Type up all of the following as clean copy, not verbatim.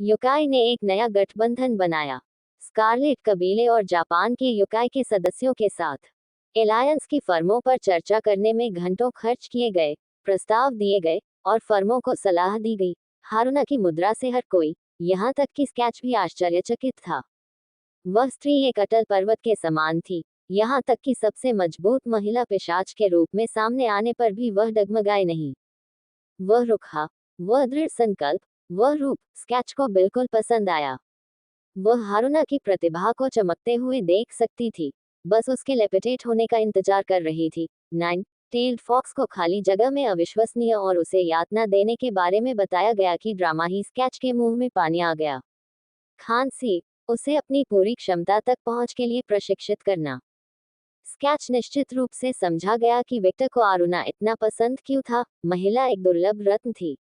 युकाई ने एक नया गठबंधन बनाया, स्कारलेट कबीले और जापान के युकाई के सदस्यों के साथ। एलायंस की फर्मों पर चर्चा करने में घंटों खर्च किए गए, प्रस्ताव दिए गए और फर्मों को सलाह दी गई। हारुना की मुद्रा से हर कोई, यहाँ तक कि स्केच भी आश्चर्यचकित था। वह स्त्री एक अटल पर्वत के समान थी, यहाँ तक कि सबसे मजबूत महिला पिशाच के रूप में सामने आने पर भी वह डगमगाए नहीं। वह रुखा, वह दृढ़ संकल्प, वह रूप स्केच को बिल्कुल पसंद आया। वह हारुना की प्रतिभा को चमकते हुए देख सकती थी, बस उसके लेपिटेट होने का इंतजार कर रही थी। नाइन टेल्ड फॉक्स को खाली जगह में अविश्वसनीय और उसे यातना देने के बारे में बताया गया कि ड्रामा ही स्केच के मुंह में पानी आ गया। खांसी, उसे अपनी पूरी क्षमता तक पहुंच के लिए प्रशिक्षित करना। स्केच निश्चित रूप से समझा गया कि विक्टर को हारुना इतना पसंद क्यों था। महिला एक दुर्लभ रत्न थी,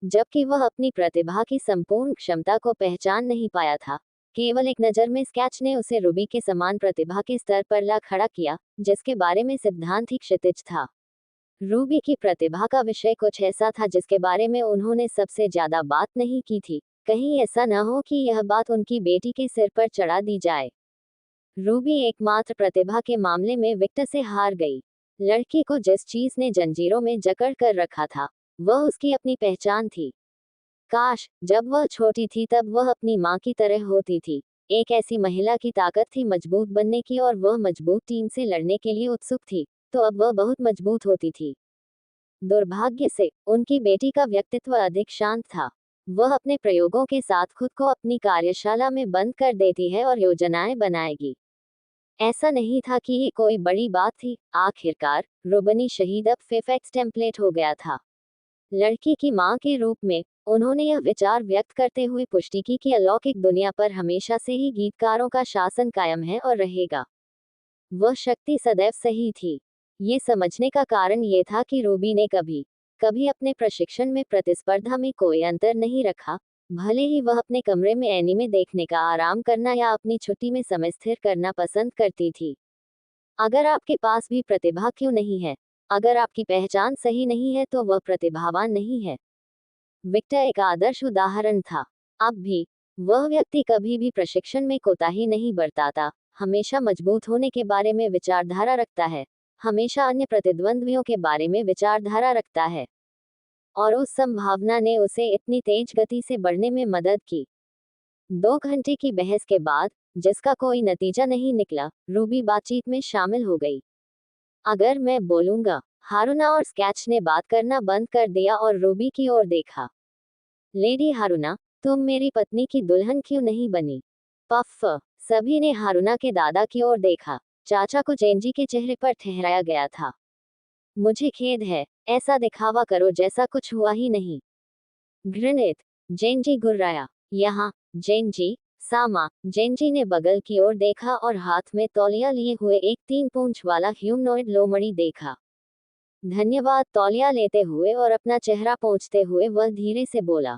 जबकि वह अपनी प्रतिभा की संपूर्ण क्षमता को पहचान नहीं पाया था। केवल एक नज़र में स्केच ने उसे रूबी के समान प्रतिभा के स्तर पर ला खड़ा किया, जिसके बारे में सिद्धांत ही क्षितिज था। रूबी की प्रतिभा का विषय कुछ ऐसा था जिसके बारे में उन्होंने सबसे ज्यादा बात नहीं की थी। कहीं ऐसा न हो कि यह बात उनकी बेटी के सिर पर चढ़ा दी जाए। रूबी एकमात्र प्रतिभा के मामले में विक्टर से हार गई। लड़की को जिस चीज ने जंजीरों में जकड़ कर रखा था, वह उसकी अपनी पहचान थी। काश जब वह छोटी थी तब वह अपनी माँ की तरह होती थी। एक ऐसी महिला की ताकत थी मजबूत बनने की, और वह मजबूत टीम से लड़ने के लिए उत्सुक थी, तो अब वह बहुत मजबूत होती थी। दुर्भाग्य से उनकी बेटी का व्यक्तित्व अधिक शांत था। वह अपने प्रयोगों के साथ खुद को अपनी कार्यशाला में बंद कर देती है और योजनाएं बनाएगी। ऐसा नहीं था कि ये कोई बड़ी बात थी। आखिरकार रुबनी शहीद अब फेफेक्स टेम्पलेट हो गया था। लड़की की मां के रूप में उन्होंने यह विचार व्यक्त करते हुए पुष्टि की कि अलौकिक दुनिया पर हमेशा से ही गीतकारों का शासन कायम है और रहेगा। वह शक्ति सदैव सही थी। ये समझने का कारण ये था कि रूबी ने कभी कभी अपने प्रशिक्षण में प्रतिस्पर्धा में कोई अंतर नहीं रखा, भले ही वह अपने कमरे में एनीमे देखने का आराम करना या अपनी छुट्टी में समय स्थिर करना पसंद करती थी। अगर आपके पास भी प्रतिभा क्यों नहीं है, अगर आपकी पहचान सही नहीं है तो वह प्रतिभावान नहीं है। विक्टर एक आदर्श उदाहरण था। अब भी वह व्यक्ति कभी भी प्रशिक्षण में कोताही नहीं बरताता, हमेशा मजबूत होने के बारे में विचारधारा रखता है, हमेशा अन्य प्रतिद्वंद्वियों के बारे में विचारधारा रखता है, और उस संभावना ने उसे इतनी तेज गति से बढ़ने में मदद की। 2 घंटे की बहस के बाद, जिसका कोई नतीजा नहीं निकला, रूबी बातचीत में शामिल हो गई। अगर मैं बोलूंगा, हारुना और स्केच ने बात करना बंद कर दिया और रूबी की ओर देखा। लेडी हारुना, तुम मेरी पत्नी की दुल्हन क्यों नहीं बनी? पफ। सभी ने हारुना के दादा की ओर देखा। चाचा को जेंजी के चेहरे पर ठहराया गया था। मुझे खेद है, ऐसा दिखावा करो जैसा कुछ हुआ ही नहीं। घृणित। जेंजी गुर्राया। यहाँ जेंजी, सामा। जेंजी ने बगल की ओर देखा और हाथ में तौलिया लिए हुए एक 3 पूंछ वाला ह्यूमनॉइड लोमड़ी देखा। धन्यवाद। तौलिया लेते हुए और अपना चेहरा पोंछते हुए वह धीरे से बोला।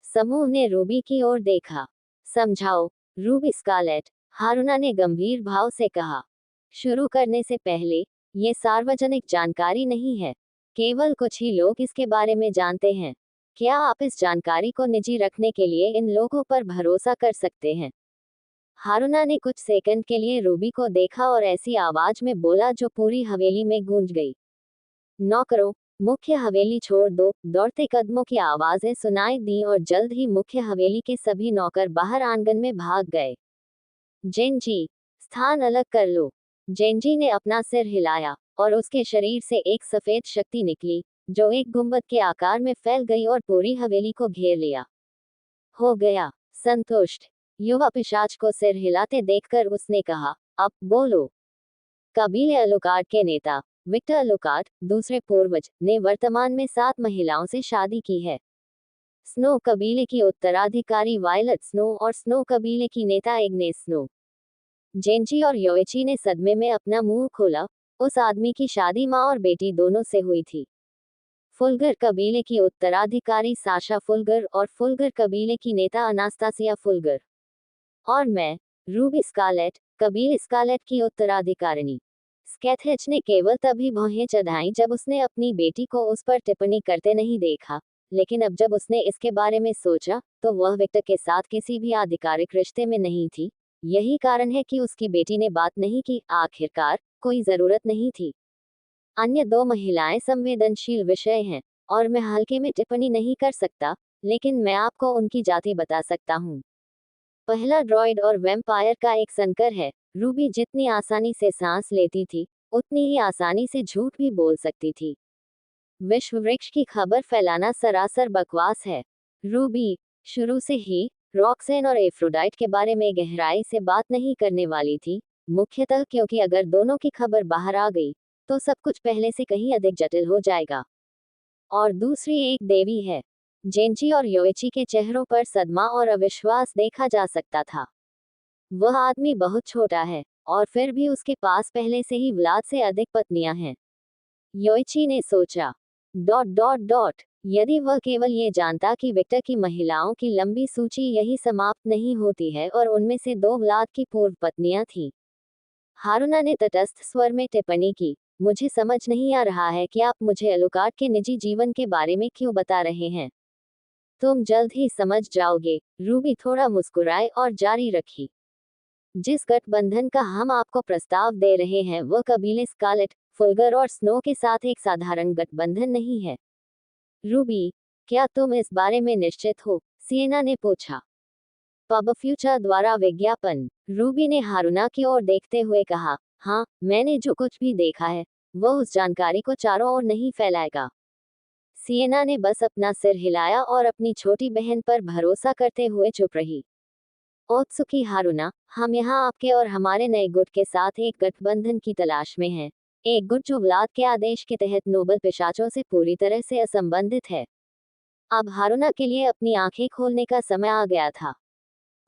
समूह ने रूबी की ओर देखा। समझाओ, रूबी स्कारलेट, हारुना ने गंभीर भाव से कहा। शुरू करने से पहले, ये सार्वजनिक जानकारी नहीं है। केवल कुछ ही लोग इसके बारे में जानते हैं। क्या आप इस जानकारी को निजी रखने के लिए इन लोगों पर भरोसा कर सकते हैं? हारुना ने कुछ सेकंड के लिए रूबी को देखा और ऐसी आवाज में बोला जो पूरी हवेली में गूंज गई। नौकरों, मुख्य हवेली छोड़ दो। दौड़ते कदमों की आवाजें सुनाई दी और जल्द ही मुख्य हवेली के सभी नौकर बाहर आंगन में भाग गए। जेंजी, स्थान अलग कर लो। जेंजी ने अपना सिर हिलाया और उसके शरीर से एक सफेद शक्ति निकली, जो एक गुंबद के आकार में फैल गई और पूरी हवेली को घेर लिया। हो गया। संतुष्ट युवा पिशाच को सिर हिलाते देखकर उसने कहा, अब बोलो। कबीले अलुकार्ड के नेता विक्टर अलुकार्ड, दूसरे पूर्वज, ने वर्तमान में 7 महिलाओं से शादी की है। स्नो कबीले की उत्तराधिकारी वायलट स्नो और स्नो कबीले की नेता एग्नेस स्नो। जेंजी और योइची ने सदमे में अपना मुंह खोला। उस आदमी की शादी माँ और बेटी दोनों से हुई थी। फुलगर कबीले की उत्तराधिकारी साशा फुलगर और फुलगर कबीले की नेता अनास्तासिया फुलगर। और मैं, रूबी स्कारलेट, कबीले स्कारलेट की उत्तराधिकारिणी। स्कैथेच ने केवल तभी भौहें चढ़ाईं जब उसने अपनी बेटी को उस पर टिप्पणी करते नहीं देखा, लेकिन अब जब उसने इसके बारे में सोचा तो वह विक्टर के साथ किसी भी आधिकारिक रिश्ते में नहीं थी। यही कारण है कि उसकी बेटी ने बात नहीं की। आखिरकार कोई जरूरत नहीं थी। अन्य दो महिलाएं संवेदनशील विषय हैं और मैं हल्के में टिप्पणी नहीं कर सकता, लेकिन मैं आपको उनकी जाति बता सकता हूँ। पहला ड्रॉइड और वैम्पायर का एक संकर है। रूबी जितनी आसानी से सांस लेती थी, उतनी ही आसानी से झूठ भी बोल सकती थी। विश्व वृक्ष की खबर फैलाना सरासर बकवास है। रूबी शुरू से ही रॉक्सेन और एफ्रोडाइट के बारे में गहराई से बात नहीं करने वाली थी, मुख्यतः क्योंकि अगर दोनों की खबर बाहर आ गई तो सब कुछ पहले से कहीं अधिक जटिल हो जाएगा। और दूसरी एक देवी है। जेंजी और योइची के चेहरों पर सदमा और अविश्वास देखा जा सकता था। वह आदमी बहुत छोटा है और फिर भी उसके पास पहले से ही व्लाद से अधिक पत्नियां हैं। योइची ने सोचा। डॉट डॉट डॉट यदि वह केवल ये जानता कि विक्टर की महिलाओं की लंबी सूची यही समाप्त नहीं होती है और उनमें से दो व्लाद की पूर्व पत्नियां थीं। हारुना ने तटस्थ स्वर में टिप्पणी की। मुझे समझ नहीं आ रहा है कि आप मुझे अलुकार्ड के निजी जीवन के बारे में क्यों बता रहे हैं। तुम जल्द ही समझ जाओगे। रूबी थोड़ा मुस्कुराए और जारी रखी। जिस गठबंधन का हम आपको प्रस्ताव दे रहे हैं वह कबीले स्कारलेट, फुल्गर और स्नो के साथ एक साधारण गठबंधन नहीं है। रूबी, क्या तुम इस बारे में निश्चित हो? सिएना ने पूछा। पब फ्यूचर द्वारा विज्ञापन। रूबी ने हारुना की ओर देखते हुए कहा, हाँ, मैंने जो कुछ भी देखा है वह उस जानकारी को चारों ओर नहीं फैलाएगा। सिएना ने बस अपना सिर हिलाया और अपनी छोटी बहन पर भरोसा करते हुए चुप रही। ओत्सुकी हारुना, हम यहाँ आपके और हमारे नए गुट के साथ एक गठबंधन की तलाश में हैं। एक गुट जो व्लाद के आदेश के तहत नोबल पिशाचों से पूरी तरह से असंबंधित है। अब हारुना के लिए अपनी आंखें खोलने का समय आ गया था।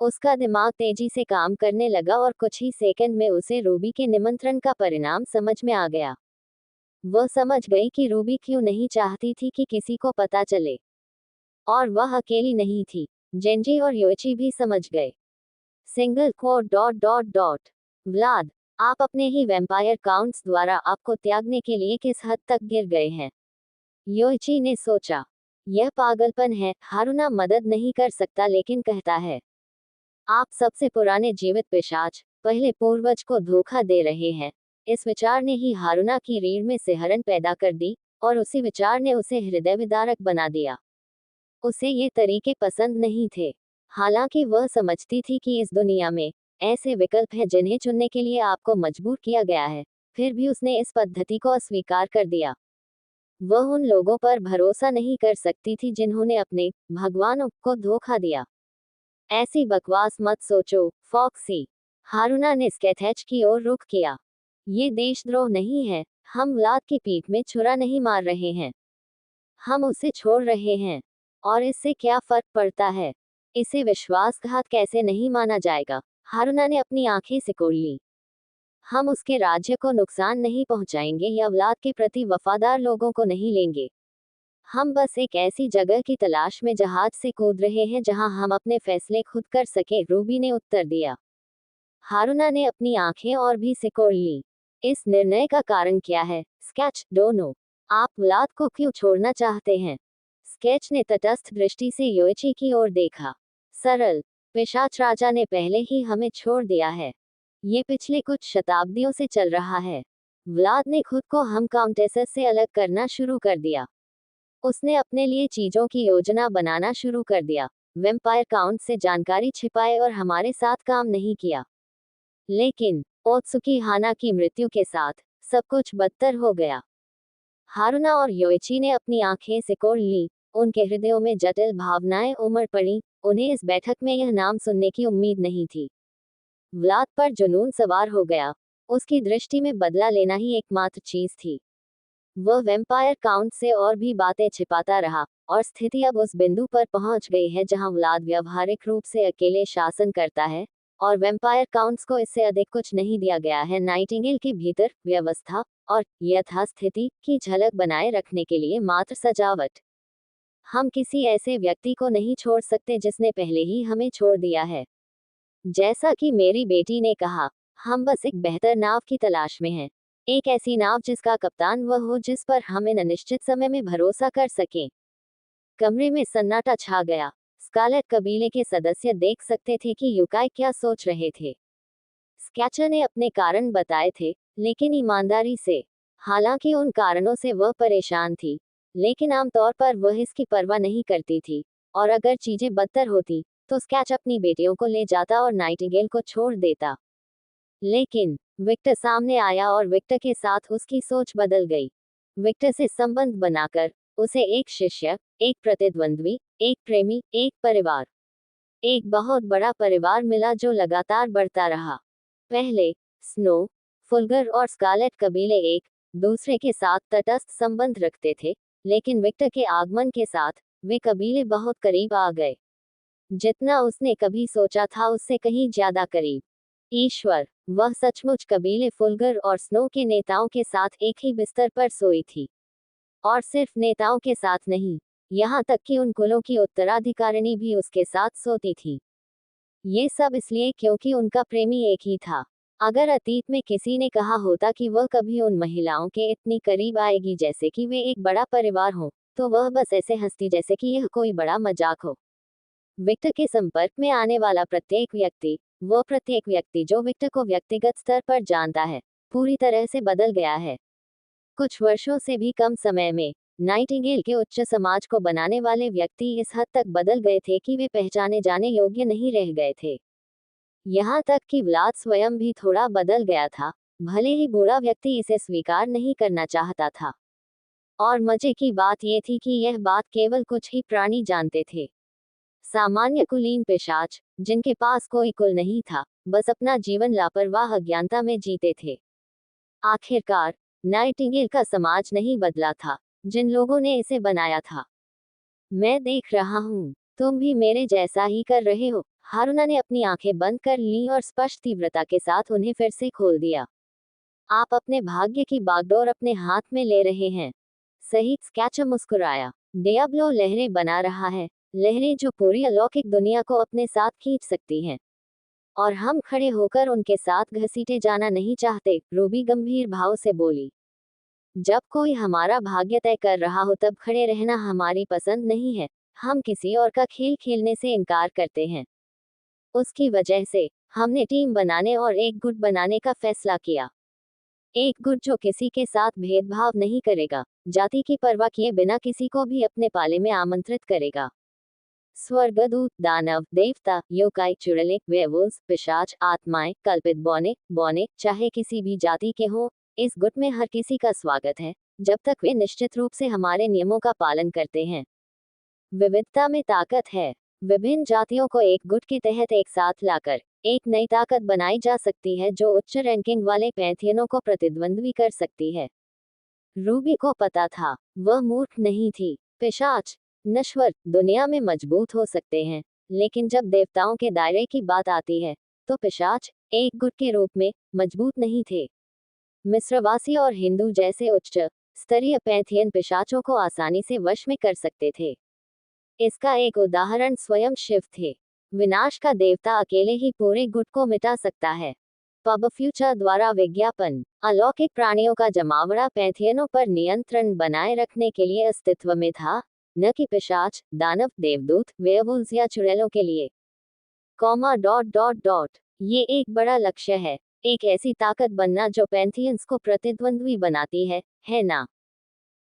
उसका दिमाग तेजी से काम करने लगा और कुछ ही सेकंड में उसे रूबी के निमंत्रण का परिणाम समझ में आ गया। वह समझ गई कि रूबी क्यों नहीं चाहती थी कि किसी को पता चले। और वह अकेली नहीं थी। जेंजी और योइची भी समझ गए। Single quote dot dot dot Vlad, आप अपने ही वैम्पायर काउंट्स द्वारा आपको त्यागने के लिए किस हद तक गिर गए हैं? योइची ने सोचा। यह पागलपन है। हारुना मदद नहीं कर सकता लेकिन कहता है, आप सबसे पुराने जीवित पिशाच, पहले पूर्वज को धोखा दे रहे हैं। इस विचार ने ही हारुना की रीढ़ में सिहरन पैदा कर दी और उसी विचार ने उसे हृदय विदारक बना दिया। उसे ये तरीके पसंद नहीं थे। हालांकि वह समझती थी कि इस दुनिया में ऐसे विकल्प हैं जिन्हें चुनने के लिए आपको मजबूर किया गया है, फिर भी उसने इस पद्धति को अस्वीकार कर दिया। वह उन लोगों पर भरोसा नहीं कर सकती थी जिन्होंने अपने भगवानों को धोखा दिया। ऐसी बकवास मत सोचो, फॉक्सी। हारुना ने स्केथेच की ओर रुख किया। ये देशद्रोह नहीं है। हम व्लाद की पीठ में छुरा नहीं मार रहे हैं। हम उसे छोड़ रहे हैं। और इससे क्या फर्क पड़ता है? इसे विश्वासघात कैसे नहीं माना जाएगा? हारुना ने अपनी आंखें सिकोड़ ली। हम उसके राज्य को नुकसान नहीं पहुंचाएंगे या व्लाद के प्रति वफादार लोगों को नहीं लेंगे। हम बस एक ऐसी जगह की तलाश में जहाज से कूद रहे हैं जहां हम अपने फैसले खुद कर सके, रूबी ने उत्तर दिया। हारुना ने अपनी आंखें और भी सिकोड़ ली। इस निर्णय का कारण क्या है? स्केच, डोनो, आप व्लाद को क्यों छोड़ना चाहते हैं? स्केच ने तटस्थ दृष्टि से योइची की ओर देखा। सरल, पिशाच राजा ने पहले ही हमें छोड़ दिया है। ये पिछले कुछ शताब्दियों से चल रहा है। व्लाद ने खुद को हम काउंटेसेस से अलग करना शुरू कर दिया। उसने अपने लिए चीजों की योजना बनाना शुरू कर दिया। वेम्पायर काउंट से जानकारी छिपाए और हमारे साथ काम नहीं किया। लेकिन ओत्सुकी हाना की मृत्यु के साथ सब कुछ बदतर हो गया। हारुना और योइची ने अपनी आंखें सिकोड़ ली। उनके हृदयों में जटिल भावनाएं उमड़ पड़ी। उन्हें इस बैठक में यह नाम सुनने की उम्मीद नहीं थी। व्लाद पर जुनून सवार हो गया। उसकी दृष्टि में बदला लेना ही एकमात्र चीज थी। वह वेम्पायर काउंट से और भी बातें छिपाता रहा और स्थिति अब उस बिंदु पर पहुंच गई है जहां व्लाद व्यावहारिक रूप से अकेले शासन करता है और वेम्पायर काउंट्स को इससे अधिक कुछ नहीं दिया गया है। नाइटिंगेल के भीतर व्यवस्था और यथास्थिति की झलक बनाए रखने के लिए मात्र सजावट। हम किसी ऐसे व्यक्ति को नहीं छोड़ सकते जिसने पहले ही हमें छोड़ दिया है। जैसा कि मेरी बेटी ने कहा, हम बस एक बेहतर नाव की तलाश में हैं। एक ऐसी नाव जिसका कप्तान वह हो जिस पर हम इन अनिश्चित समय में भरोसा कर सकें। कमरे में सन्नाटा छा गया। स्कारलेट कबीले के सदस्य देख सकते थे कि यूकाई क्या सोच रहे थे। स्केचर ने अपने कारण बताए थे, लेकिन ईमानदारी से। हालांकि उन कारणों से वह परेशान थी, लेकिन आमतौर पर वह इसकी परवाह नहीं करती थी। और अगर चीजें बदतर होती, तो स्केच अपनी बेटियों को ले जाता और नाइटिंगेल को छोड़ देता। लेकिन विक्टर सामने आया और विक्टर के साथ उसकी सोच बदल गई। विक्टर से संबंध बनाकर उसे एक शिष्य, एक प्रतिद्वंद्वी, एक प्रेमी, एक परिवार, एक बहुत बड़ा परिवार मिला जो लगातार बढ़ता रहा। पहले स्नो, फुलगर और स्कारलेट कबीले एक दूसरे के साथ तटस्थ संबंध रखते थे, लेकिन विक्टर के आगमन के साथ वे कबीले बहुत करीब आ गए। जितना उसने कभी सोचा था उससे कहीं ज्यादा करीब। ईश्वर, वह सचमुच कबीले फुलगर और स्नो के नेताओं के साथ एक ही बिस्तर पर सोई थी। और सिर्फ नेताओं के साथ नहीं, यहाँ तक कि उन कुलों की उत्तराधिकारिणी भी उसके साथ सोती थी। ये सब इसलिए क्योंकि उनका प्रेमी एक ही था। अगर अतीत में किसी ने कहा होता कि वह कभी उन महिलाओं के इतनी करीब आएगी जैसे कि वे एक बड़ा परिवार हो, तो वह बस ऐसे हंसती जैसे कि यह कोई बड़ा मजाक हो। विक्टर के संपर्क में आने वाला प्रत्येक व्यक्ति, वो प्रत्येक व्यक्ति जो विक्टर को व्यक्तिगत स्तर पर जानता है, पूरी तरह से बदल गया है। कुछ वर्षों से भी कम समय में नाइटिंगेल के उच्च समाज को बनाने वाले व्यक्ति इस हद तक बदल गए थे कि वे पहचाने जाने योग्य नहीं रह गए थे। यहाँ तक कि व्लाद स्वयं भी थोड़ा बदल गया था, भले ही बूढ़ा व्यक्ति इसे स्वीकार नहीं करना चाहता था। और मजे की बात यह थी कि यह बात केवल कुछ ही प्राणी जानते थे। सामान्य कुलीन पिशाच, जिनके पास कोई कुल नहीं था, बस अपना जीवन लापरवाह अज्ञानता में जीते थे। आखिरकार नाइटिंगेल का समाज नहीं बदला था, जिन लोगों ने इसे बनाया था। मैं देख रहा हूँ, तुम भी मेरे जैसा ही कर रहे हो। हारूना ने अपनी आंखें बंद कर लीं और स्पष्ट तीव्रता के साथ उन्हें फिर से खोल दिया। आप अपने भाग्य की बागडोर अपने हाथ में ले रहे हैं। सही, स्केचर मुस्कुराया। डियाब्लो लहरें बना रहा है, लहरें जो पूरी अलौकिक दुनिया को अपने साथ खींच सकती हैं। और हम खड़े होकर उनके साथ घसीटे जाना नहीं चाहते, रूबी गंभीर भाव से बोली। जब कोई हमारा भाग्य तय कर रहा हो तब खड़े रहना हमारी पसंद नहीं है। हम किसी और का खेल खेलने से इनकार करते हैं। उसकी वजह से हमने टीम बनाने और एक गुट बनाने का फैसला किया। एक गुट जो किसी के साथ भेदभाव नहीं करेगा, जाति की परवाह किए बिना किसी को भी अपने पाले में आमंत्रित करेगा। स्वर्गदूत, दानव, देवता, योकाई, चुड़ैलें, वेयरवुल्व्स, पिशाच, आत्माएं, कल्पित बौने बौने, चाहे किसी भी जाति के हों, इस गुट में हर किसी का स्वागत है, जब तक वे निश्चित रूप से हमारे नियमों का पालन करते हैं। विविधता में ताकत है। विभिन्न जातियों को एक गुट के तहत एक साथ लाकर एक नई ताकत बनाई जा सकती है जो उच्च रैंकिंग वाले पैंथियनों को प्रतिद्वंद्वी कर सकती है। रूबी को पता था, वह मूर्ख नहीं थी। पिशाच, नश्वर, दुनिया में मजबूत हो सकते हैं, लेकिन जब देवताओं के दायरे की बात आती है, तो पिशाच एक गुट के रूप में मजबूत नहीं थे। मिस्रवासी और हिंदू जैसे उच्च स्तरीय पैंथियन पिशाचों को आसानी से वश में कर सकते थे। इसका एक उदाहरण स्वयं शिव थे। विनाश का देवता अकेले ही पूरे गुट को मिटा सकता है। पब फ्यूचर द्वारा विज्ञापन, अलौकिक प्राणियों का जमावड़ा पैंथियनों पर नियंत्रण बनाए रखने के लिए अस्तित्व में था, न कि पिशाच, दानव, देवदूत, वेयरवुल्व्स या चुड़ैलों के लिए। ये एक बड़ा लक्ष्य है, एक ऐसी ताकत बनना जो पैंथियंस को प्रतिद्वंद्वी बनाती है ना?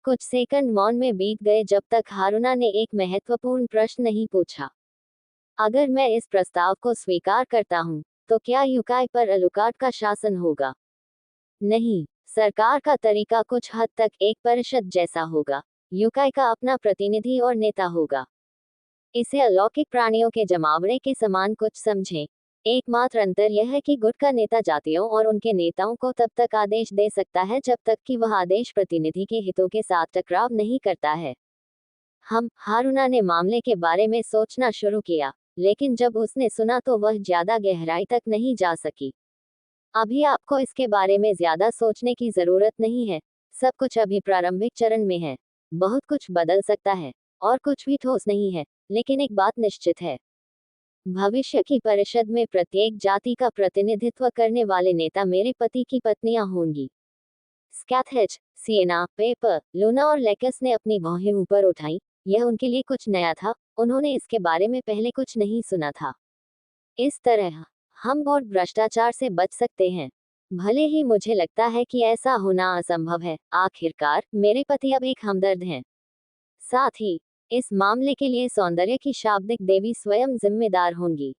कुछ सेकंड मौन में बीत गए जब तक हारूना ने एक महत्वपूर्ण प्रश्न नहीं पूछा। अगर मैं इस प्रस्ताव को स्वीकार करता हूँ, तो क्या यूकाई पर अलुकार्ड का शासन होगा? नहीं, सरकार का तरीका कुछ हद तक एक परिषद जैसा होगा। यूकाई का अपना प्रतिनिधि और नेता होगा। इसे अलौकिक प्राणियों के जमावड़े के समान कुछ समझें। एकमात्र अंतर यह है कि गुट का नेता जातियों और उनके नेताओं को तब तक आदेश दे सकता है जब तक कि वह आदेश प्रतिनिधि के हितों के साथ टकराव नहीं करता है। हारूना ने मामले के बारे में सोचना शुरू किया, लेकिन जब उसने सुना तो वह ज्यादा गहराई तक नहीं जा सकी। अभी आपको इसके बारे में ज्यादा सोचने की जरूरत नहीं है। सब कुछ अभी प्रारंभिक चरण में है। बहुत कुछ बदल सकता है, और कुछ भी ठोस नहीं है, लेकिन एक बात निश्चित है। भविष्य की परिषद में प्रत्येक जाति का प्रतिनिधित्व करने वाले नेता मेरे पति की पत्नियां होंगी। स्कैथेज, सिएना, पेपर, लूना और लेकस ने अपनी भौहें ऊपर उठाई, यह उनके लिए कुछ नया था, उन्होंने इसके बारे में पहले कुछ नहीं सुना था। इस तरह हम और भ्रष्टाचार से बच सकते हैं। भले ही मुझे लगता है कि ऐसा होना असंभव है, आखिरकार मेरे पति अब एक हमदर्द हैं। साथ ही इस मामले के लिए सौंदर्य की शाब्दिक देवी स्वयं जिम्मेदार होंगी।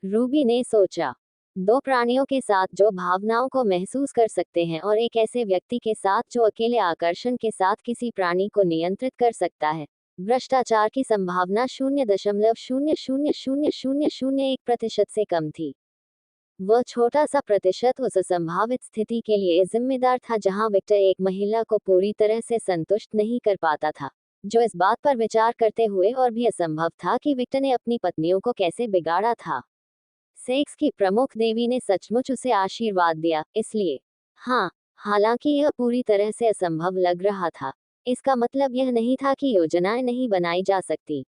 रूबी ने सोचा, दो प्राणियों के साथ जो भावनाओं को महसूस कर सकते हैं और एक ऐसे व्यक्ति के साथ जो अकेले आकर्षण के साथ किसी प्राणी को नियंत्रित कर सकता है। भ्रष्टाचार की संभावना 0.0000001% से कम थी। वह छोटा सा प्रतिशत उस असंभावित स्थिति के लिए जिम्मेदार था जहां विक्टर एक महिला को पूरी तरह से संतुष्ट नहीं कर पाता था, जो इस बात पर विचार करते हुए और भी असंभव था कि विक्टर ने अपनी पत्नियों को कैसे बिगाड़ा था। सेक्स की प्रमुख देवी ने सचमुच उसे आशीर्वाद दिया, इसलिए हाँ, हालांकि यह पूरी तरह से असंभव लग रहा था, इसका मतलब यह नहीं था कि योजनाएं नहीं बनाई जा सकती।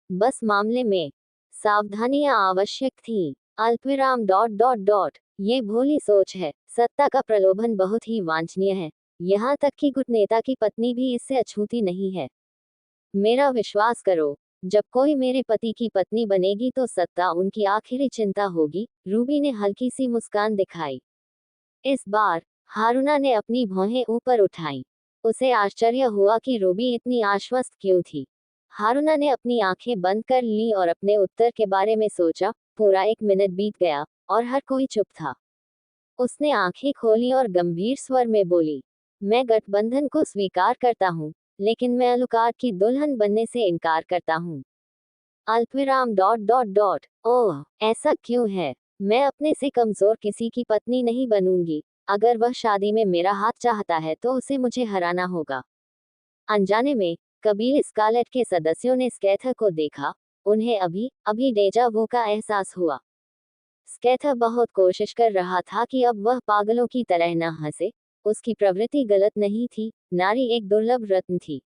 बस मामले में सावधानियां आवश्यक थी। अल्पविराम डॉट डॉट डॉट ये भोली सोच है। सत्ता का प्रलोभन बहुत ही वांछनीय है, यहाँ तक कि कूटनेता की पत्नी भी इससे अछूती नहीं है। मेरा विश्वास करो, जब कोई मेरे पति की पत्नी बनेगी तो सत्ता उनकी आखिरी चिंता होगी। रूबी ने हल्की सी मुस्कान दिखाई। इस बार हारूना ने अपनी भौहें ऊपर उठाई। उसे आश्चर्य हुआ कि रूबी इतनी आश्वस्त क्यों थी। हारूना ने अपनी आंखें बंद कर ली और अपने उत्तर के बारे में सोचा। पूरा 1 मिनट बीत गया और हर कोई चुप था। उसने आंखें खोली और गंभीर स्वर में बोली, मैं गठबंधन को स्वीकार करता हूँ, लेकिन मैं अलुकार की दुल्हन बनने से इनकार करता हूँ। अल्पविराम डॉट डॉट डॉट ओह, ऐसा क्यों है? मैं अपने से कमजोर किसी की पत्नी नहीं बनूंगी। अगर वह शादी में मेरा हाथ चाहता है तो उसे मुझे हराना होगा। अनजाने में कबीले स्कारलेट के सदस्यों ने स्कैथर को देखा। उन्हें अभी अभी डेजा वू का एहसास हुआ। स्कैथर बहुत कोशिश कर रहा था कि अब वह पागलों की तरह न हंसे। उसकी प्रवृत्ति गलत नहीं थी, नारी एक दुर्लभ रत्न थी।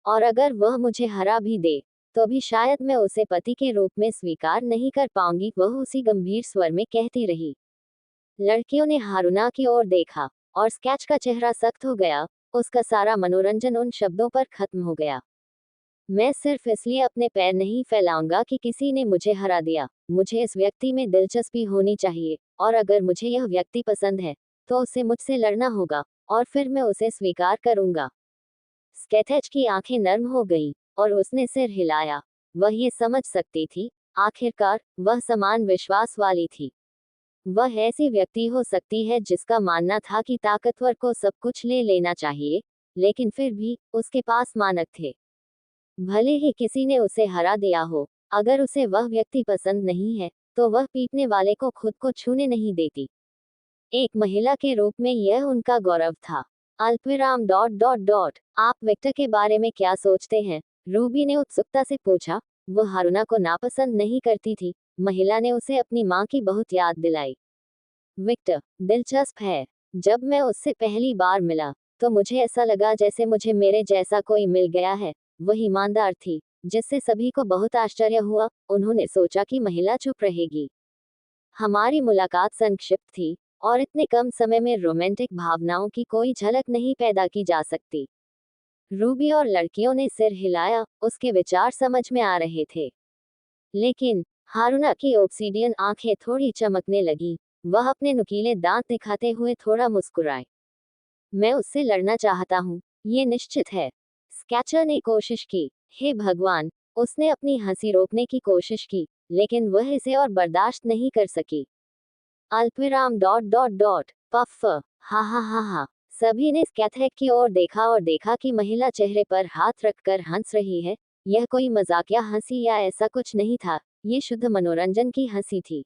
और अगर वह मुझे हरा भी दे तो भी शायद मैं उसे पति के रूप में स्वीकार नहीं कर पाऊंगी, वह उसी गंभीर स्वर में कहती रही। लड़कियों ने हारूना की ओर देखा और स्केच का चेहरा सख्त हो गया। उसका सारा मनोरंजन उन शब्दों पर खत्म हो गया। मैं सिर्फ इसलिए अपने पैर नहीं फैलाऊंगा कि किसी ने मुझे हरा दिया। मुझे इस व्यक्ति में दिलचस्पी होनी चाहिए, और अगर मुझे यह व्यक्ति पसंद है तो उसे मुझसे लड़ना होगा, और फिर मैं उसे स्वीकार करूंगा। स्केथेज की आंखें नर्म हो गईं और उसने सिर हिलाया। वह ये समझ सकती थी, आखिरकार वह समान विश्वास वाली थी। वह ऐसी व्यक्ति हो सकती है जिसका मानना था कि ताकतवर को सब कुछ ले लेना चाहिए, लेकिन फिर भी उसके पास मानक थे। भले ही किसी ने उसे हरा दिया हो, अगर उसे वह व्यक्ति पसंद नहीं है तो वह पीटने वाले को खुद को छूने नहीं देती। एक महिला के रूप में यह उनका गौरव था। अल्पविराम डॉट डॉट डॉट आप विक्टर के बारे में क्या सोचते हैं? रूबी ने उत्सुकता से पूछा। वह हारूना को नापसंद नहीं करती थी। महिला ने उसे अपनी माँ की बहुत याद दिलाई। विक्टर दिलचस्प है। जब मैं उससे पहली बार मिला तो मुझे ऐसा लगा जैसे मुझे मेरे जैसा कोई मिल गया है। वह ईमानदार थी, जिससे सभी को बहुत आश्चर्य हुआ। उन्होंने सोचा कि महिला चुप रहेगी। हमारी मुलाकात संक्षिप्त थी और इतने कम समय में रोमांटिक भावनाओं की कोई झलक नहीं पैदा की जा सकती। रूबी और लड़कियों ने सिर हिलाया, उसके विचार समझ में आ रहे थे। लेकिन हारूना की ऑब्सीडियन आंखें थोड़ी चमकने लगी। वह अपने नुकीले दांत दिखाते हुए थोड़ा मुस्कुराए। मैं उससे लड़ना चाहता हूँ, ये निश्चित है। स्केचर ने कोशिश की। हे भगवान, उसने अपनी हंसी रोकने की कोशिश की, लेकिन वह इसे और बर्दाश्त नहीं कर सकी। अल्पविराम डॉट डॉट डॉट पफ हा हा हा हा। सभी ने स्कैथेक की ओर देखा और देखा कि महिला चेहरे पर हाथ रखकर हंस रही है। यह कोई मजाकिया हंसी या ऐसा कुछ नहीं था, ये शुद्ध मनोरंजन की हंसी थी।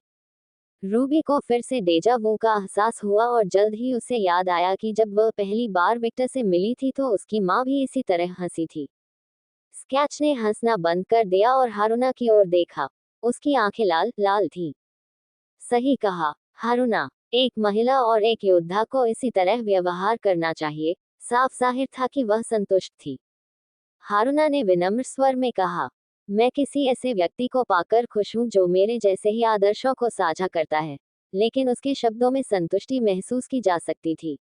रूबी को फिर से डेजा वू का एहसास हुआ और जल्द ही उसे याद आया कि जब वह पहली बार विक्टर से मिली थी तो उसकी माँ भी इसी तरह हंसी थी। स्केच ने हंसना बंद कर दिया और हारूना की ओर देखा। उसकी आंखें लाल लाल थीं। सही कहा, हारूना। एक महिला और एक योद्धा को इसी तरह व्यवहार करना चाहिए। साफ जाहिर था कि वह संतुष्ट थी। हारूना ने विनम्र स्वर में कहा, मैं किसी ऐसे व्यक्ति को पाकर खुश हूँ जो मेरे जैसे ही आदर्शों को साझा करता है। लेकिन उसके शब्दों में संतुष्टि महसूस की जा सकती थी।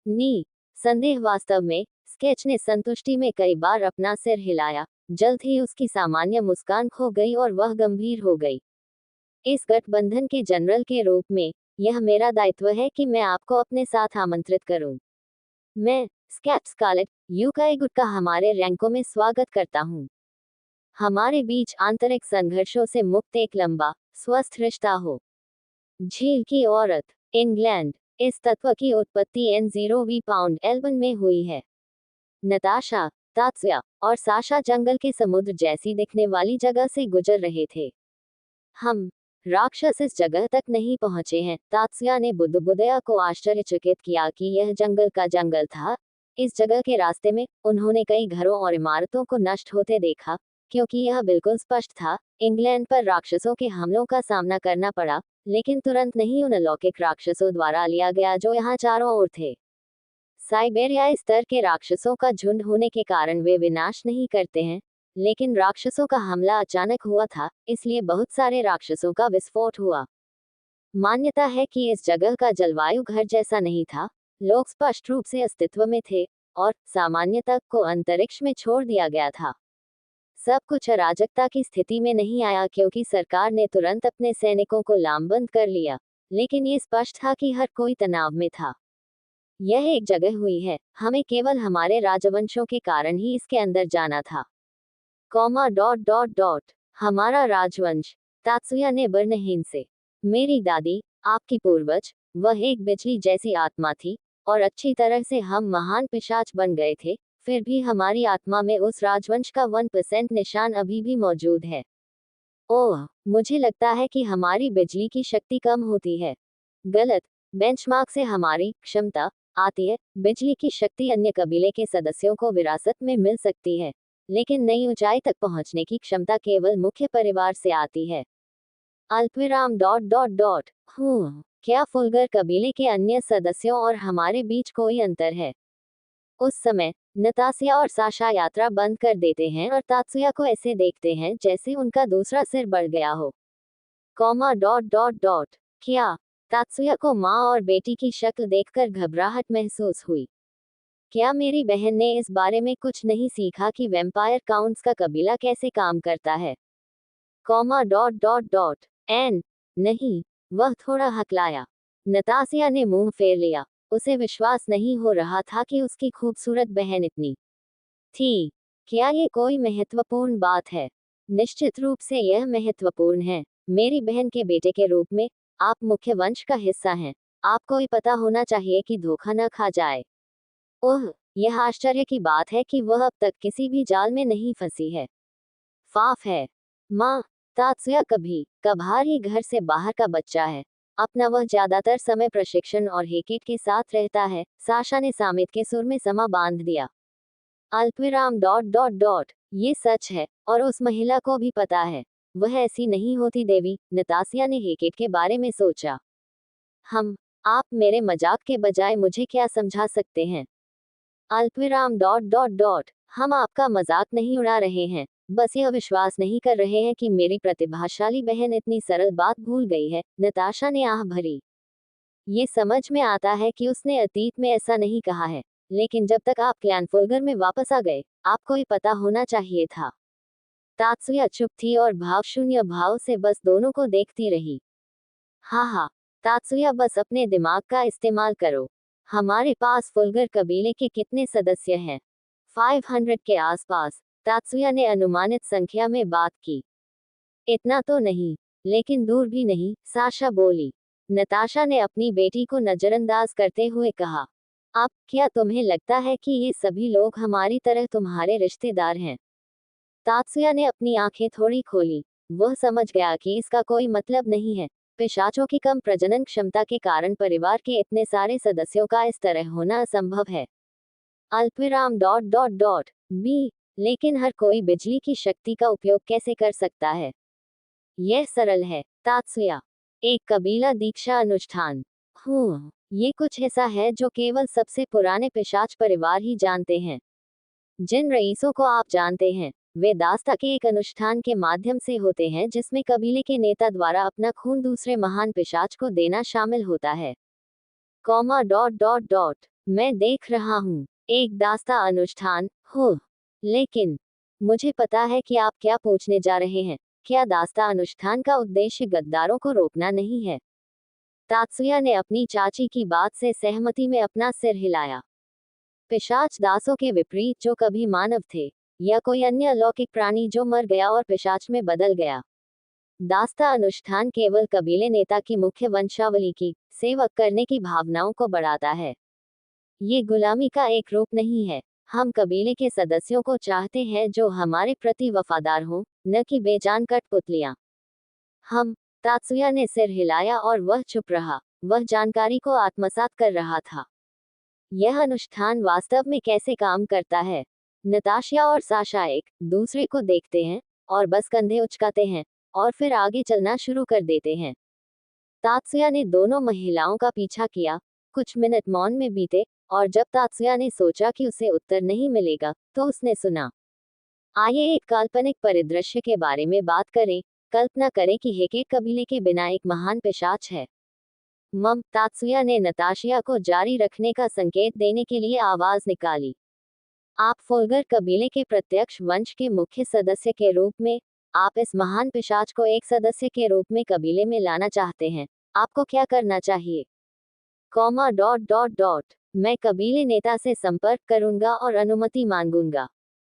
नी संदेह वास्तव में स्केच ने संतुष्टि में कई बार अपना सिर हिलाया। जल्द ही उसकी सामान्य मुस्कान खो गई और वह गंभीर हो गई। इस गठबंधन के जनरल के रूप में यह मेरा दायित्व है कि मैं आपको अपने साथ आमंत्रित करूं। मैं, स्केच स्कारलेट, यूकाई गुट का हमारे रैंकों में स्वागत करता हूं। हमारे बीच आंतरिक संघर्षों से मुक्त एक लंबा, स्वस्थ रिश्ता हो। झील की औरत, इंग्लैंड। इस तत्व की उत्पत्ति N0V पाउंड एल्बन में हुई है। नताशा, तात्स्या और साशा जंगल के समुद्र जैसी दिखने वाली जगह से गुजर रहे थे। हम राक्षस इस जगह तक नहीं पहुंचे हैं। तात्स्या ने बुद्धबुदया को आश्चर्यचकित किया कि यह जंगल का जंगल था। इस जगह के रास्ते में उन्होंने कई घरों और इमारतों को नष्ट होते देखा। क्योंकि यह बिल्कुल स्पष्ट था, इंग्लैंड पर राक्षसों के हमलों का सामना करना पड़ा, लेकिन तुरंत नहीं उन अलौकिक राक्षसों द्वारा लिया गया जो यहाँ चारों ओर थे। साइबेरियाई स्तर के राक्षसों का झुंड होने के कारण वे विनाश नहीं करते हैं, लेकिन राक्षसों का हमला अचानक हुआ था, इसलिए बहुत सारे राक्षसों का विस्फोट हुआ। मान्यता है कि इस जगह का जलवायु घर जैसा नहीं था, लोग स्पष्ट रूप से अस्तित्व में थे, और सामान्यता को अंतरिक्ष में छोड़ दिया गया था। सब कुछ अराजकता की स्थिति में नहीं आया क्योंकि सरकार ने तुरंत अपने सैनिकों को लामबंद कर लिया, लेकिन ये स्पष्ट था कि हर कोई तनाव में था। यह एक जगह हुई है, हमें केवल हमारे राजवंशों के कारण ही इसके अंदर जाना था। हमारा राजवंश, तात्सुया ने बर्नहीन से। मेरी दादी, आपकी पूर्वज, वह एक बिजली जैसी आत्मा थी, और अच्छी तरह से हम महान पिशाच बन गए थे, फिर भी हमारी आत्मा में उस राजवंश का 1% निशान अभी भी मौजूद है। ओह, मुझे लगता है कि हमारी बिजली की शक्ति कम होती है। गलत। बेंचमार्क से हमारी क्षमता आती है। बिजली की शक्ति अन्य कबीले के सदस्यों को विरासत में मिल सकती है, लेकिन नई ऊंचाई तक पहुंचने की क्षमता केवल मुख्य परिवार से आती है। अल्पविराम क्या फुलगर कबीले के अन्य सदस्यों और हमारे बीच कोई अंतर है? उस समय नतासिया और साशा यात्रा बंद कर देते हैं और तात्सुया को ऐसे देखते हैं जैसे उनका दूसरा सिर बढ़ गया हो। क्या तात्सुया को माँ और बेटी की शक्ल देखकर घबराहट महसूस हुई? क्या मेरी बहन ने इस बारे में कुछ नहीं सीखा कि वैम्पायर काउंट्स का कबीला कैसे काम करता है? एन नहीं, वह थोड़ा हकलाया। नतासिया ने मुंह फेर लिया। उसे विश्वास नहीं हो रहा था कि उसकी खूबसूरत बहन इतनी थी। क्या ये कोई महत्वपूर्ण बात है? निश्चित रूप से यह महत्वपूर्ण है। मेरी बहन के बेटे के रूप में आप मुख्य वंश का हिस्सा हैं। आपको ही पता होना चाहिए कि धोखा न खा जाए। ओह, यह आश्चर्य की बात है कि वह अब तक किसी भी जाल में नहीं फंसी है। फाफ है। माँ, तात्सुया कभी कभार ही घर से बाहर का बच्चा है। अपना वह ज्यादातर समय प्रशिक्षण और हेकेट के साथ रहता है। साशा ने सामित के सुर में समा बांध दिया। अल्पविराम ये सच है, और उस महिला को भी पता है। वह ऐसी नहीं होती देवी। नतासिया ने हेकेट के बारे में सोचा। आप मेरे मजाक के बजाय मुझे क्या समझा सकते हैं? अल्पविराम हम आपका मजाक नहीं उड़ा रहे हैं, बस यह विश्वास नहीं कर रहे हैं कि मेरी प्रतिभाशाली बहन इतनी सरल बात भूल गई है। नताशा ने आह भरी। ये समझ में आता है कि उसने अतीत में ऐसा नहीं कहा है, लेकिन जब तक आप क्लैनफुलगर में वापस आ गए, आपको ये पता होना चाहिए था। तात्सुया चुप थी और भावशून्य भाव से बस दोनों को देखती रही। हाँ, तात्सुया, बस अपने दिमाग का इस्तेमाल करो। हमारे पास फुलगर कबीले के कितने सदस्य हैं? 500 के आसपास। तात्सुया ने अनुमानित संख्या में बात की। इतना तो नहीं, लेकिन दूर भी नहीं, साशा बोली। नताशा ने अपनी बेटी को नजरअंदाज करते हुए कहा। अब क्या तुम्हें लगता है कि ये सभी लोग हमारी तरह तुम्हारे रिश्तेदार हैं? तात्सुया ने अपनी आंखें थोड़ी खोली। वह समझ गया कि इसका कोई मतलब नहीं है। पिशाचों की कम प्रजनन क्षमता के कारण परिवार के इतने सारे सदस्यों का इस तरह होना असंभव है। अल्पविराम बी लेकिन हर कोई बिजली की शक्ति का उपयोग कैसे कर सकता है? यह सरल है, तात्सुया। एक कबीला दीक्षा अनुष्ठान। ये कुछ ऐसा है जो केवल सबसे पुराने पिशाच परिवार ही जानते हैं। जिन रईसों को आप जानते हैं, वे दास्ता के एक अनुष्ठान के माध्यम से होते हैं जिसमें कबीले के नेता द्वारा अपना खून दूसरे महान पिशाच को देना शामिल होता है। मैं देख रहा हूँ। एक दास्ता अनुष्ठान हो। लेकिन मुझे पता है कि आप क्या पूछने जा रहे हैं। क्या दास्ता अनुष्ठान का उद्देश्य गद्दारों को रोकना नहीं है? तात्सुया ने अपनी चाची की बात से सहमति में अपना सिर हिलाया। पिशाच दासों के विपरीत जो कभी मानव थे, या कोई अन्य अलौकिक प्राणी जो मर गया और पिशाच में बदल गया। दास्ता अनुष्ठान केवल कबीले नेता की मुख्य वंशावली की सेवक करने की भावनाओं को बढ़ाता है। ये गुलामी का एक रूप नहीं है। हम कबीले के सदस्यों को चाहते हैं जो हमारे प्रति वफादार हों, न कि बेजान कठपुतलियां। हम तात्सुया ने सिर हिलाया और वह चुप रहा। वह जानकारी को आत्मसात कर रहा था। यह अनुष्ठान वास्तव में कैसे काम करता है? नताशा और साशा एक दूसरे को देखते हैं और बस कंधे उचकाते हैं और फिर आगे चलना शुरू कर देते हैं। तात्सुया ने दोनों महिलाओं का पीछा किया। कुछ मिनट मौन में बीते और जब तात्सुया ने सोचा कि उसे उत्तर नहीं मिलेगा, तो उसने सुना। आइए एक काल्पनिक परिदृश्य के बारे में बात करें। कल्पना करें कि हेकेट कबीले के बिना एक महान पिशाच है। तात्सुया ने नताशिया को जारी रखने का संकेत देने के लिए आवाज निकाली। आप फोल्गर कबीले के प्रत्यक्ष वंश के मुख्य सदस्य के रूप में, आप इस महान पिशाच को एक सदस्य के रूप में कबीले में लाना चाहते हैं। आपको क्या करना चाहिए? कॉमा डॉट डॉट डॉट मैं कबीले नेता से संपर्क करूंगा और अनुमति मांगूंगा।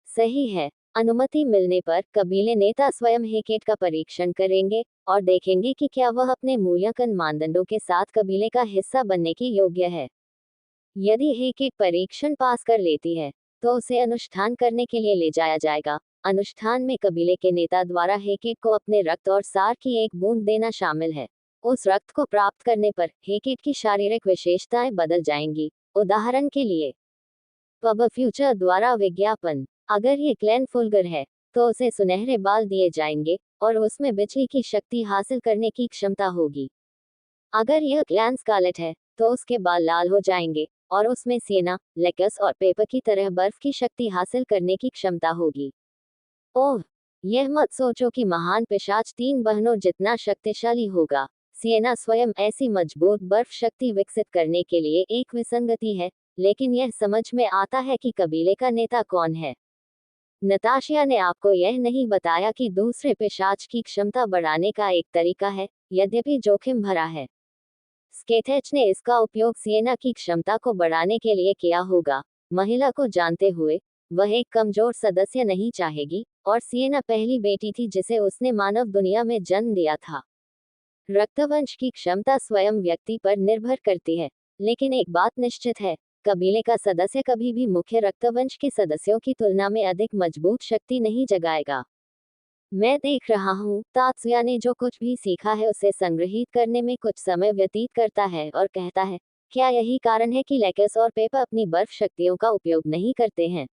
सही है। अनुमति मिलने पर कबीले नेता स्वयं हेकेट का परीक्षण करेंगे और देखेंगे कि क्या वह अपने मूल्यांकन मानदंडों के साथ कबीले का हिस्सा बनने के योग्य है। यदि हेकेट परीक्षण पास कर लेती है, तो उसे अनुष्ठान करने के लिए ले जाया जाएगा। अनुष्ठान में कबीले के नेता द्वारा हेकेट को अपने रक्त और सार की एक बूंद देना शामिल है। उस रक्त को प्राप्त करने पर हेकेट की शारीरिक विशेषताएं बदल जाएंगी। उदाहरण के लिए, पब फ्यूचर द्वारा विज्ञापन। अगर ये क्लैन फुलगर है, तो उसे सुनहरे बाल दिए जाएंगे और उसमें बिजली की शक्ति हासिल करने की क्षमता होगी। अगर यह क्लैन स्कारलेट है, तो उसके बाल लाल हो जाएंगे और उसमें सिएना, लेकस और पेपर की तरह बर्फ की शक्ति हासिल करने की क्षमता होगी। ओह, यह मत सोचो कि महान पिशाच 3 बहनों जितना शक्तिशाली होगा। सिएना स्वयं ऐसी मजबूत बर्फ शक्ति विकसित करने के लिए एक विसंगति है, लेकिन यह समझ में आता है कि कबीले का नेता कौन है। नताशिया ने आपको यह नहीं बताया कि दूसरे पिशाच की क्षमता बढ़ाने का एक तरीका है, यद्यपि जोखिम भरा है। स्केथेच ने इसका उपयोग सिएना की क्षमता को बढ़ाने के लिए किया होगा। महिला को जानते हुए, वह एक कमजोर सदस्य नहीं चाहेगी, और सिएना पहली बेटी थी जिसे उसने मानव दुनिया में जन्म दिया था। रक्तवंश की क्षमता स्वयं व्यक्ति पर निर्भर करती है, लेकिन एक बात निश्चित है, कबीले का सदस्य कभी भी मुख्य रक्तवंश के सदस्यों की तुलना में अधिक मजबूत शक्ति नहीं जगाएगा। मैं देख रहा हूँ, तात्सुया ने जो कुछ भी सीखा है उसे संग्रहित करने में कुछ समय व्यतीत करता है और कहता है, क्या यही कारण है कि लेकस और पेपर अपनी बर्फ शक्तियों का उपयोग नहीं करते हैं?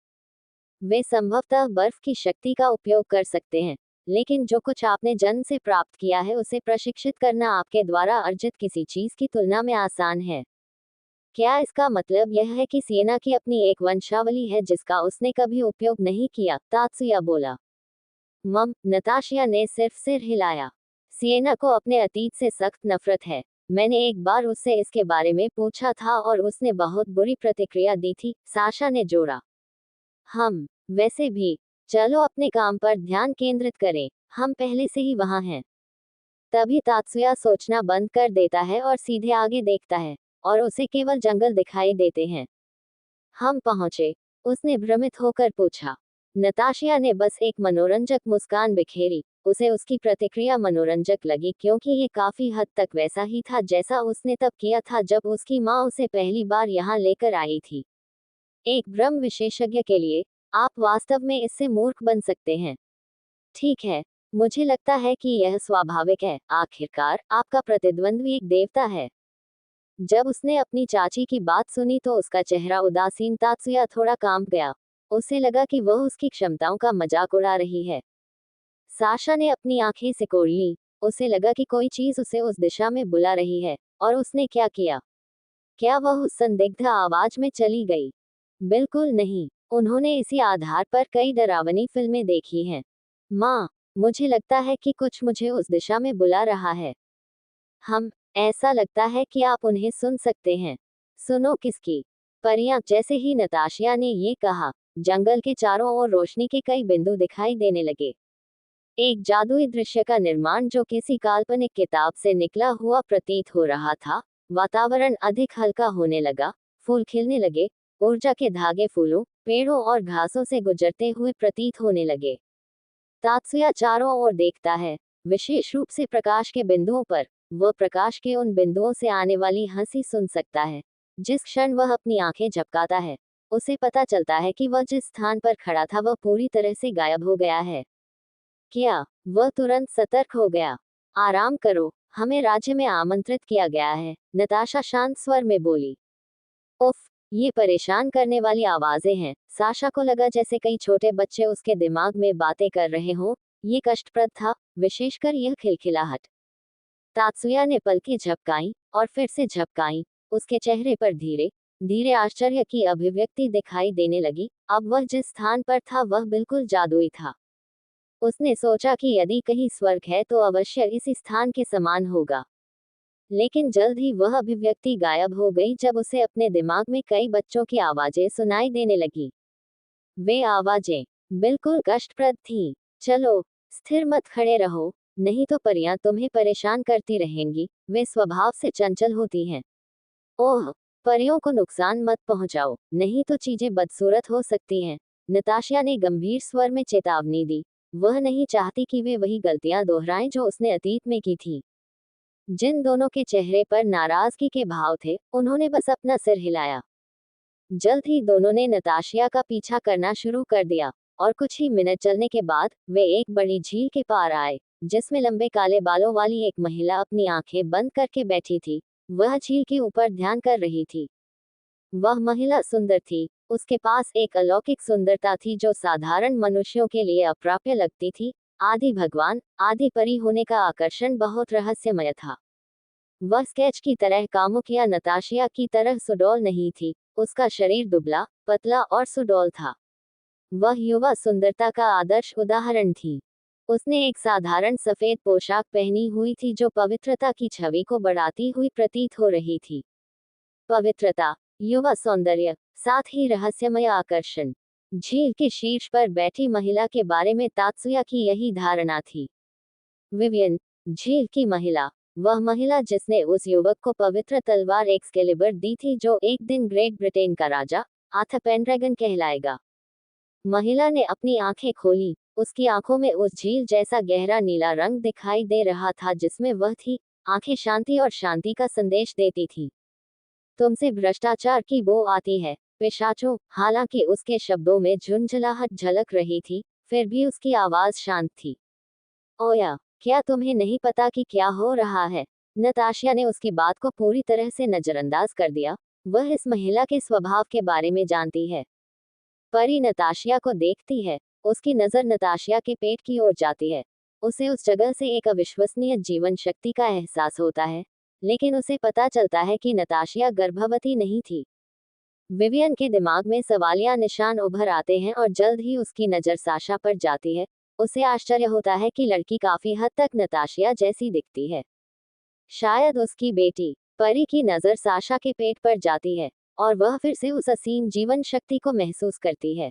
वे संभवतः बर्फ की शक्ति का उपयोग कर सकते हैं, लेकिन जो कुछ आपने जन्म से प्राप्त किया है उसे प्रशिक्षित करना आपके द्वारा अर्जित किसी चीज की तुलना में आसान है। क्या इसका मतलब यह है कि सिएना की अपनी एक वंशावली है जिसका उसने कभी उपयोग नहीं किया? तात्सुया बोला। नताशिया ने सिर्फ सिर हिलाया। सिएना को अपने अतीत से सख्त नफरत है। मैंने एक बार उससे इसके बारे में पूछा था और उसने बहुत बुरी प्रतिक्रिया दी थी, साशा ने जोड़ा। वैसे भी, चलो अपने काम पर ध्यान केंद्रित करें, हम पहले से ही वहां हैं। तभी तात्सुया सोचना बंद कर देता है और सीधे आगे देखता है, और उसे केवल जंगल दिखाई देते हैं। हम पहुंचे? उसने भ्रमित होकर पूछा। नताशिया ने बस एक मनोरंजक मुस्कान बिखेरी। उसे उसकी प्रतिक्रिया मनोरंजक लगी क्योंकि ये काफी हद तक वैसा ही था जैसा उसने तब किया था जब उसकी माँ उसे पहली बार यहाँ लेकर आई थी। एक ब्रह्म विशेषज्ञ के लिए, आप वास्तव में इससे मूर्ख बन सकते हैं। ठीक है, मुझे लगता है कि यह स्वाभाविक है। आखिरकार, आपका प्रतिद्वंद्वी एक देवता है। जब उसने अपनी चाची की बात सुनी तो उसका चेहरा उदासीन तात्सुया थोड़ा कांप गया। उसे लगा कि वह उसकी क्षमताओं का मजाक उड़ा रही है। साशा ने अपनी आंखें सिकोड़ ली। उसे लगा कि कोई चीज उसे उस दिशा में बुला रही है, और उसने क्या किया? क्या वह उस संदिग्ध आवाज में चली गई? बिल्कुल नहीं। उन्होंने इसी आधार पर कई डरावनी फिल्में देखी हैं। माँ, मुझे लगता है कि कुछ मुझे उस दिशा में बुला रहा है। ऐसा लगता है कि आप उन्हें सुन सकते हैं। सुनो किसकी? परियां। जैसे ही नताशिया ने ये कहा, जंगल के चारों ओर रोशनी के कई बिंदु दिखाई देने लगे। एक जादुई दृश्य का निर्माण जो किसी काल्पनिक किताब से निकला हुआ प्रतीत हो रहा था। वातावरण अधिक हल्का होने लगा, फूल खिलने लगे, ऊर्जा के धागे फूलों, पेड़ों और घासों से गुजरते हुए प्रतीत होने लगे। तात्सुया चारों ओर देखता है, विशेष रूप से प्रकाश के बिंदुओं पर। वह प्रकाश के उन बिंदुओं से आने वाली हंसी सुन सकता है। जिस क्षण वह अपनी आंखें झपकाता है, उसे पता चलता है कि वह जिस स्थान पर खड़ा था वह पूरी तरह से गायब हो गया है। क्या? वह तुरंत सतर्क हो गया। आराम करो, हमें राज्य में आमंत्रित किया गया है, नताशा शांत स्वर में बोली। उफ, ये परेशान करने वाली आवाजें हैं। साशा को लगा जैसे कई छोटे बच्चे उसके दिमाग में बातें कर रहे हों। ये कष्टप्रद था, विशेषकर यह खिलखिलाहट। तात्सुया ने पलकें झपकाईं और फिर से झपकाईं। उसके चेहरे पर धीरे धीरे आश्चर्य की अभिव्यक्ति दिखाई देने लगी। अब वह जिस स्थान पर था वह बिल्कुल जादुई था। उसने सोचा कि यदि कहीं स्वर्ग है तो अवश्य इसी स्थान के समान होगा। लेकिन जल्द ही वह अभिव्यक्ति गायब हो गई जब उसे अपने दिमाग में कई बच्चों की आवाजें सुनाई देने लगी। वे आवाजें बिल्कुल कष्टप्रद थीं। चलो, स्थिर मत खड़े रहो, नहीं तो परियां तुम्हें परेशान करती रहेंगी। वे स्वभाव से चंचल होती हैं। ओह, परियों को नुकसान मत पहुंचाओ, नहीं तो चीजें बदसूरत हो सकती हैं। नताशिया ने गंभीर स्वर में चेतावनी दी। वह नहीं चाहती कि वे वही गलतियां दोहराएं जो उसने अतीत में की थी। जिन दोनों के चेहरे पर नाराजगी के भाव थे, उन्होंने बस अपना सिर हिलाया। जल्द ही दोनों ने नताशिया का पीछा करना शुरू कर दिया, और कुछ ही मिनट चलने के बाद वे एक बड़ी झील के पार आए, जिसमें लंबे काले बालों वाली एक महिला अपनी आंखें बंद करके बैठी थी। वह झील के ऊपर ध्यान कर रही थी। वह महिला सुंदर थी, उसके पास एक अलौकिक सुंदरता थी जो साधारण मनुष्यों के लिए अप्राप्य लगती थी। आदि भगवान, आदि परी होने का आकर्षण बहुत रहस्यमय था। वह स्केच की तरह कामुक या नताशिया की तरह सुडौल नहीं थी। उसका शरीर दुबला, पतला और सुडौल था। वह युवा सुंदरता का आदर्श उदाहरण थी। उसने एक साधारण सफेद पोशाक पहनी हुई थी जो पवित्रता की छवि को बढ़ाती हुई प्रतीत हो रही थी। पवित्रता, युवा सौंदर्य, साथ ही रहस्यमय आकर्षण। झील के शीर्ष पर बैठी महिला के बारे में तात्सुया की यही धारणा थी। विवियन, झील की महिला, वह महिला जिसने उस युवक को पवित्र तलवार एक्सकेलिबर दी थी जो एक दिन ग्रेट ब्रिटेन का राजा आर्थर पेनड्रैगन कहलाएगा। महिला ने अपनी आंखें खोली। उसकी आंखों में उस झील जैसा गहरा नीला रंग दिखाई दे रहा था जिसमें वह थी। आंखें शांति और शांति का संदेश देती थी। तुमसे भ्रष्टाचार की बो आती है, पिशाचों। हालांकि उसके शब्दों में झुंझलाहट झलक रही थी, फिर भी उसकी आवाज शांत थी। ओया, क्या तुम्हें नहीं पता कि क्या हो रहा है? नताशिया ने उसकी बात को पूरी तरह से नजरअंदाज कर दिया। वह इस महिला के स्वभाव के बारे में जानती है। परी नताशिया को देखती है। उसकी नजर नताशिया के पेट की ओर जाती है। उसे उस जगह से एक अविश्वसनीय जीवन शक्ति का एहसास होता है, लेकिन उसे पता चलता है कि नताशिया गर्भवती नहीं थी। विवियन के दिमाग में सवालिया निशान उभर आते हैं और जल्द ही उसकी नजर साशा पर जाती है। उसे आश्चर्य होता है कि लड़की काफी हद तक नताशिया जैसी दिखती है। शायद उसकी बेटी। परी की नजर साशा के पेट पर जाती है, और वह फिर से उस असीम जीवन शक्ति को महसूस करती है।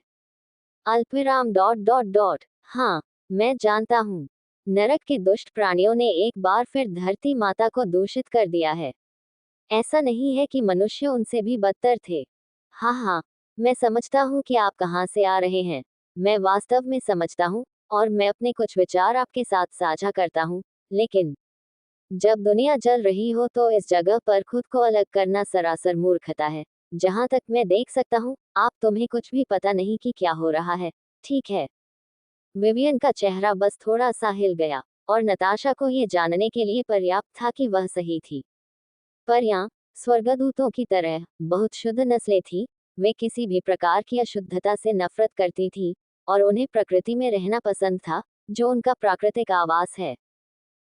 अल्पविराम डॉट डॉट डॉट। हाँ, मैं जानता हूँ। नरक के दुष्ट प्राणियों ने एक बार फिर धरती माता को दूषित कर दिया है। ऐसा नहीं है कि मनुष्य उनसे भी बदतर थे। हाँ हाँ, मैं समझता हूँ कि आप कहाँ से आ रहे हैं। मैं वास्तव में समझता हूँ, और मैं अपने कुछ विचार आपके साथ साझा करता हूँ। लेकिन जब दुनिया जल रही हो तो इस जगह पर खुद को अलग करना सरासर मूर्खता है। जहाँ तक मैं देख सकता हूँ, तुम्हें कुछ भी पता नहीं कि क्या हो रहा है, ठीक है? विवियन का चेहरा बस थोड़ा सा हिल गया, और नताशा को ये जानने के लिए पर्याप्त था कि वह सही थी। परियां, स्वर्गदूतों की तरह, बहुत शुद्ध नस्लें थी। वे किसी भी प्रकार की अशुद्धता से नफरत करती थी, और उन्हें प्रकृति में रहना पसंद था, जो उनका प्राकृतिक आवास है।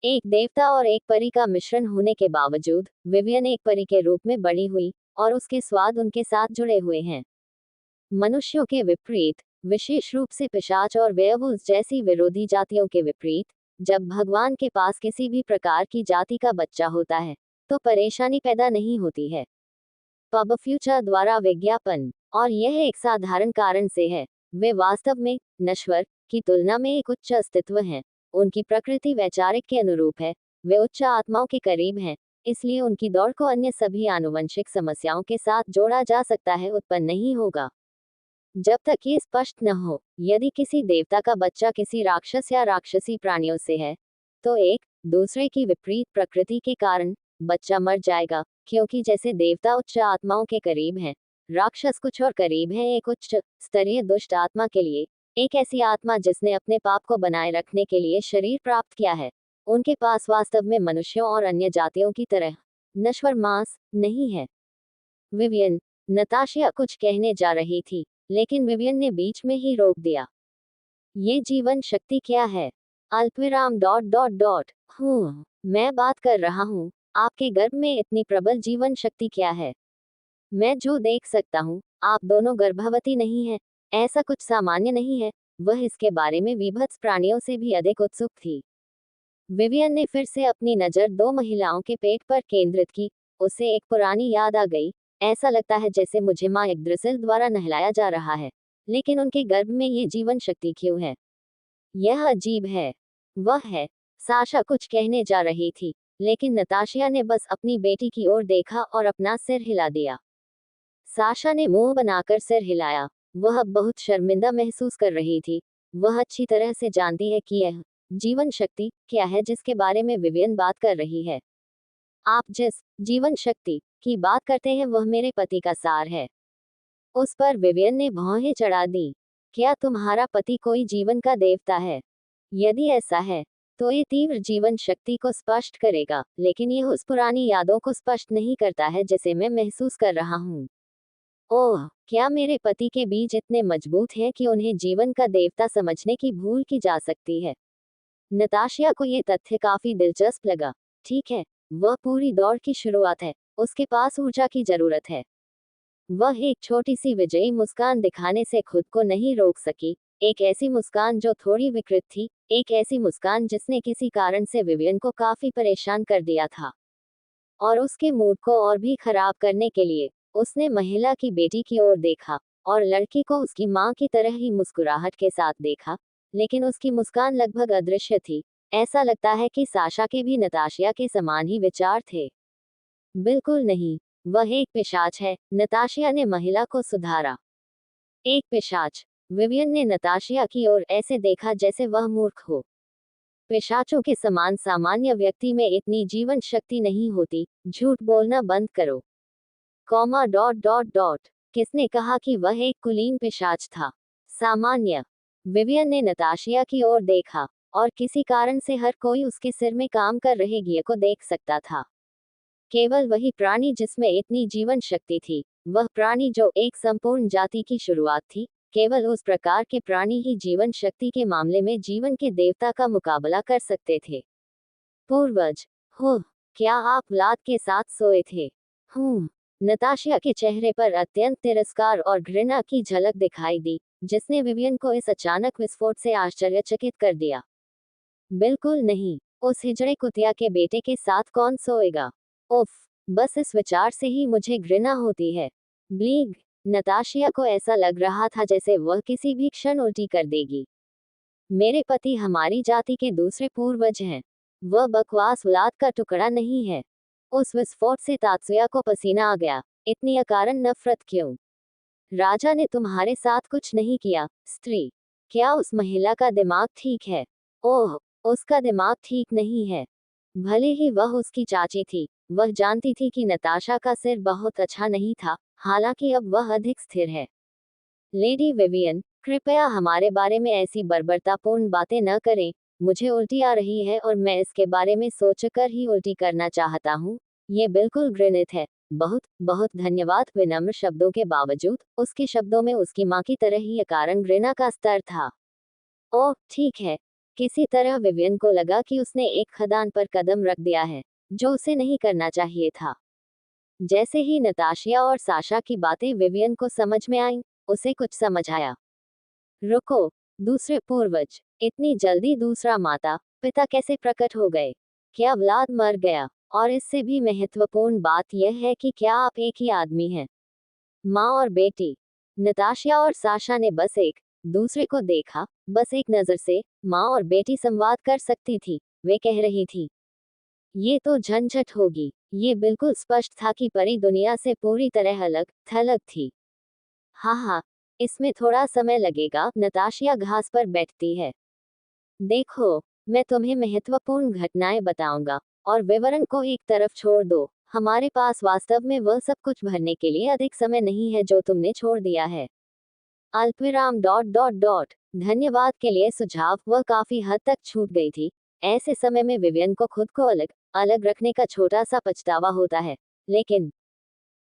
एक देवता और एक परी का मिश्रण होने के बावजूद विवियन एक परी के रूप में बड़ी हुई, और उसके स्वाद उनके साथ जुड़े हुए हैं। मनुष्यों के विपरीत, विशेष रूप से पिशाच और वेयरवुल्व्स जैसी विरोधी जातियों के विपरीत, जब भगवान के पास किसी भी प्रकार की जाति का बच्चा होता है, तो परेशानी पैदा नहीं होती है। पब फ्यूचर द्वारा विज्ञापन, और यह एक साधारण कारण से है। वे वास्तव में नश्वर की तुलना में एक उच्च अस्तित्व हैं। उनकी प्रकृति वैचारिक के अनुरूप है। वे उच्च आत्माओं के करीब हैं, इसलिए उनकी दौड़ को अन्य सभी आनुवंशिक समस्याओं के साथ जोड़ा जा सकता है उत्पन्न नहीं होगा। जब तक ये स्पष्ट न हो, यदि किसी देवता का बच्चा किसी राक्षस या राक्षसी प्राणियों से है, तो एक दूसरे की विपरीत प्रकृति के कारण बच्चा मर जाएगा, क्योंकि जैसे देवता उच्च आत्माओं के करीब हैं, राक्षस कुछ और करीब हैं एक उच्च स्तरीय दुष्ट आत्मा के लिए, एक ऐसी आत्मा जिसने अपने पाप को बनाए रखने के लिए शरीर प्राप्त किया है। उनके पास वास्तव में मनुष्यों और अन्य जातियों की तरह नश्वर मांस नहीं है। विवियन, नताशिया कुछ कहने जा रही थी, लेकिन विवियन ने बीच में ही रोक दिया। ये जीवन शक्ति क्या है? अल्पविराम डॉट डॉट डॉट। मैं बात कर रहा हूँ, आपके गर्भ में इतनी प्रबल जीवन शक्ति क्या है? मैं जो देख सकता हूँ, आप दोनों गर्भवती नहीं हैं। ऐसा कुछ सामान्य नहीं है। वह इसके बारे में विभत्स प्राणियों से भी अधिक उत्सुक थी। विवियन ने फिर से अपनी नजर दो महिलाओं के पेट पर केंद्रित की। उसे एक पुरानी याद आ गई। ऐसा लगता है जैसे मुझे माँ यग्द्रसिल द्वारा नहलाया जा रहा है, लेकिन उनके गर्भ में ये जीवन शक्ति क्यों है? यह अजीब है। वह है, साशा कुछ कहने जा रही थी, लेकिन नताशिया ने बस अपनी बेटी की ओर देखा और अपना सिर हिला दिया। साशा ने मुंह बनाकर सिर हिलाया। वह अब बहुत शर्मिंदा महसूस कर रही थी। वह अच्छी तरह से जानती है कि यह जीवन शक्ति क्या है जिसके बारे में विवियन बात कर रही है। आप जिस जीवन शक्ति की बात करते हैं वह मेरे पति का सार है। उस पर विवियन ने भौहें चढ़ा दी। क्या तुम्हारा पति कोई जीवन का देवता है? यदि ऐसा है, तो ये तीव्र जीवन शक्ति को स्पष्ट करेगा, लेकिन यह उस पुरानी यादों को स्पष्ट नहीं करता है जिसे मैं महसूस कर रहा हूँ। ओह, क्या मेरे पति के बीज इतने मजबूत हैं कि उन्हें जीवन का देवता समझने की भूल की जा सकती है? नताशिया को ये तथ्य काफी दिलचस्प लगा। ठीक है, वह पूरी दौड़ की शुरुआत है। उसके पास ऊर्जा की जरूरत है। वह एक छोटी सी विजयी मुस्कान दिखाने से खुद को नहीं रोक सकी। एक ऐसी मुस्कान जो थोड़ी विकृत थी, एक ऐसी मुस्कान जिसने किसी कारण से विवियन को काफी परेशान कर दिया था। और उसके मूड को और भी खराब करने के लिए उसने महिला की बेटी की ओर देखा, और लड़की को उसकी माँ की तरह ही मुस्कुराहट के साथ देखा, लेकिन उसकी मुस्कान लगभग अदृश्य थी। ऐसा लगता है कि साशा के भी नताशिया के समान ही विचार थे। बिल्कुल नहीं, वह एक पिशाच है, नताशिया ने महिला को सुधारा। एक पिशाच। विवियन ने नताशिया की ओर ऐसे देखा जैसे वह मूर्ख हो। पिशाचों के समान सामान्य व्यक्ति में इतनी जीवन शक्ति नहीं होती। झूठ बोलना बंद करो। Comma dot dot dot. किसने कहा कि वह एक कुलीन पिशाच था? सामान्य। विवियन ने नताशिया की ओर देखा, और किसी कारण से हर कोई उसके सिर में काम कर रहे गिय को देख सकता था। केवल वही प्राणी जिसमें इतनी जीवन शक्ति थी, वह प्राणी जो एक संपूर्ण जाति की शुरुआत थी, केवल उस प्रकार के प्राणी ही जीवन शक्ति के मामले में जीवन के देवता का मुकाबला कर सकते थे। पूर्वज, हो, क्या आप व्लाद के साथ सोए थे? नताशिया के चेहरे पर अत्यंत तिरस्कार और घृणा की झलक दिखाई दी, जिसने विवियन को इस अचानक विस्फोट से आश्चर्यचकित कर दिया। बिल्कुल नहीं, उस हिजड़े कुतिया के बेटे के साथ कौन सोएगा? उफ, बस इस विचार से ही मुझे घृणा होती है। ब्लीग, नताशिया को ऐसा लग रहा था जैसे वह किसी भी क्षण उल्टी कर देगी। मेरे पति हमारी जाति के दूसरे पूर्वज हैं। वह बकवास औलाद का टुकड़ा नहीं है। उस विस्फोट से तात्सुया को पसीना आ गया। इतनी अकारण नफरत क्यों? राजा ने तुम्हारे साथ कुछ नहीं किया, स्त्री। क्या उस महिला का दिमाग ठीक है? ओह, उसका दिमाग ठीक नहीं है। भले ही वह उसकी चाची थी, वह जानती थी कि नताशा का सिर बहुत अच्छा नहीं था, हालांकि अब वह अधिक स्थिर है। लेडी विवियन, कृपया हमारे बारे में ऐसी बर्बरतापूर्ण बातें न करें। मुझे उल्टी आ रही है और मैं इसके बारे में सोचकर ही उल्टी करना चाहता हूँ। ये बिल्कुल घृणित है। बहुत बहुत धन्यवाद। विनम्र शब्दों के बावजूद उसके शब्दों में उसकी माँ की तरह ही अकारण घृणा का स्तर था। ओह, ठीक है। किसी तरह विवियन को लगा कि उसने एक खदान पर कदम रख दिया है, जो उसे नहीं करना चाहिए था। जैसे ही नताशिया और साशा की बातें विवियन को समझ में आईं, उसे कुछ समझ आया। रुको, दूसरे पूर्वज, इतनी जल्दी दूसरा माता पिता कैसे प्रकट हो गए? क्या व्लाद मर गया? और इससे भी महत्वपूर्ण बात यह है कि क्या आप एक ही आदमी हैं। माँ और बेटी। नताशा और साशा ने बस एक दूसरे को देखा, बस एक नजर से माँ और बेटी संवाद कर सकती थी। वे कह रही थी, ये तो झंझट होगी। ये बिल्कुल स्पष्ट था कि परी दुनिया से पूरी तरह अलग थलग थी। हाँ हाँ, इसमें थोड़ा समय लगेगा। नताशिया घास पर बैठती है। देखो, मैं तुम्हें महत्वपूर्ण घटनाएं बताऊंगा, और विवरण को एक तरफ छोड़ दो। हमारे पास वास्तव में वह सब कुछ भरने के लिए अधिक समय नहीं है जो तुमने छोड़ दिया है। अल्पविराम डॉट डॉट डॉट। धन्यवाद के लिए सुझाव। वह काफी हद तक छूट गई थी। ऐसे समय में विवियन को खुद को अलग अलग रखने का छोटा सा पछतावा होता है, लेकिन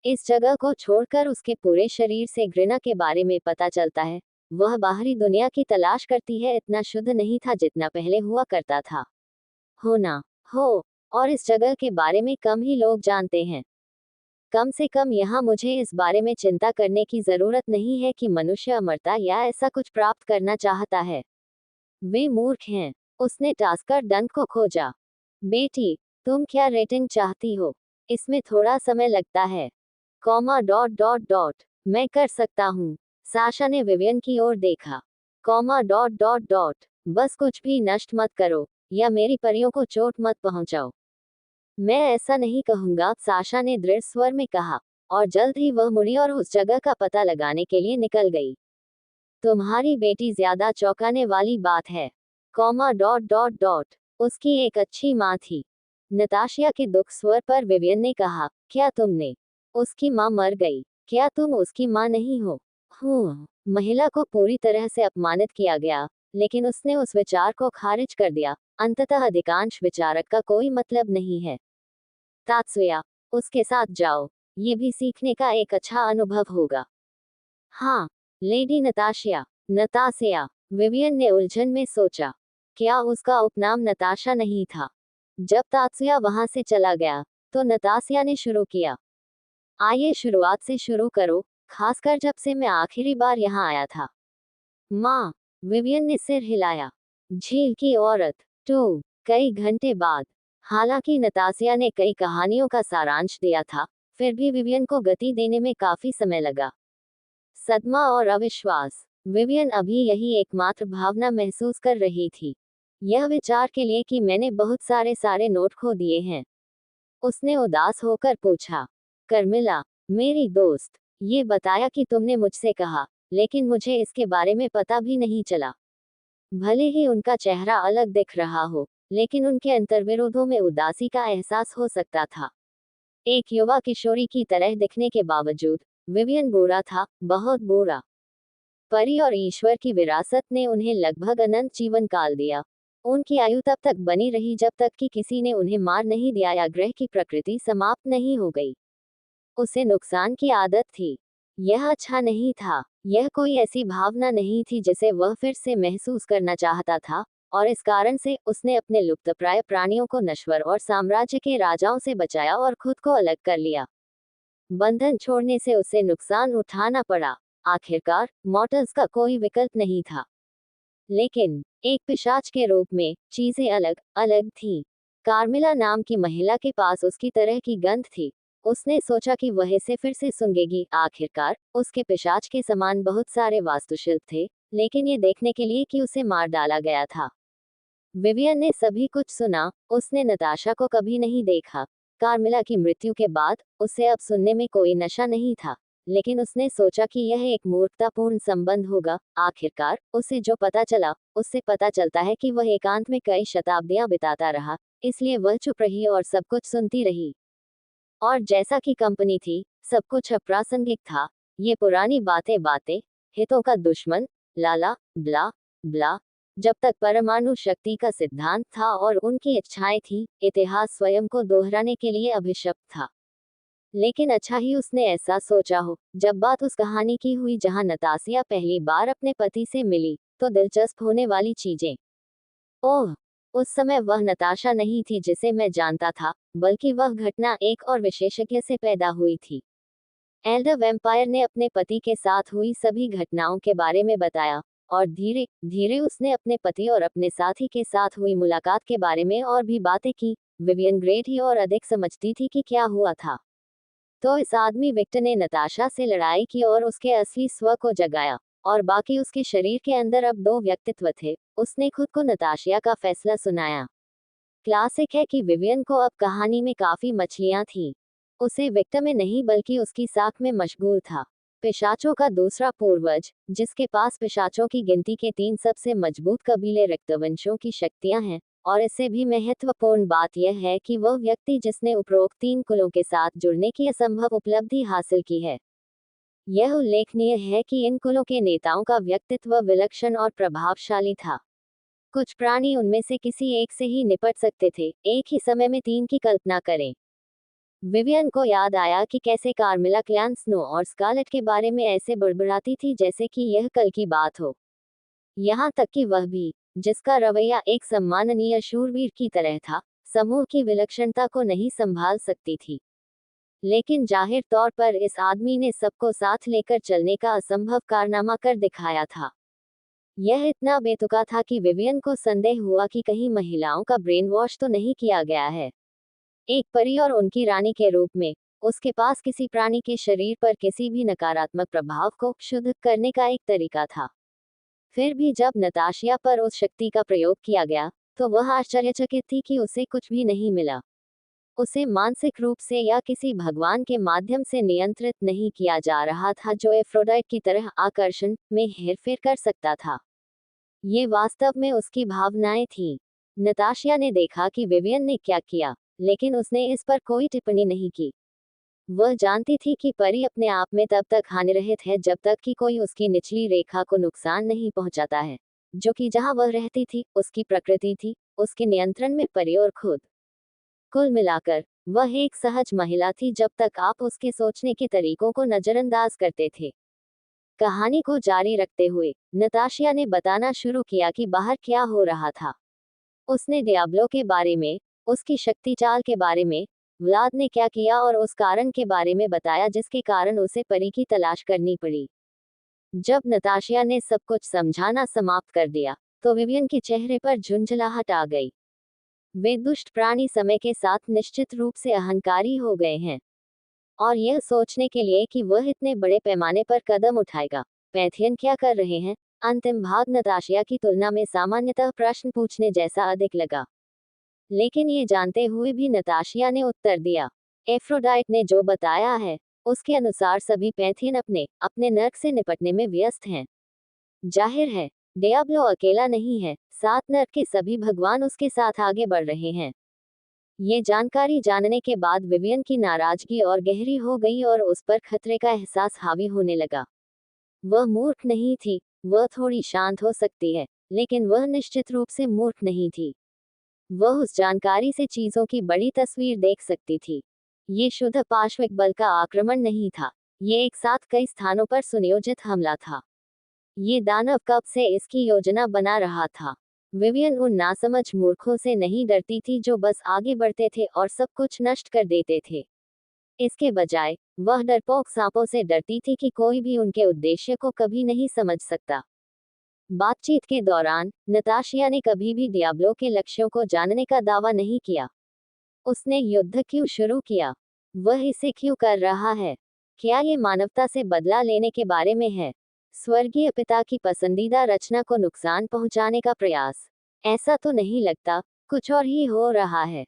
इस जगह को छोड़कर उसके पूरे शरीर से घृणा के बारे में पता चलता है। वह बाहरी दुनिया की तलाश करती है, इतना शुद्ध नहीं था जितना पहले हुआ करता था। होना हो, और इस जगह के बारे में कम ही लोग जानते हैं। कम से कम यहाँ मुझे इस बारे में चिंता करने की जरूरत नहीं है कि मनुष्य अमरता या ऐसा कुछ प्राप्त करना चाहता है। वे मूर्ख हैं। उसने टास्कर दंत को खोजा। बेटी, तुम क्या रेटिंग चाहती हो? इसमें थोड़ा समय लगता है। Comma dot dot dot. मैं कर सकता हूँ। साशा ने विवियन की ओर देखा। Comma dot dot dot. बस कुछ भी नष्ट मत करो, या मेरी परियों को चोट मत पहुंचाओ। मैं ऐसा नहीं कहूंगा, साशा ने दृढ़ स्वर में कहा, और जल्द ही वह मुड़ी और उस जगह का पता लगाने के लिए निकल गई। तुम्हारी बेटी ज्यादा चौंकाने वाली बात है। Comma dot dot dot. उसकी एक अच्छी माँ थी। नताशिया के दुख स्वर पर विवियन ने कहा, क्या तुमने उसकी माँ मर गई? क्या तुम उसकी माँ नहीं हो? महिला को पूरी तरह से अपमानित किया गया, लेकिन उसने उस विचार को खारिज कर दिया। अंततः अधिकांश विचारक का कोई मतलब नहीं है। तात्सुया, उसके साथ जाओ। ये भी सीखने का एक अच्छा अनुभव होगा। हाँ, लेडी नताशिया। नतासिया, विवियन ने उलझन में सोचा। क्या उसका उपनाम नताशा नहीं था? जब तात्सुया वहां से चला गया, तो नतासिया ने शुरू किया। आइए शुरुआत से शुरू करो, खासकर जब से मैं आखिरी बार यहाँ आया था। माँ, विवियन ने सिर हिलाया। झील की औरत 2। कई घंटे बाद। हालांकि नतासिया ने कई कहानियों का सारांश दिया था, फिर भी विवियन को गति देने में काफी समय लगा। सदमा और अविश्वास। विवियन अभी यही एकमात्र भावना महसूस कर रही थी। यह विचार के लिए कि मैंने बहुत सारे नोट खो दिए हैं। उसने उदास होकर पूछा। कर्मिला, मेरी दोस्त, ये बताया कि तुमने मुझसे कहा, लेकिन मुझे इसके बारे में पता भी नहीं चला। भले ही उनका चेहरा अलग दिख रहा हो, लेकिन उनके अंतर्विरोधों में उदासी का एहसास हो सकता था। एक युवा किशोरी की तरह दिखने के बावजूद विवियन बुरा था, बहुत बुरा। परी और ईश्वर की विरासत ने उन्हें लगभग अनंत जीवन काल दिया। उनकी आयु तब तक बनी रही जब तक कि किसी ने उन्हें मार नहीं दिया या ग्रह की प्रकृति समाप्त नहीं हो गई। उसे नुकसान की आदत थी। यह अच्छा नहीं था। यह कोई ऐसी भावना नहीं थी जिसे वह फिर से महसूस करना चाहता था, और इस कारण से उसने अपने लुप्तप्राय प्राणियों को नश्वर और साम्राज्य के राजाओं से बचाया और खुद को अलग कर लिया। बंधन छोड़ने से उसे नुकसान उठाना पड़ा। आखिरकार मॉर्टल्स का कोई विकल्प नहीं था। लेकिन एक पिशाच के रूप में चीजें अलग अलग थीं। कार्मिला नाम की महिला के पास उसकी तरह की गंध थी। उसने सोचा कि वह इसे फिर से सूंघेगी। आखिरकार उसके पिशाच के समान बहुत सारे वास्तुशिल्प थे, लेकिन ये देखने के लिए कि उसे मार डाला गया था। विवियन ने सभी कुछ सुना। उसने नताशा को कभी नहीं देखा। कार्मिला की मृत्यु के बाद उसे अब सुनने में कोई नशा नहीं था, लेकिन उसने सोचा कि यह एक मूर्खतापूर्ण संबंध होगा। आखिरकार उसे जो पता चला, उससे पता चलता है कि वह एकांत में कई शताब्दियां बिताता रहा, इसलिए वह चुप रही और सब कुछ सुनती रही। और जैसा कि कंपनी थी, सब कुछ अप्रासंगिक था। ये पुरानी बातें बातें, हितों का दुश्मन, लाला ब्ला ब्ला। जब तक परमाणु शक्ति का सिद्धांत था और उनकी इच्छाएं थी, इतिहास स्वयं को दोहराने के लिए अभिशप्त था। लेकिन अच्छा ही उसने ऐसा सोचा हो। जब बात उस कहानी की हुई जहां नतासिया पहली बार अपने पति से मिली, तो दिलचस्प होने वाली चीजें। ओह, उस समय वह नताशा नहीं थी जिसे मैं जानता था, बल्कि वह घटना एक और विशेषज्ञ से पैदा हुई थी। एल्डर वैम्पायर ने अपने पति के साथ हुई सभी घटनाओं के बारे में बताया, और धीरे धीरे उसने अपने पति और अपने साथी के साथ हुई मुलाकात के बारे में और भी बातें की। विवियन ग्रे थी और अधिक समझती थी कि क्या हुआ था। तो इस आदमी विक्टर ने नताशा से लड़ाई की और उसके असली स्व को जगाया, और बाकी उसके शरीर के अंदर अब दो व्यक्तित्व थे। उसने खुद को नताशिया का फैसला सुनाया। क्लासिक है कि विवियन को अब कहानी में काफी मछलियां थीं। उसे विक्टर में नहीं बल्कि उसकी साख में मशगूल था। पिशाचों का दूसरा पूर्वज, जिसके पास पिशाचों की गिनती के 3 सबसे मजबूत कबीले रक्तवंशों की शक्तियां हैं, और इससे भी महत्वपूर्ण बात यह है कि वह व्यक्ति जिसने उपरोक्त 3 कुलों के साथ जुड़ने की असंभव उपलब्धि हासिल की है। यह उल्लेखनीय है कि इन कुलों के नेताओं का व्यक्तित्व विलक्षण और प्रभावशाली था। कुछ प्राणी उनमें से किसी एक से ही निपट सकते थे, एक ही समय में 3 की कल्पना करें। विवियन को याद आया कि कैसे कार्मिला क्लैन स्नो और स्कारलेट के बारे में ऐसे बड़बड़ाती थी जैसे कि यह कल की बात हो। यहाँ तक कि वह भी, जिसका रवैया एक सम्माननीय शूरवीर की तरह था, समूह की विलक्षणता को नहीं संभाल सकती थी। लेकिन जाहिर तौर पर इस आदमी ने सबको साथ लेकर चलने का असंभव कारनामा कर दिखाया था। यह इतना बेतुका था कि विवियन को संदेह हुआ कि कहीं महिलाओं का ब्रेन वॉश तो नहीं किया गया है। एक परी और उनकी रानी के रूप में, उसके पास किसी प्राणी के शरीर पर किसी भी नकारात्मक प्रभाव को शुद्ध करने का एक तरीका था। फिर भी जब नताशिया पर उस शक्ति का प्रयोग किया गया, तो वह आश्चर्यचकित थी कि उसे कुछ भी नहीं मिला। उसे मानसिक रूप से या किसी भगवान के माध्यम से नियंत्रित नहीं किया जा रहा था जो एफ्रोडाइट की तरह आकर्षण में हेरफेर कर सकता था। ये वास्तव में उसकी भावनाएं थीं। नताशिया ने देखा कि विवियन ने क्या किया, लेकिन उसने इस पर कोई टिप्पणी नहीं की। वह जानती थी कि परी अपने आप में तब तक हानिरहित है जब तक कि कोई उसकी निचली रेखा को नुकसान नहीं पहुंचाता है, जो कि जहां वह रहती थी, उसकी प्रकृति थी, उसके नियंत्रण में परी और खुद। कुल मिलाकर, वह एक सहज महिला थी जब तक आप उसके सोचने के तरीकों को नजरअंदाज करते थे। कहानी को जारी रखते हुए, नताशिया ने बताना शुरू किया कि बाहर क्या हो रहा था। उसने डियाब्लो के बारे में, उसकी शक्ति चाल के बारे में, व्लाद ने क्या किया और उस कारण के बारे में बताया जिसके कारण उसे परी की तलाश करनी पड़ी। जब नताशिया ने सब कुछ समझाना समाप्त कर दिया, तो विवियन के चेहरे पर झुंझलाहट आ गई। वे दुष्ट प्राणी समय के साथ निश्चित रूप से अहंकारी हो गए हैं, और यह सोचने के लिए कि वह इतने बड़े पैमाने पर कदम उठाएगा, पैथियन क्या कर रहे हैं, अंतिम भाग नताशिया की तुलना में सामान्यतः प्रश्न पूछने जैसा अधिक लगा। लेकिन ये जानते हुए भी नताशिया ने उत्तर दिया, एफ्रोडाइट ने जो बताया है, उसके अनुसार सभी पैथियन अपने अपने नर्क से निपटने में व्यस्त हैं। जाहिर है, डियाब्लो अकेला नहीं है, 7 नर्क के सभी भगवान उसके साथ आगे बढ़ रहे हैं। ये जानकारी जानने के बाद विवियन की नाराजगी और गहरी हो गई और उस पर खतरे का एहसास हावी होने लगा। वह मूर्ख नहीं थी, वह थोड़ी शांत हो सकती है, लेकिन वह निश्चित रूप से मूर्ख नहीं थी। वह उस जानकारी से चीजों की बड़ी तस्वीर देख सकती थी। ये शुद्ध पार्श्विक बल का आक्रमण नहीं था, ये एक साथ कई स्थानों पर सुनियोजित हमला था। ये दानव कब से इसकी योजना बना रहा था। विवियन उन नासमझ मूर्खों से नहीं डरती थी जो बस आगे बढ़ते थे और सब कुछ नष्ट कर देते थे। इसके बजाय, वह डरपोक सांपों से डरती थी कि कोई भी उनके उद्देश्य को कभी नहीं समझ सकता। बातचीत के दौरान, नताशिया ने कभी भी डियाब्लो के लक्ष्यों को जानने का दावा नहीं किया। उसने युद्ध क्यों शुरू किया? वह इसे क्यों कर रहा है? क्या ये मानवता से बदला लेने के बारे में है? स्वर्गीय पिता की पसंदीदा रचना को नुकसान पहुंचाने का प्रयास? ऐसा तो नहीं लगता, कुछ और ही हो रहा है।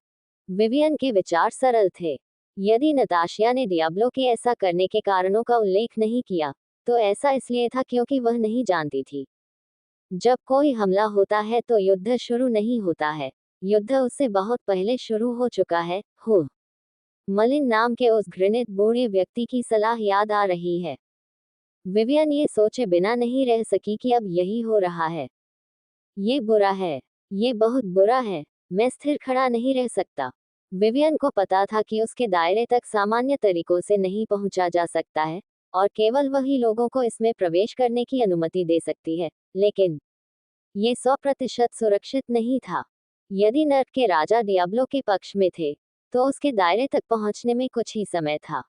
विवियन के विचार सरल थे। यदि नताशिया ने डियाब्लो के ऐसा करने के कारणों का उल्लेख नहीं किया, तो ऐसा इसलिए था क्योंकि वह नहीं जानती थी। जब कोई हमला होता है तो युद्ध शुरू नहीं होता है, युद्ध उससे बहुत पहले शुरू हो चुका है। हो मलिन नाम के उस घृणित बूढ़े व्यक्ति की सलाह याद आ रही है। विवियन ये सोचे बिना नहीं रह सकी कि अब यही हो रहा है। ये बुरा है, ये बहुत बुरा है, मैं स्थिर खड़ा नहीं रह सकता। विवियन को पता था कि उसके दायरे तक सामान्य तरीकों से नहीं पहुंचा जा सकता है, और केवल वही लोगों को इसमें प्रवेश करने की अनुमति दे सकती है, लेकिन ये 100% सुरक्षित नहीं था। यदि नर्क के राजा डियाब्लो के पक्ष में थे, तो उसके दायरे तक पहुंचने में कुछ ही समय था।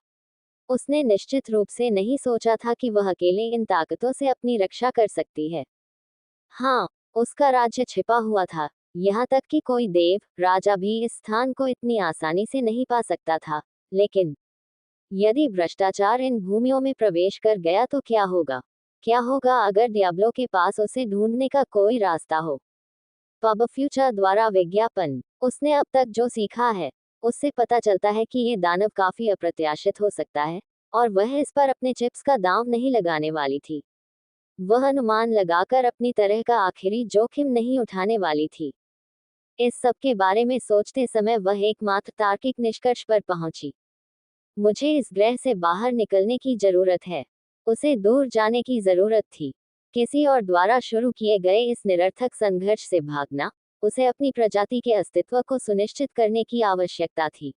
उसने निश्चित रूप से नहीं सोचा था कि वह अकेले इन ताकतों से अपनी रक्षा कर सकती है। हाँ, उसका राज्य छिपा हुआ था, यहाँ तक कि कोई देव राजा भी इस स्थान को इतनी आसानी से नहीं पा सकता था। लेकिन यदि भ्रष्टाचार इन भूमियों में प्रवेश कर गया तो क्या होगा? क्या होगा अगर डियाब्लो के पास उसे ढूंढने का कोई रास्ता हो? पब फ्यूचर द्वारा विज्ञापन। उसने अब तक जो सीखा है, उससे पता चलता है कि ये दानव काफी अप्रत्याशित हो सकता है, और वह इस पर अपने चिप्स का दांव नहीं लगाने वाली थी। वह अनुमान लगाकर अपनी तरह का आखिरी जोखिम नहीं उठाने वाली थी। इस सब के बारे में सोचते समय वह एकमात्र तार्किक निष्कर्ष पर पहुंची। मुझे इस ग्रह से बाहर निकलने की जरूरत है। उसे दूर जाने की जरूरत थी। किसी और द्वारा शुरू किए गए इस निरर्थक संघर्ष से भागना, उसे अपनी प्रजाति के अस्तित्व को सुनिश्चित करने की आवश्यकता थी।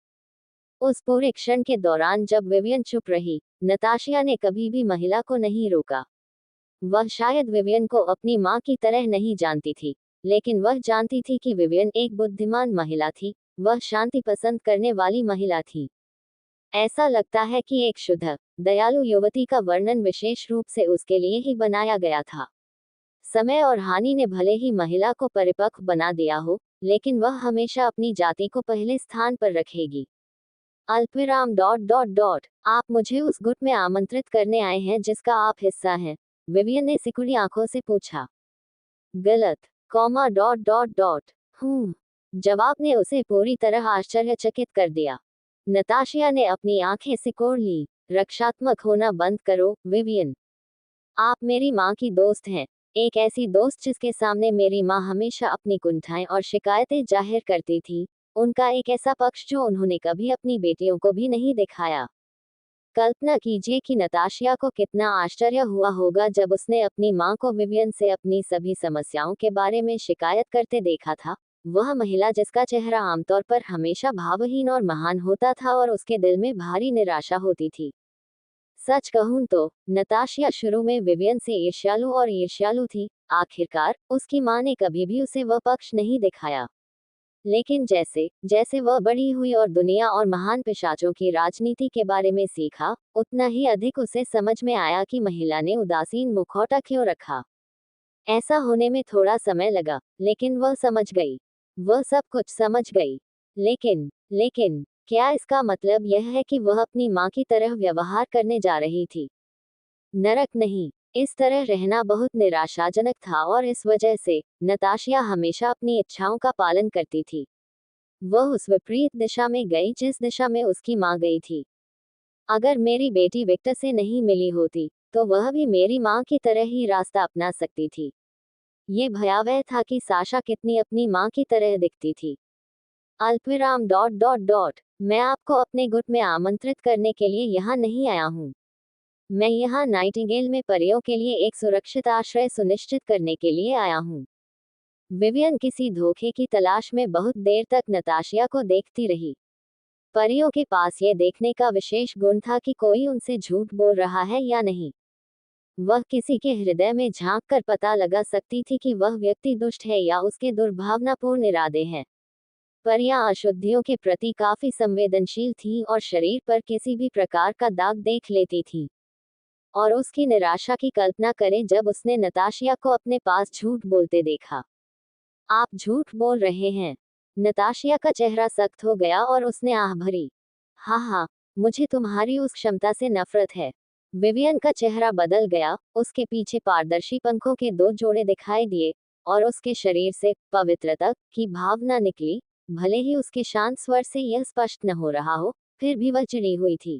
उस पूरे क्षण के दौरान जब विवियन चुप रही, नताशिया ने कभी भी महिला को नहीं रोका। वह शायद विवियन को अपनी माँ की तरह नहीं जानती थी, लेकिन वह जानती थी कि विवियन एक बुद्धिमान महिला थी, वह शांति पसंद करने वाली महिला थी। ऐसा लगता है कि एक शुद्ध, दयालु युवती का वर्णन विशेष रूप से उसके लिए ही बनाया गया था। समय और हानि ने भले ही महिला को परिपक्व बना दिया हो, लेकिन वह हमेशा अपनी जाति को पहले स्थान पर रखेगी। अल्पविराम डॉट डॉट डॉट आप मुझे उस गुट में आमंत्रित करने आए हैं जिसका आप हिस्सा हैं? विवियन ने सिकुड़ी आंखों से पूछा। गलत, कॉमा डॉट डॉट डॉट जवाब ने उसे पूरी तरह आश्चर्यचकित कर दिया। नताशिया ने अपनी आंखें सिकोड़ ली। रक्षात्मक होना बंद करो, विवियन। आप मेरी माँ की दोस्त हैं, एक ऐसी दोस्त जिसके सामने मेरी माँ हमेशा अपनी कुंठाएं और शिकायतें जाहिर करती थी, उनका एक ऐसा पक्ष जो उन्होंने कभी अपनी बेटियों को भी नहीं दिखाया। कल्पना कीजिए कि नताशिया को कितना आश्चर्य हुआ होगा जब उसने अपनी माँ को विवियन से अपनी सभी समस्याओं के बारे में शिकायत करते देखा था। वह महिला जिसका चेहरा आमतौर पर हमेशा भावहीन और महान होता था और उसके दिल में भारी निराशा होती थी। सच कहूं तो नताशिया शुरू में विवियन से ईर्ष्यालु और ईर्ष्यालु थी। आखिरकार उसकी माँ ने कभी भी उसे वह पक्ष नहीं दिखाया। लेकिन जैसे जैसे वह बड़ी हुई और दुनिया और महान पिशाचों की राजनीति के बारे में सीखा, उतना ही अधिक उसे समझ में आया कि महिला ने उदासीन मुखौटा क्यों रखा। ऐसा होने में थोड़ा समय लगा, लेकिन वह समझ गई। वह सब कुछ समझ गई। लेकिन क्या इसका मतलब यह है कि वह अपनी माँ की तरह व्यवहार करने जा रही थी? नरक नहीं, इस तरह रहना बहुत निराशाजनक था और इस वजह से नताशिया हमेशा अपनी इच्छाओं का पालन करती थी। वह उस विपरीत दिशा में गई जिस दिशा में उसकी माँ गई थी। अगर मेरी बेटी विक्टर से नहीं मिली होती, तो वह भी मेरी माँ की तरह ही रास्ता अपना सकती थी। ये भयावह था कि साशा कितनी अपनी माँ की तरह दिखती थी। अल्पविराम डॉट डॉट डॉट मैं आपको अपने गुट में आमंत्रित करने के लिए यहाँ नहीं आया हूँ। मैं यहाँ नाइटिंगेल में परियों के लिए एक सुरक्षित आश्रय सुनिश्चित करने के लिए आया हूँ। विवियन किसी धोखे की तलाश में बहुत देर तक नताशिया को देखती रही। परियों के पास ये देखने का विशेष गुण था कि कोई उनसे झूठ बोल रहा है या नहीं। वह किसी के हृदय में झांक कर पता लगा सकती थी कि वह व्यक्ति दुष्ट है या उसके दुर्भावनापूर्ण इरादे हैं। परियां अशुद्धियों के प्रति काफी संवेदनशील थी और शरीर पर किसी भी प्रकार का दाग देख लेती थी। और उसकी निराशा की कल्पना करें जब उसने नताशिया को अपने पास झूठ बोलते देखा। आप झूठ बोल रहे हैं। नताशिया का चेहरा सख्त हो गया और उसने आह भरी। हाँ, मुझे तुम्हारी उस क्षमता से नफरत है। विवियन का चेहरा बदल गया, उसके पीछे पारदर्शी पंखों के दो जोड़े दिखाई दिए, और उसके शरीर से पवित्रता की भावना निकली। भले ही उसके शांत स्वर से यह स्पष्ट न हो रहा हो, फिर भी वह चिढ़ी हुई थी।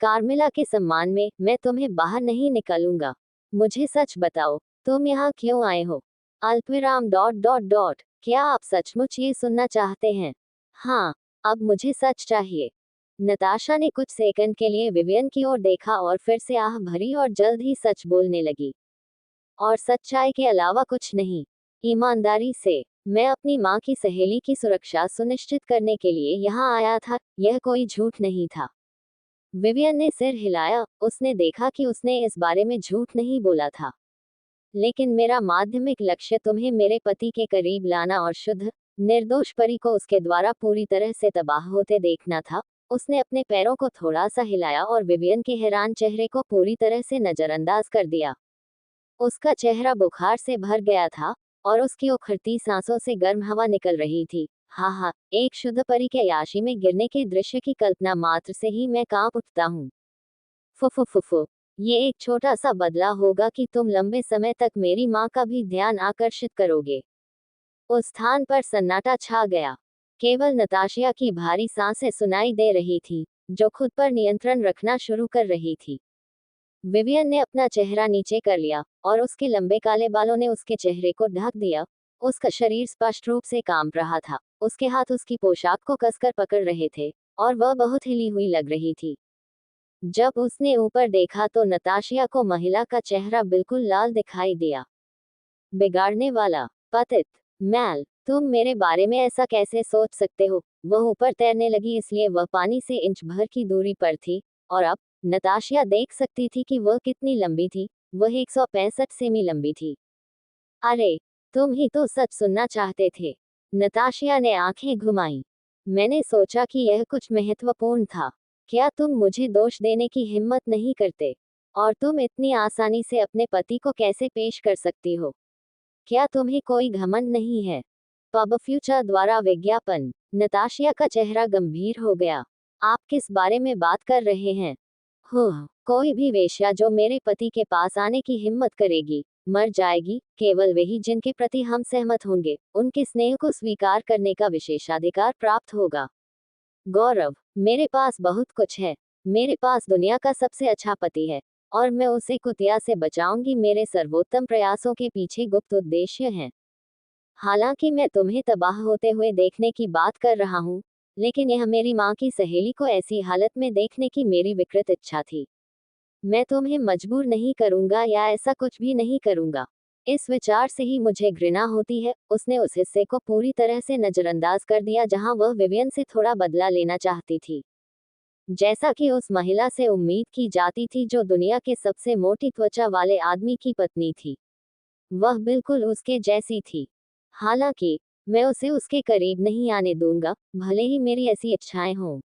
कार्मिला के सम्मान में, मैं तुम्हें बाहर नहीं निकलूंगा। मुझे सच बताओ, तुम यहाँ क्यों आए हो? अल्पविराम डॉट डॉट डॉट क्या आप सचमुच ये सुनना चाहते हैं? हाँ, अब मुझे सच चाहिए। नताशा ने कुछ सेकंड के लिए विवियन की ओर देखा और फिर से आह भरी और जल्द ही सच बोलने लगी। और सच्चाई के अलावा कुछ नहीं। ईमानदारी से, मैं अपनी माँ की सहेली की सुरक्षा सुनिश्चित करने के लिए यहाँ आया था, यह कोई झूठ नहीं था। विवियन ने सिर हिलाया, उसने देखा कि उसने इस बारे में झूठ नहीं बोला था। लेकिन मेरा माध्यमिक लक्ष्य तुम्हें मेरे पति के करीब लाना और शुद्ध, निर्दोष परी को उसके द्वारा पूरी तरह से तबाह होते देखना था। उसने अपने पैरों को थोड़ा सा हिलाया और विवियन के हैरान चेहरे को पूरी तरह से नजरअंदाज कर दिया। उसका चेहरा बुखार से भर गया था और उसकी उखड़ती सांसों से गर्म हवा निकल रही थी। हाँ हाँ, एक शुद्ध परी के याशी में गिरने के दृश्य की कल्पना मात्र से ही मैं कांप उठता हूँ। फुफु फुफु, ये एक छोटा सा बदला होगा कि तुम लंबे समय तक मेरी माँ का भी ध्यान आकर्षित करोगे। उस स्थान पर सन्नाटा छा गया। केवल नताशिया की भारी सांसें सुनाई दे रही थी, जो खुद पर नियंत्रण रखना शुरू कर रही थी। विवियन ने अपना चेहरा नीचे कर लिया और उसके लंबे काले बालों ने उसके चेहरे को ढक दिया। उसका शरीर स्पष्ट रूप से कांप रहा था। उसके हाथ उसकी पोशाक को कसकर पकड़ रहे थे और वह बहुत हिली हुई लग रही थी। जब उसने ऊपर देखा तो नताशिया को महिला का चेहरा बिल्कुल लाल दिखाई दिया। बिगाड़ने वाला, पतित, मैल, तुम मेरे बारे में ऐसा कैसे सोच सकते हो? वह ऊपर तैरने लगी, इसलिए वह पानी से इंच भर की दूरी पर थी और अब नताशिया देख सकती थी कि वह कितनी लंबी थी। वह 165 सेमी लंबी थी। अरे, तुम ही तो सच सुनना चाहते थे। नताशिया ने आंखें घुमाई। मैंने सोचा कि यह कुछ महत्वपूर्ण था। क्या तुम मुझे दोष देने की हिम्मत नहीं करते? और तुम इतनी आसानी से अपने पति को कैसे पेश कर सकती हो? क्या तुम्हें कोई घमंड नहीं है? पब फ्यूचर द्वारा विज्ञापन। नताशिया का चेहरा गंभीर हो गया। आप किस बारे में बात कर रहे हैं? कोई भी वेश्या जो मेरे पति के पास आने की हिम्मत करेगी, मर जाएगी। केवल वही जिनके प्रति हम सहमत होंगे, उनके स्नेह को स्वीकार करने का विशेषाधिकार प्राप्त होगा। गौरव, मेरे पास बहुत कुछ है। मेरे पास दुनिया का सबसे अच्छा पति है और मैं उसे कुतिया से बचाऊंगी। मेरे सर्वोत्तम प्रयासों के पीछे गुप्त उद्देश्य हैं। हालांकि मैं तुम्हें तबाह होते हुए देखने की बात कर रहा हूँ, लेकिन यह मेरी माँ की सहेली को ऐसी हालत में देखने की मेरी विकृत इच्छा थी। मैं तुम्हें मजबूर नहीं करूंगा या ऐसा कुछ भी नहीं करूंगा। इस विचार से ही मुझे घृणा होती है। उसने उस हिस्से को पूरी तरह से नजरअंदाज कर दिया जहां वह विवियन से थोड़ा बदला लेना चाहती थी, जैसा कि उस महिला से उम्मीद की जाती थी जो दुनिया के सबसे मोटी त्वचा वाले आदमी की पत्नी थी। वह बिल्कुल उसके जैसी थी। हालांकि मैं उसे उसके करीब नहीं आने दूंगा, भले ही मेरी ऐसी इच्छाएं हों।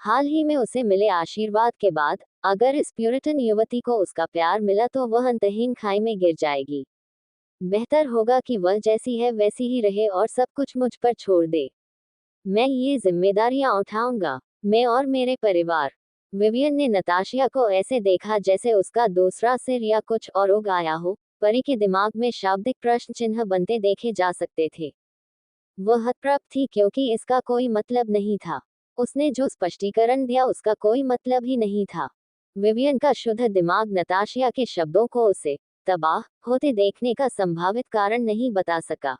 हाल ही में उसे मिले आशीर्वाद के बाद अगर इस प्यूरिटन युवती को उसका प्यार मिला तो वह अंतहीन खाई में गिर जाएगी। बेहतर होगा कि वह जैसी है वैसी ही रहे और सब कुछ मुझ पर छोड़ दे। मैं ये जिम्मेदारियां उठाऊंगा, मैं और मेरे परिवार। विवियन ने नताशिया को ऐसे देखा जैसे उसका दूसरा सिर या कुछ और उग आया हो। परी के दिमाग में शाब्दिक प्रश्न चिन्ह बनते देखे जा सकते थे। वह हतप्रभ थी क्योंकि इसका कोई मतलब नहीं था। उसने जो स्पष्टीकरण दिया उसका कोई मतलब ही नहीं था। विवियन का शुद्ध दिमाग नताशिया के शब्दों को उसे तबाह होते देखने का संभावित कारण नहीं बता सका।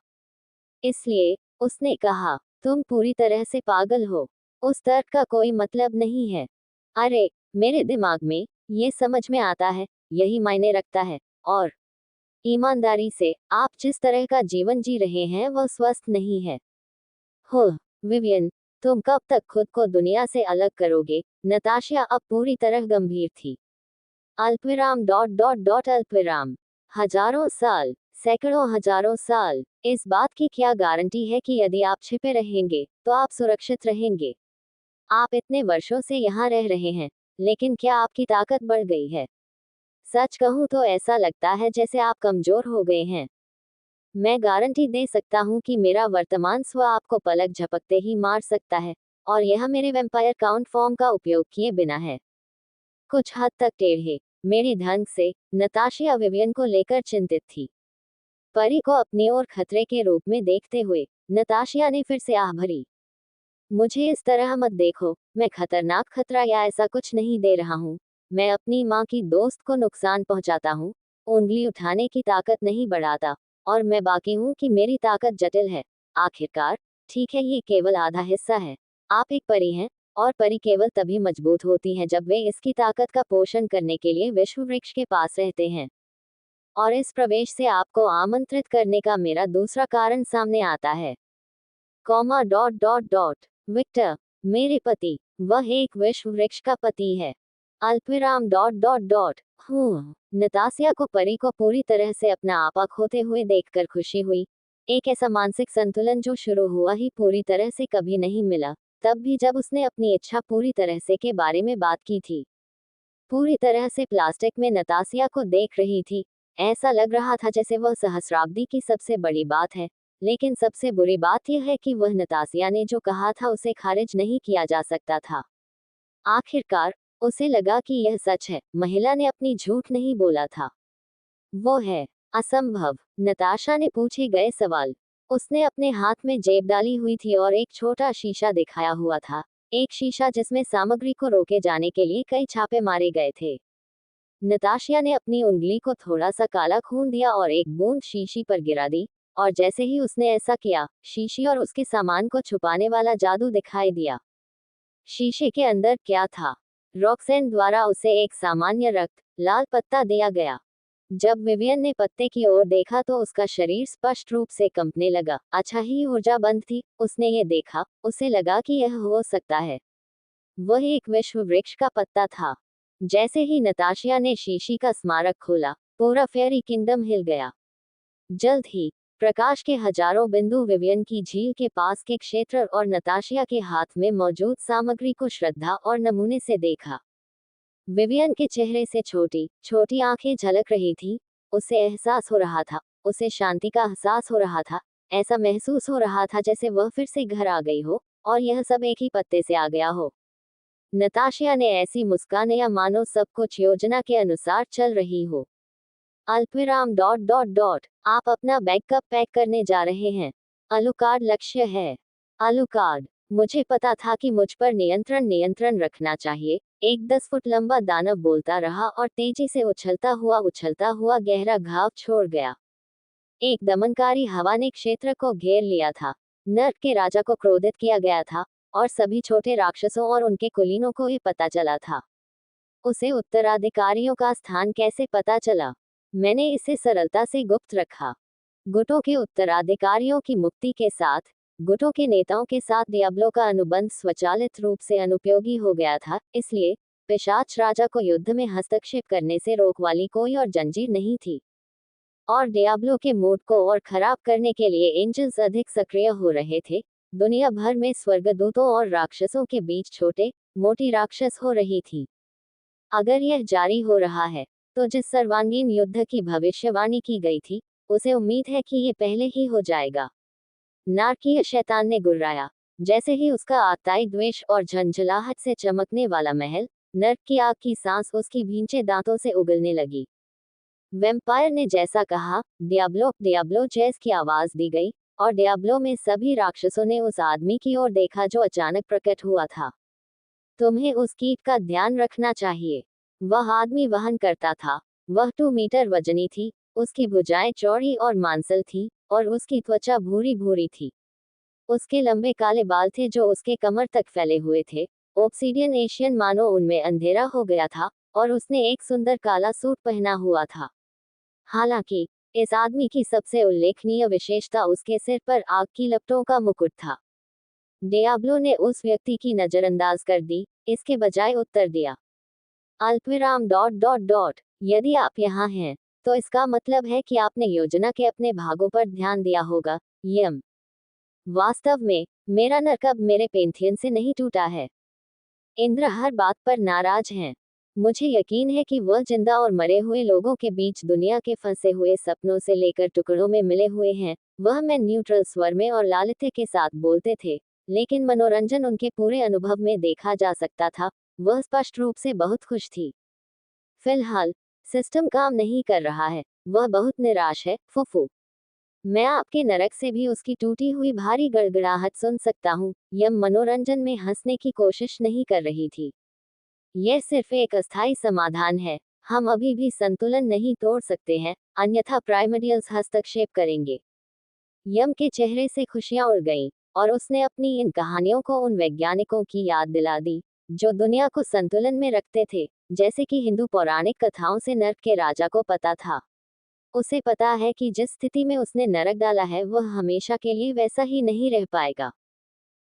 इसलिए उसने कहा, तुम पूरी तरह से पागल हो। उस तर्क का कोई मतलब नहीं है। अरे, मेरे दिमाग में ये समझ में आता है, यही मायने रखता है। और ईमानदारी से, आप जिस तरह का जीवन जी रहे हैं वह स्वस्थ नहीं है। हो, विवियन, तुम कब तक खुद को दुनिया से अलग करोगे? नताशिया अब पूरी तरह गंभीर थी। अल्पविराम डॉट डॉट डॉट अल्पविराम। हजारों साल, सैकड़ों हजारों साल। इस बात की क्या गारंटी है कि यदि आप छिपे रहेंगे तो आप सुरक्षित रहेंगे? आप इतने वर्षों से यहाँ रह रहे हैं, लेकिन क्या आपकी ताकत बढ़ गई है? सच कहूँ तो ऐसा लगता है जैसे आप कमजोर हो गए हैं। मैं गारंटी दे सकता हूँ कि मेरा वर्तमान स्व आपको पलक झपकते ही मार सकता है, और यह मेरे वैम्पायर काउंट फॉर्म का उपयोग किए बिना है। कुछ हद तक टेढ़े मेरी ढंग से। नताशिया विवियन को लेकर चिंतित थी। परी को अपनी ओर खतरे के रूप में देखते हुए नताशिया ने फिर से आह भरी। मुझे इस तरह मत देखो, मैं खतरनाक खतरा या ऐसा कुछ नहीं दे रहा हूँ। मैं अपनी माँ की दोस्त को नुकसान पहुँचाता हूँ, उंगली उठाने की ताकत नहीं बढ़ाता। और मैं बाकी हूँ कि मेरी ताकत जटिल है। आखिरकार, ठीक है, ये केवल आधा हिस्सा है। आप एक परी हैं, और परी केवल तभी मजबूत होती हैं जब वे इसकी ताकत का पोषण करने के लिए विश्व वृक्ष के पास रहते हैं। और इस प्रवेश से आपको आमंत्रित करने का मेरा दूसरा कारण सामने आता है। Comma dot dot dot. Victor, मेरे पति, वह एक विश्व वृक्ष का पति है। अल्पविराम डॉट डॉट डॉट। नताशिया को परी को पूरी तरह से अपना आपा खोते हुए देखकर खुशी हुई। एक ऐसा मानसिक संतुलन जो शुरू हुआ ही पूरी तरह से कभी नहीं मिला, तब भी जब उसने अपनी इच्छा पूरी तरह से के बारे में बात की थी। पूरी तरह से प्लास्टिक में नताशिया को देख रही थी। ऐसा लग रहा था जैसे वह सहस्राब्दी की सबसे बड़ी बात है, लेकिन सबसे बुरी बात यह है कि वह नतासिया ने जो कहा था उसे खारिज नहीं किया जा सकता था। आखिरकार उसे लगा कि यह सच है, महिला ने अपनी झूठ नहीं बोला था। वो है असंभव, नताशा ने पूछे गए सवाल। उसने अपने हाथ में जेब डाली हुई थी और एक छोटा शीशा दिखाया हुआ था, एक शीशा जिसमें सामग्री को रोके जाने के लिए कई छापे मारे गए थे। नताशिया ने अपनी उंगली को थोड़ा सा काला खून दिया और एक बूंद शीशी पर गिरा दी, और जैसे ही उसने ऐसा किया, शीशी और उसके सामान को छुपाने वाला जादू दिखाई दिया। शीशे के अंदर क्या था? रॉक्सेन द्वारा उसे एक सामान्य रक्त लाल पत्ता दिया गया। जब विवियन ने पत्ते की ओर देखा तो उसका शरीर स्पष्ट रूप से कंपने लगा। अच्छा ही ऊर्जा बंद थी, उसने ये देखा, उसे लगा कि यह हो सकता है। वह एक विश्व वृक्ष का पत्ता था। जैसे ही नताशिया ने शीशी का स्मारक खोला, पूरा फेयरी किंगडम हिल गया। जल्द ही प्रकाश के हजारों बिंदु विवियन की झील के पास के क्षेत्र और नताशिया के हाथ में मौजूद सामग्री को श्रद्धा और नमूने से देखा। विवियन के चेहरे से छोटी छोटी आंखें झलक रही थी। उसे एहसास हो रहा था, उसे शांति का एहसास हो रहा था। ऐसा महसूस हो रहा था जैसे वह फिर से घर आ गई हो, और यह सब एक ही पत्ते से आ गया हो। नताशिया ने ऐसी मुस्कान या मानो सब कुछ योजना के अनुसार चल रही हो। अल्पविराम डॉट डॉट डॉट आप अपना बैकअप पैक करने जा रहे हैं। अलुकार्ड लक्ष्य है। अलुकार्ड, मुझे पता था कि मुझ पर नियंत्रण नियंत्रण रखना चाहिए। एक 10 फुट लंबा दानव बोलता रहा और तेजी से उछलता हुआ गहरा घाव छोड़ गया। एक दमनकारी हवा ने क्षेत्र को घेर लिया था। नर्क के राजा को क्रोधित किया गया था, और सभी छोटे राक्षसों और उनके कुलीनों को ये पता चला था। उसे उत्तराधिकारियों का स्थान कैसे पता चला? मैंने इसे सरलता से गुप्त रखा। गुटों के उत्तराधिकारियों की मुक्ति के साथ, गुटों के नेताओं के साथ डियाब्लो का अनुबंध स्वचालित रूप से अनुपयोगी हो गया था, इसलिए पिशाच राजा को युद्ध में हस्तक्षेप करने से रोक वाली कोई और जंजीर नहीं थी। और डियाब्लो के मूड को और खराब करने के लिए एंजल्स अधिक सक्रिय हो रहे थे। दुनिया भर में स्वर्गदूतों और राक्षसों के बीच छोटे मोटी राक्षस हो रही थी। अगर यह जारी हो रहा है, तो जिस सर्वांगीण युद्ध की भविष्यवाणी की गई थी, उसे उम्मीद है कि ये पहले ही हो जाएगा। नारकीय शैतान ने गुर्राया। जैसे ही उसका आताई द्वेष और झंझलाहट से चमकने वाला महल, नर्क की आग की सांस उसकी भींचे दांतों से उगलने लगी। वेम्पायर ने जैसा कहा, डियाब्लो डियाब्लो जैस की आवाज दी गई, और डियाब्लो में सभी राक्षसों ने उस आदमी की ओर देखा जो अचानक प्रकट हुआ था। तुम्हें उस कीट का ध्यान रखना चाहिए। वह आदमी वहन करता था। वह 2 मीटर वजनी थी, उसकी भुजाएं चौड़ी और मांसल थी, और उसकी त्वचा भूरी भूरी थी। उसके लंबे काले बाल थे जो उसके कमर तक फैले हुए थे। ओब्सीडियन एशियन मानो उनमें अंधेरा हो गया था, और उसने एक सुंदर काला सूट पहना हुआ था। हालांकि इस आदमी की सबसे उल्लेखनीय विशेषता उसके सिर पर आग की लपटों का मुकुट था। डियाब्लो ने उस व्यक्ति की नजरअंदाज कर दी, इसके बजाय उत्तर दिया। अल्पविराम डॉट डॉट डॉट यदि आप यहाँ हैं, तो इसका मतलब है कि आपने योजना के अपने भागों पर ध्यान दिया होगा। यम, वास्तव में मेरा नर्क अब मेरे पेंथियन से नहीं टूटा है। इंद्र हर बात पर नाराज हैं। मुझे यकीन है कि वह जिंदा और मरे हुए लोगों के बीच दुनिया के फंसे हुए सपनों से लेकर टुकड़ों में मिले हुए हैं। वह मैं न्यूट्रल स्वर में और लालित्य के साथ बोलते थे, लेकिन मनोरंजन उनके पूरे अनुभव में देखा जा सकता था। वह स्पष्ट रूप से बहुत खुश थी। फिलहाल सिस्टम काम नहीं कर रहा है। वह बहुत निराश है, फुफू। मैं आपके नरक से भी उसकी टूटी हुई भारी गड़गड़ाहट सुन सकता हूँ। यम मनोरंजन में हंसने की कोशिश नहीं कर रही थी। यह सिर्फ एक अस्थायी समाधान है। हम अभी भी संतुलन नहीं तोड़ सकते हैं, अन्यथा प्राइमरियल्स हस्तक्षेप करेंगे। यम के चेहरे से खुशियां उड़ गईं, और उसने अपनी इन कहानियों को उन वैज्ञानिकों की याद दिला दी, जो दुनिया को संतुलन में रखते थे, जैसे कि हिंदू पौराणिक कथाओं से नर्क के राजा को पता था। उसे पता है कि जिस स्थिति में उसने नरक डाला है वह हमेशा के लिए वैसा ही नहीं रह पाएगा।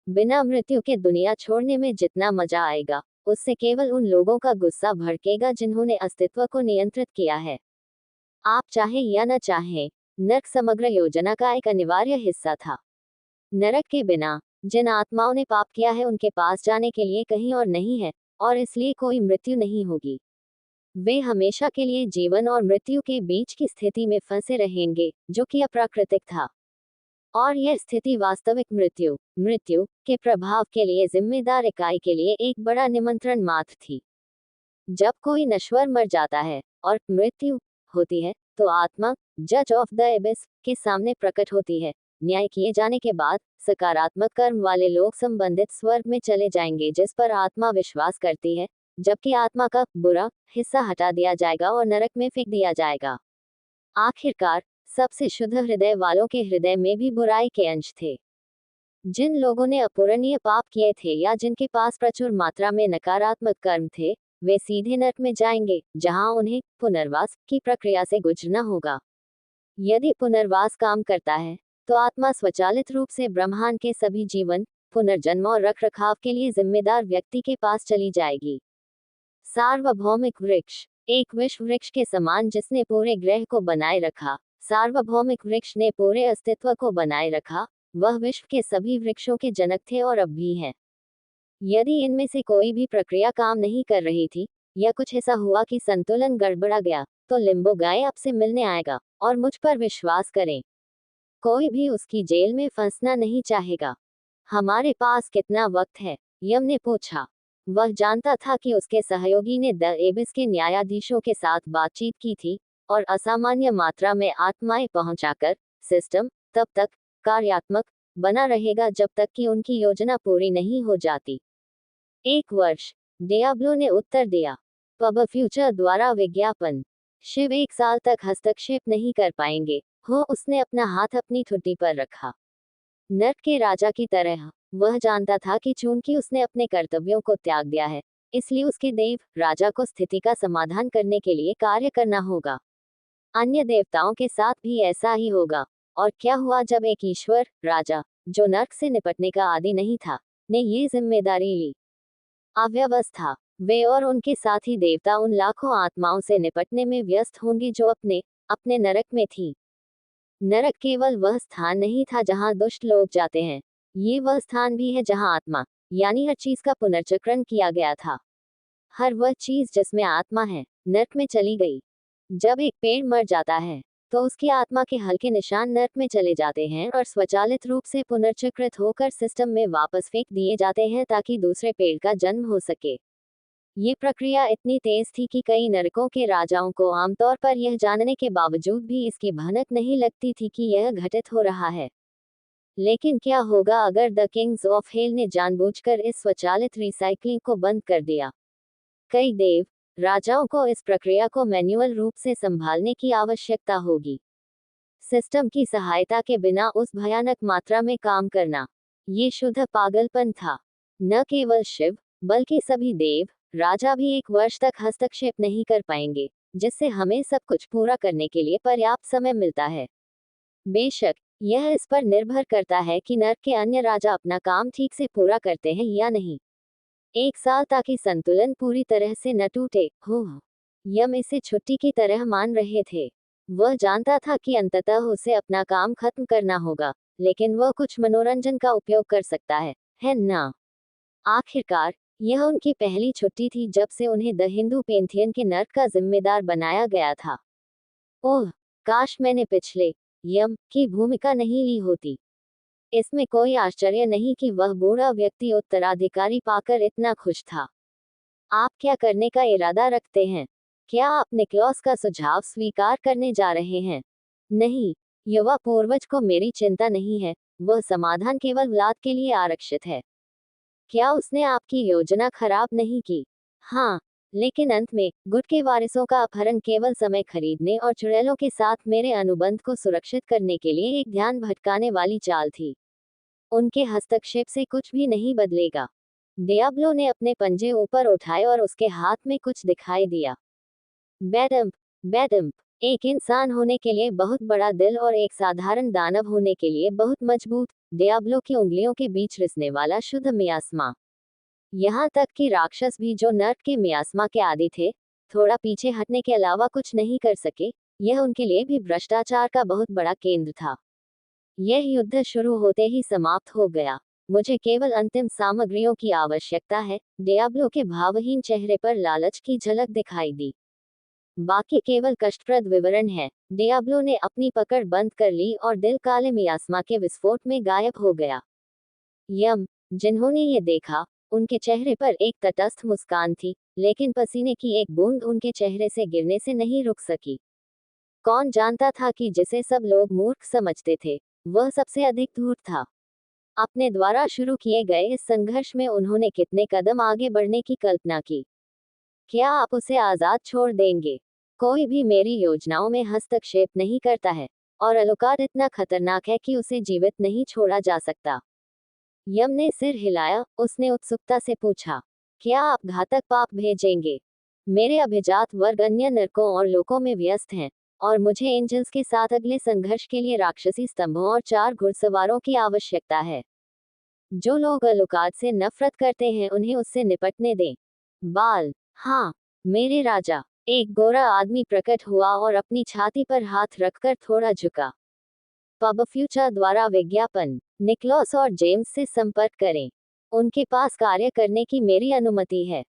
बिना मृत्यु के दुनिया छोड़ने में जितना मजा आएगा, उससे केवल उन लोगों का गुस्सा भड़केगा जिन्होंने अस्तित्व को नियंत्रित किया है। आप चाहें या न चाहें, नरक समग्र योजना का एक अनिवार्य हिस्सा था। नरक के बिना जिन आत्माओं ने पाप किया है उनके पास जाने के लिए कहीं और नहीं है, और इसलिए कोई मृत्यु नहीं होगी। वे हमेशा के लिए जीवन और मृत्यु के बीच की स्थिति में फंसे रहेंगे, जो कि अप्राकृतिक था। और यह स्थिति वास्तविक मृत्यु मृत्यु के प्रभाव के लिए जिम्मेदार इकाई के लिए एक बड़ा निमंत्रण मात्र थी। जब कोई नश्वर मर जाता है और मृत्यु होती है, तो आत्मा जज ऑफ द एबिस के सामने प्रकट होती है। न्याय किए जाने के बाद सकारात्मक कर्म वाले लोग संबंधित स्वर्ग में चले जाएंगे, जिस पर आत्मा विश्वास करती है, जबकि आत्मा का बुरा हिस्सा हटा दिया जाएगा और नरक में फेंक दिया जाएगा। आखिरकार सबसे शुद्ध हृदय वालों के हृदय में भी बुराई के अंश थे। जिन लोगों ने अपूरणीय पाप किए थे या जिनके पास प्रचुर मात्रा में नकारात्मक कर्म थे, वे सीधे नरक में जाएंगे, जहां उन्हें पुनर्वास की प्रक्रिया से गुजरना होगा। यदि पुनर्वास काम करता है, तो आत्मा स्वचालित रूप से ब्रह्मांड के सभी जीवन, पुनर्जन्म और रखरखाव के लिए जिम्मेदार व्यक्ति के पास चली जाएगी। सार्वभौमिक वृक्ष, एक विश्व वृक्ष के समान जिसने पूरे ग्रह को बनाए रखा। सार्वभौमिक वृक्ष ने पूरे अस्तित्व को बनाए रखा। वह विश्व के सभी वृक्षों के जनक थे और अब भी हैं। यदि इनमें से कोई भी प्रक्रिया काम नहीं कर रही थी, या कुछ ऐसा हुआ कि संतुलन गड़बड़ा गया, तो लिम्बो गाय आपसे मिलने आएगा, और मुझ पर विश्वास करें, कोई भी उसकी जेल में फंसना नहीं चाहेगा। हमारे पास कितना वक्त है? यम ने पूछा। वह जानता था कि उसके सहयोगी ने द एबिस के न्यायाधीशों के साथ बातचीत की थी, और असामान्य मात्रा में आत्माएं पहुंचाकर सिस्टम तब तक कार्यात्मक बना रहेगा जब तक कि उनकी योजना पूरी नहीं हो जाती। 1 वर्ष, डियाब्लो ने उत्तर दिया। पब फ्यूचर द्वारा विज्ञापन। शिव 1 साल तक हस्तक्षेप नहीं कर पाएंगे। हो, उसने अपना हाथ अपनी ठुड्डी पर रखा। नर्क के राजा की तरह वह जानता था कि चूंकि उसने अपने कर्तव्यों को त्याग दिया है, इसलिए उसके देव राजा को स्थिति का समाधान करने के लिए कार्य करना होगा। अन्य देवताओं के साथ भी ऐसा ही होगा। और क्या हुआ जब एक ईश्वर राजा, जो नर्क से निपटने का आदी नहीं था, ने ये जिम्मेदारी ली? अव्यवस्था। वे और उनके साथी देवता उन लाखों आत्माओं से निपटने में व्यस्त होंगे जो अपने अपने नरक में थी। नरक केवल वह स्थान नहीं था जहां दुष्ट लोग जाते हैं, ये वह स्थान भी है जहां आत्मा, यानी हर चीज का पुनर्चक्रण किया गया था। हर वह चीज जिसमें आत्मा है, नरक में चली गई। जब एक पेड़ मर जाता है, तो उसकी आत्मा के हल्के निशान नरक में चले जाते हैं और स्वचालित रूप से पुनर्चक्रित होकर सिस्टम में वापस फेंक दिए जाते हैं ताकि दूसरे पेड़ का जन्म हो सके। ये प्रक्रिया इतनी तेज थी कि कई नरकों के राजाओं को आमतौर पर यह जानने के बावजूद भी इसकी भनक नहीं लगती थी कि यह घटित हो रहा है। लेकिन क्या होगा अगर द किंग्स ऑफ हेल ने जानबूझकर इस स्वचालित रिसाइकलिंग को बंद कर दिया? कई देव राजाओं को इस प्रक्रिया को मैन्युअल रूप से संभालने की आवश्यकता होगी। सिस्टम की सहायता के बिना उस भयानक मात्रा में काम करना, ये शुद्ध पागलपन था। न केवल शिव, बल्कि सभी देव राजा भी 1 वर्ष तक हस्तक्षेप नहीं कर पाएंगे, जिससे हमें सब कुछ पूरा करने के लिए पर्याप्त समय मिलता है। बेशक यह इस पर निर्भर करता है कि नर्क के अन्य राजा अपना काम ठीक से पूरा करते हैं या नहीं। 1 साल ताकि संतुलन पूरी तरह से न टूटे। हो, यम इसे छुट्टी की तरह मान रहे थे। वह जानता था कि अंततः उसे अपना काम खत्म करना होगा, लेकिन वह कुछ मनोरंजन का उपयोग कर सकता है ना? आखिरकार यह उनकी पहली छुट्टी थी जब से उन्हें द हिंदू पेंथियन के नर्क का जिम्मेदार बनाया गया था। ओह, काश मैंने पिछले यम की भूमिका नहीं ली होती। इसमें कोई आश्चर्य नहीं कि वह बूढ़ा व्यक्ति उत्तराधिकारी पाकर इतना खुश था। आप क्या करने का इरादा रखते हैं? क्या आप निक्लॉस का सुझाव स्वीकार करने जा रहे हैं? नहीं, युवा पूर्वज को मेरी चिंता नहीं है, वह समाधान केवल व्लाद के लिए आरक्षित है। क्या उसने आपकी योजना खराब नहीं की? हाँ, लेकिन अंत में गुट के वारिसों का अपहरण केवल समय खरीदने और चुड़ैलों के साथ मेरे अनुबंध को सुरक्षित करने के लिए एक ध्यान भटकाने वाली चाल थी। उनके हस्तक्षेप से कुछ भी नहीं बदलेगा। डियाब्लो ने अपने पंजे ऊपर उठाए और उसके हाथ में कुछ दिखाई दिया। बैडम्प, बैडम्प, एक इंसान होने के लिए बहुत बड़ा दिल और एक साधारण दानव होने के लिए बहुत मजबूत, डियाब्लो की उंगलियों के बीच रिसने वाला शुद्ध मियास्मा। यहाँ तक कि राक्षस भी जो नर्क के मियास्मा के आदी थे, थोड़ा पीछे हटने के अलावा कुछ नहीं कर सके। यह उनके लिए भी भ्रष्टाचार का बहुत बड़ा केंद्र था। यह युद्ध शुरू होते ही समाप्त हो गया। मुझे केवल अंतिम सामग्रियों की आवश्यकता है। डियाब्लो के भावहीन चेहरे पर लालच की झलक दिखाई दी। बाकी केवल कष्टप्रद विवरण है। डियाब्लो ने अपनी पकड़ बंद कर ली और दिल काले मियास्मा के विस्फोट में गायब हो गया। यम, जिन्होंने ये देखा, उनके चेहरे पर एक तटस्थ मुस्कान थी, लेकिन पसीने की एक बूंद उनके चेहरे से गिरने से नहीं रुक सकी। कौन जानता था कि जिसे सब लोग मूर्ख समझते थे, वह सबसे अधिक धूर्त था। अपने द्वारा शुरू किए गए इस संघर्ष में उन्होंने कितने कदम आगे बढ़ने की कल्पना की। क्या आप उसे आजाद छोड़ देंगे? कोई भी मेरी योजनाओं में हस्तक्षेप नहीं करता है, और अलुकार्ड इतना खतरनाक है कि उसे जीवित नहीं छोड़ा जा सकता। यम ने सिर हिलाया, उसने उत्सुकता से पूछा, क्या आप घातक पाप भेजेंगे? मेरे अभिजात वर्ग अन्य नरकों और लोकों में व्यस्त हैं, और मुझे एंजल्स के साथ अगले संघर्ष के लिए राक्षसी स्तंभों और 4 घुड़सवारों की आवश्यकता है। जो लोग अलुकार्ड से नफरत करते हैं उन्हें उससे निपटने दें। बाल, हाँ, मेरे राजा। एक गोरा आदमी प्रकट हुआ और अपनी छाती पर हाथ रखकर थोड़ा झुका। पब फ्यूचर द्वारा विज्ञापन। निकोलस और जेम्स से संपर्क करें। उनके पास कार्य करने की मेरी अनुमति है।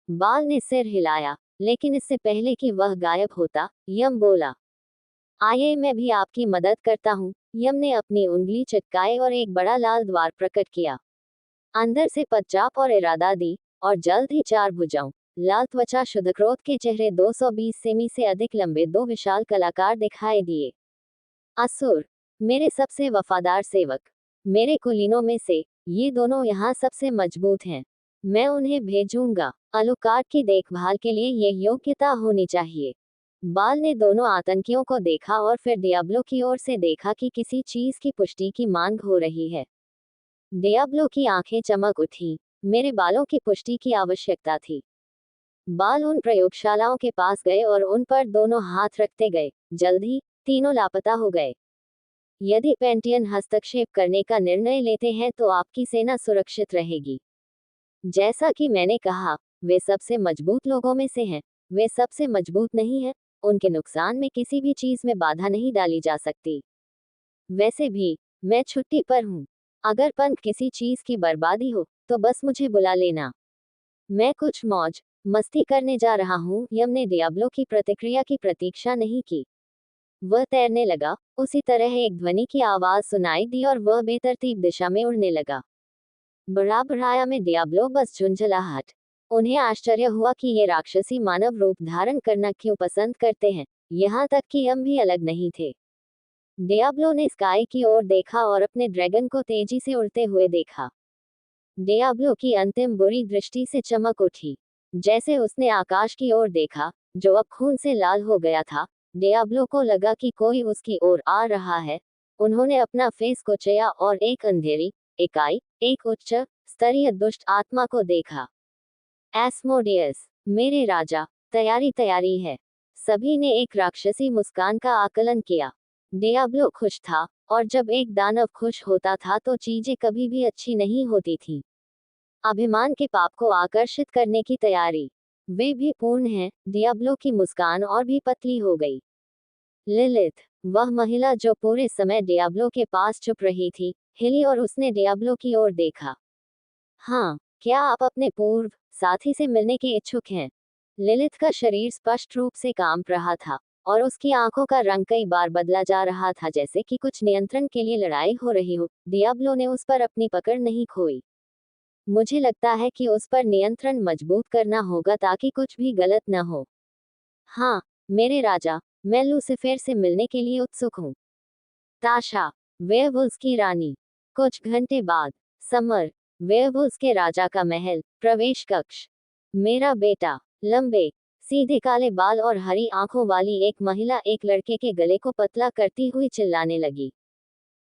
बाल ने सिर हिलाया, लेकिन इससे पहले कि वह गायब होता, यम बोला, आइए मैं भी आपकी मदद करता हूँ। यम ने अपनी उंगली चटकाए और एक बड़ा लाल द्वार प्रकट किया। अंदर से पदचाप और इरादा दी, और जल्द ही 4 भुजाओं, लाल त्वचा शुद्ध क्रोध के चेहरे 220 सेमी से अधिक लंबे 2 विशाल कलाकार दिखाई दिए। असुर, मेरे सबसे वफादार सेवक, मेरे कुलीनों में से ये दोनों यहाँ सबसे मजबूत हैं। मैं उन्हें भेजूंगा। अलुकार्ड की देखभाल के लिए ये योग्यता होनी चाहिए। बाल ने दोनों आतंकियों को देखा और फिर डियाब्लो की ओर से देखा कि किसी चीज की पुष्टि की मांग हो रही है। डियाब्लो की आंखें चमक उठी। मेरे बालों की पुष्टि की आवश्यकता थी। बाल उन प्रयोगशालाओं के पास गए और उन पर दोनों हाथ रखते गए। जल्द ही तीनों लापता हो गए। यदि पेंटियन हस्तक्षेप करने का निर्णय लेते हैं तो आपकी सेना सुरक्षित रहेगी। जैसा कि मैंने कहा, वे सबसे मजबूत लोगों में से हैं। वे सबसे मजबूत नहीं हैं। उनके नुकसान में किसी भी चीज में बाधा नहीं डाली जा सकती। वैसे भी, मैं छुट्टी पर हूँ। अगर पंथ किसी चीज की बर्बादी हो, तो बस मुझे बुला लेना। मैं कुछ मौज मस्ती करने जा रहा हूँ। यम ने डियाब्लो की प्रतिक्रिया की प्रतीक्षा नहीं की। वह तैरने लगा। उसी तरह एक ध्वनि की आवाज सुनाई दी और वह बेतरतीब दिशा में उड़ने लगा। बड़ा बढ़ाया में डियाब्लो बस झुंझलाहट। उन्हें आश्चर्य हुआ कि ये राक्षसी मानव रूप धारण करना क्यों पसंद करते हैं, यहाँ तक कि हम भी अलग नहीं थे। डियाब्लो ने स्काई की ओर देखा और अपने ड्रैगन को तेजी से उड़ते हुए देखा। डियाब्लो की अंतिम बुरी दृष्टि से चमक उठी। जैसे उसने आकाश की ओर देखा, जो अब खून से लाल हो गया था, डियाब्लो को लगा कि कोई उसकी ओर आ रहा है। उन्होंने अपना फेस कुचया और एक अंधेरी इकाई, एक उच्च स्तरीय दुष्ट आत्मा को देखा। एस्मोडियस, मेरे राजा, तैयारी तैयारी है। सभी ने एक राक्षसी मुस्कान का आकलन किया। डियाब्लो खुश था, और जब एक दानव खुश होता था तो चीजें कभी भी अच्छी नहीं होती थी। अभिमान के पाप को आकर्षित करने की तैयारी। वे भी पूर्ण हैं। डियाब्लो की मुस्कान और भी पतली हो गई। लिलिथ, वह महिला जो पूरे समय डियाब्लो के पास चुप रही थी, हिली और उसने डियाब्लो की ओर देखा। हाँ, क्या आप अपने पूर्व साथी से मिलने के इच्छुक हैं? लिलिथ का शरीर स्पष्ट रूप से कांप रहा था, और उसकी आंखों का रंग कई बार बदला जा रहा था, जैसे कि कुछ नियंत्रण के लिए लड़ाई हो रही हो। डियाब्लो ने उस पर अपनी पकड़ नहीं खोई। मुझे लगता है कि उस पर नियंत्रण मजबूत करना होगा ताकि कुछ भी गलत न हो। हाँ, मेरे राजा, मैं लूसिफेर से मिलने के लिए उत्सुक हूँ। ताशा, वेयरवुल्व्स की रानी। कुछ घंटे बाद, समर, वेयरवुल्व्स के राजा का महल, प्रवेश कक्ष। मेरा बेटा, लंबे, सीधे काले बाल और हरी आंखों वाली एक महिला एक लड़के के गले को पतला करती हुई चिल्लाने लगी।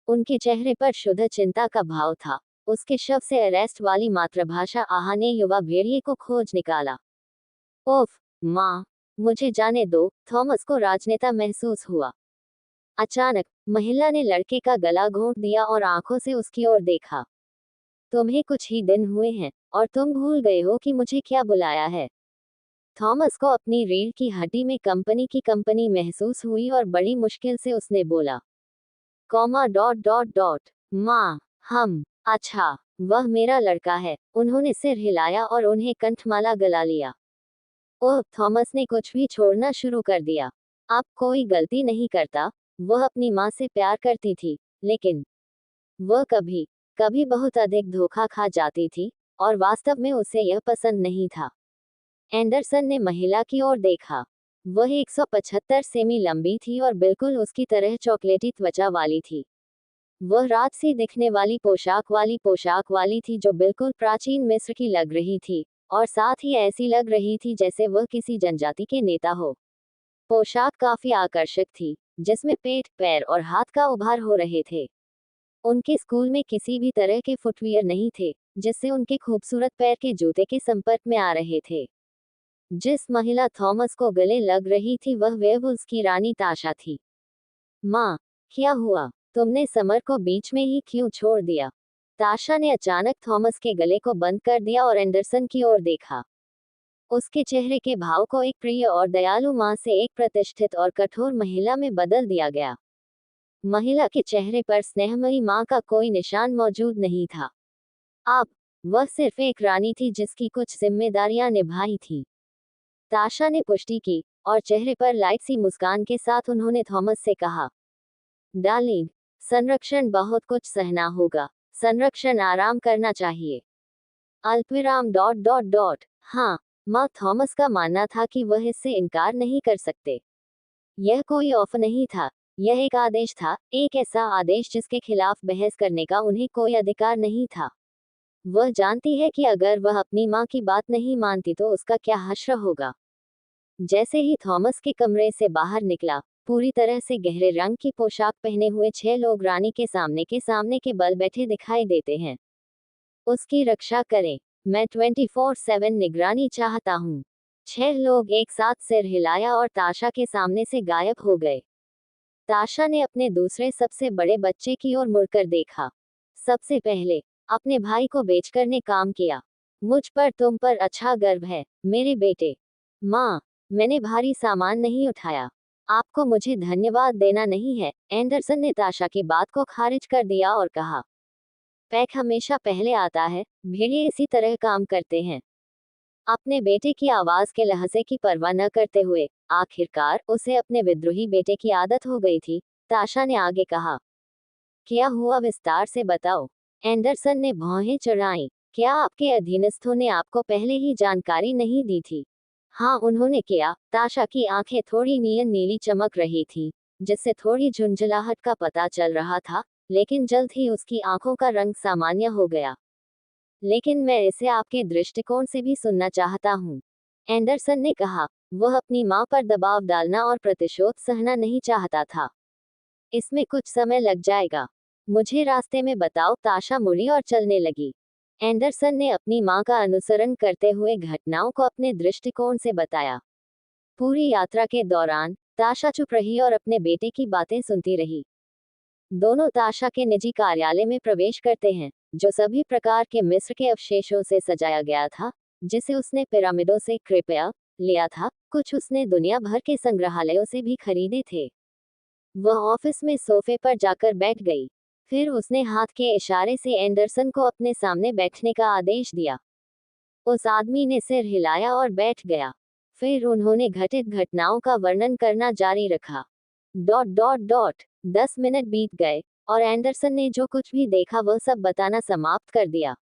उनके चेहरे पर शुद्ध चिंता का भाव था। उसके शव से अरेस्ट वाली मातृभाषा आहा ने युवा भेड़िए को खोज निकाला। ओफ, माँ, मुझे जाने दो। थॉमस को राजनेता महसूस हुआ। अचानक, महिला ने लड़के का गला घोंट दिया और आंखों से उसकी ओर देखा। तुम्हें कुछ ही दिन हुए हैं, और तुम भूल गए हो कि मुझे क्या बुलाया है। थॉमस को अपनी रीढ़ की हड्डी में कंपनी की कंपनी महसूस हुई और बड़ी मुश्किल से उसने बोला, कॉमा डॉट डॉट डॉट, माँ, हम, अच्छा, वह मेरा लड़का है। उन्होंने सिर हिलाया और उन्हें कंठमाला गला लिया। ओह, थॉमस ने कुछ भी छोड़ना शुरू कर दिया। अब कोई गलती नहीं करता। वह अपनी माँ से प्यार करती थी, लेकिन वह कभी कभी बहुत अधिक धोखा खा जाती थी, और वास्तव में उसे यह पसंद नहीं था। एंडरसन ने महिला की ओर देखा। वह 175 सेमी लंबी थी और बिल्कुल उसकी तरह चॉकलेटी त्वचा वाली थी। वह रात सी दिखने वाली पोशाक वाली थी जो बिल्कुल प्राचीन मिस्र की लग रही थी, और साथ ही ऐसी लग रही थी जैसे वह किसी जनजाति के नेता हो। पोशाक काफी आकर्षक थी, जिसमें पेट, पैर और हाथ का उभार हो रहे थे। उनके स्कूल में किसी भी तरह के फुटवियर नहीं थे, जिससे उनके खूबसूरत पैर के जूते के संपर्क में आ रहे थे। जिस महिला थॉमस को गले लग रही थी वह वेयरवुल्व्स की रानी ताशा थी। माँ, क्या हुआ? तुमने समर को बीच में ही क्यों छोड़ दिया? ताशा ने अचानक थॉमस के गले को बंद कर दिया और एंडरसन की ओर देखा। उसके चेहरे के भाव को एक प्रिय और दयालु माँ से एक प्रतिष्ठित और कठोर महिला में बदल दिया गया। महिला के चेहरे पर स्नेहमयी माँ का कोई निशान मौजूद नहीं था। अब वह सिर्फ एक रानी थी जिसकी कुछ जिम्मेदारियां निभाई थी। ताशा ने पुष्टि की, और चेहरे पर लाइट सी मुस्कान के साथ उन्होंने थॉमस से कहा, डार्लिंग, संरक्षण बहुत कुछ सहना होगा। संरक्षण आराम करना चाहिए। अल्पविराम डॉट डॉट डॉट। हाँ, माँ थॉमस का मानना था कि वह इससे इनकार नहीं कर सकते। यह कोई ऑफर नहीं था, यह एक आदेश था, एक ऐसा आदेश जिसके खिलाफ बहस करने का उन्हें कोई अधिकार नहीं था। वह जानती है कि अगर वह अपनी माँ की बात नहीं मानती तो उसका क्या हश्र होगा। जैसे ही थॉमस के कमरे से बाहर निकला, पूरी तरह से गहरे रंग की पोशाक पहने हुए 6 लोग रानी के सामने के बल बैठे दिखाई देते हैं। उसकी रक्षा करें। मैं 24/7 निगरानी चाहता हूँ। 6 लोग एक साथ सिर हिलाया और ताशा के सामने से गायब हो गए। ताशा ने अपने दूसरे सबसे बड़े बच्चे की ओर मुड़कर देखा। सबसे पहले अपने भाई को बेचकर ने काम किया। मुझ पर तुम पर अच्छा गर्व है, मेरे बेटे। माँ, मैंने भारी सामान नहीं उठाया। आपको मुझे धन्यवाद देना नहीं है। एंडरसन ने ताशा की बात को खारिज कर दिया और कहा, पैक हमेशा पहले आता है, भेड़िए इसी तरह काम करते हैं। अपने बेटे की आवाज के लहजे की परवाह न करते हुए, आखिरकार उसे अपने विद्रोही बेटे की आदत हो गई थी, ताशा ने आगे कहा, क्या हुआ विस्तार से बताओ। एंडरसन ने भौहें चढ़ाई। क्या आपके अधीनस्थों ने आपको पहले ही जानकारी नहीं दी थी? हाँ, उन्होंने किया। ताशा की आंखें थोड़ी नीली चमक रही थी, जिससे थोड़ी झुंझलाहट का पता चल रहा था, लेकिन जल्द ही उसकी आंखों का रंग सामान्य हो गया। लेकिन मैं इसे आपके दृष्टिकोण से भी सुनना चाहता हूँ, एंडरसन ने कहा। वह अपनी माँ पर दबाव डालना और प्रतिशोध सहना नहीं चाहता था। इसमें कुछ समय लग जाएगा। मुझे रास्ते में बताओ। ताशा मुड़ी और चलने लगी। एंडरसन ने अपनी माँ का अनुसरण करते हुए घटनाओं को अपने दृष्टिकोण से बताया। पूरी यात्रा के दौरान ताशा चुप रही और अपने बेटे की बातें सुनती रही। दोनों ताशा के निजी कार्यालय में प्रवेश करते हैं, जो सभी प्रकार के मिस्र के अवशेषों से सजाया गया था, जिसे उसने पिरामिडों से कृपया लिया था। कुछ उसने दुनिया भर के संग्रहालयों से भी खरीदे थे। वह ऑफिस में सोफे पर जाकर बैठ गई। फिर उसने हाथ के इशारे से एंडरसन को अपने सामने बैठने का आदेश दिया। उस आदमी ने सिर हिलाया और बैठ गया। फिर उन्होंने घटित घटनाओं का वर्णन करना जारी रखा। Dot dot dot. 10 मिनट बीत गए, और एंडरसन ने जो कुछ भी देखा वह सब बताना समाप्त कर दिया।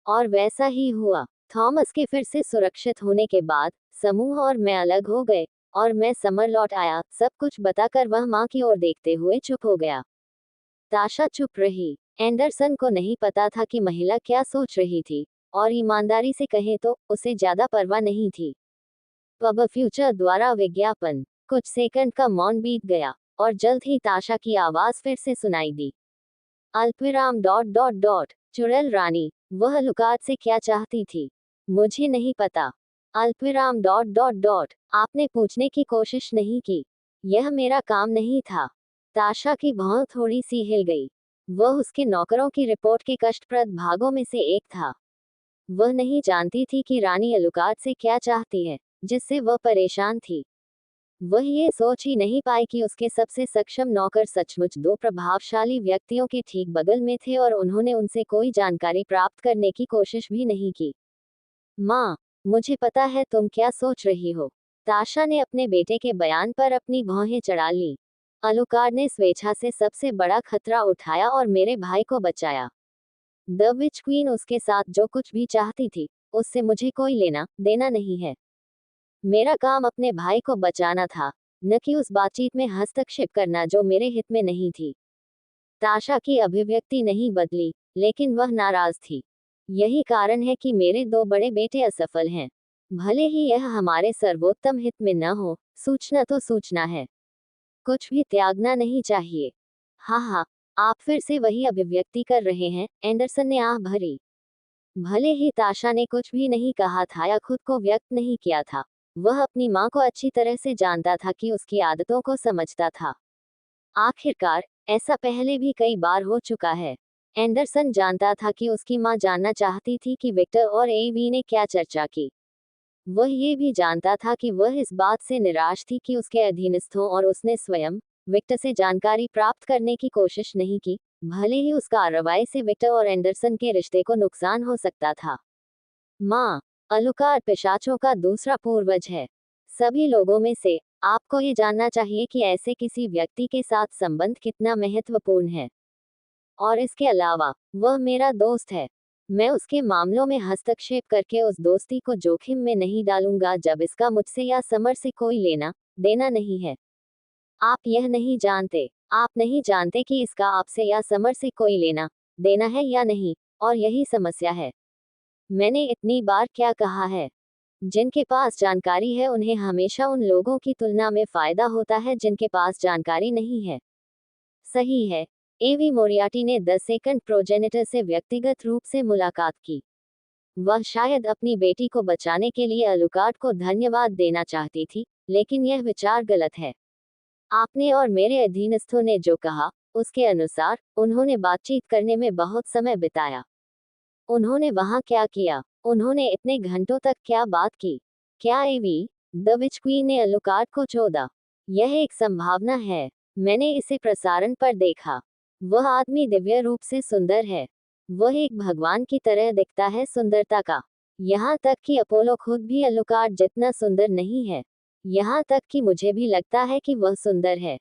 और वैसा ही हुआ। थॉमस के फिर से सुरक्षित होने के बाद समूह और मैं अलग हो गए, और मैं समर लौट आया। सब कुछ बताकर वह माँ की ओर देखते हुए चुप हो गया। ताशा चुप रही। एंडरसन को नहीं पता था कि महिला क्या सोच रही थी, और ईमानदारी से कहें तो उसे ज्यादा परवाह नहीं थी। पब फ्यूचर द्वारा विज्ञापन। कुछ सेकंड का मौन बीत गया, और जल्द ही ताशा की आवाज फिर से सुनाई दी। अल्पविराम डॉट डॉट डॉट। चुड़ैल रानी, वह लुकात से क्या चाहती थी? मुझे नहीं पता। अल्पविराम डॉट डॉट डॉट। आपने पूछने की कोशिश नहीं की। यह मेरा काम नहीं था। ताशा की भौं थोड़ी सी हिल गई। वह उसके नौकरों की रिपोर्ट के कष्टप्रद भागों में से एक था। वह नहीं जानती थी कि रानी अलुकात से क्या चाहती है, जिससे वह परेशान थी। वह ये सोच ही नहीं पाई कि उसके सबसे सक्षम नौकर सचमुच 2 प्रभावशाली व्यक्तियों के ठीक बगल में थे और उन्होंने उनसे कोई जानकारी प्राप्त करने की कोशिश भी नहीं की। माँ, मुझे पता है तुम क्या सोच रही हो। ताशा ने अपने बेटे के बयान पर अपनी भौहें चढ़ा ली। अलुकार्ड ने स्वेच्छा से सबसे बड़ा खतरा उठाया और मेरे भाई को बचाया। द विच क्वीन उसके साथ जो कुछ भी चाहती थी, उससे मुझे कोई लेना देना नहीं है। मेरा काम अपने भाई को बचाना था, न कि उस बातचीत में हस्तक्षेप करना जो मेरे हित में नहीं थी। ताशा की अभिव्यक्ति नहीं बदली, लेकिन वह नाराज थी। यही कारण है कि मेरे दो बड़े बेटे असफल हैं। भले ही यह हमारे सर्वोत्तम हित में न हो, सूचना तो सूचना है। कुछ भी त्यागना नहीं चाहिए। हाँ हाँ, आप फिर से वही अभिव्यक्ति कर रहे हैं, एंडरसन ने आह भरी। भले ही ताशा ने कुछ भी नहीं कहा था या खुद को व्यक्त नहीं किया था, वह अपनी माँ को अच्छी तरह से जानता था कि उसकी आदतों को समझता था। आखिरकार, ऐसा पहले भी कई बार हो चुका है। एंडरसन जानता था कि उसकी माँ जानना चाहती थी कि विक्टर और एवी ने क्या चर्चा की। वह ये भी जानता था कि वह इस बात से निराश थी कि उसके अधीनस्थों और उसने स्वयं विक्टर से जानकारी प्राप्त करने की कोशिश नहीं की, भले ही उस कार्रवाई से विक्टर और एंडरसन के रिश्ते को नुकसान हो सकता था। माँ, अलुकार्ड पिशाचों का दूसरा पूर्वज है। सभी लोगों में से आपको ये जानना चाहिए कि ऐसे किसी व्यक्ति के साथ संबंध कितना महत्वपूर्ण है। और इसके अलावा, वह मेरा दोस्त है। मैं उसके मामलों में हस्तक्षेप करके उस दोस्ती को जोखिम में नहीं डालूंगा जब इसका मुझसे या समर से कोई लेना देना नहीं है। आप यह नहीं जानते। आप नहीं जानते कि इसका आपसे या समर से कोई लेना देना है या नहीं, और यही समस्या है। मैंने इतनी बार क्या कहा है? जिनके पास जानकारी है उन्हें हमेशा उन लोगों की तुलना में फायदा होता है जिनके पास जानकारी नहीं है। सही है। एवी मोरियाटी ने द सेकंड प्रोजेनिटर से व्यक्तिगत रूप से मुलाकात की। वह शायद अपनी बेटी को बचाने के लिए अलुकार्ड को धन्यवाद देना चाहती थी, लेकिन यह विचार गलत है। आपने और मेरे अधीनस्थों ने जो कहा, उसके अनुसार उन्होंने बातचीत करने में बहुत समय बिताया। उन्होंने वहां क्या किया? उन्होंने इतने घंटों तक क्या बात की? क्या एवी द विच क्वीन ने अलुकार्ड को चोदा? यह एक संभावना है। मैंने इसे प्रसारण पर देखा। वह आदमी दिव्य रूप से सुंदर है। वह एक भगवान की तरह दिखता है सुंदरता का। यहाँ तक कि अपोलो खुद भी अलुकार्ड जितना सुंदर नहीं है। यहाँ तक कि मुझे भी लगता है कि वह सुंदर है।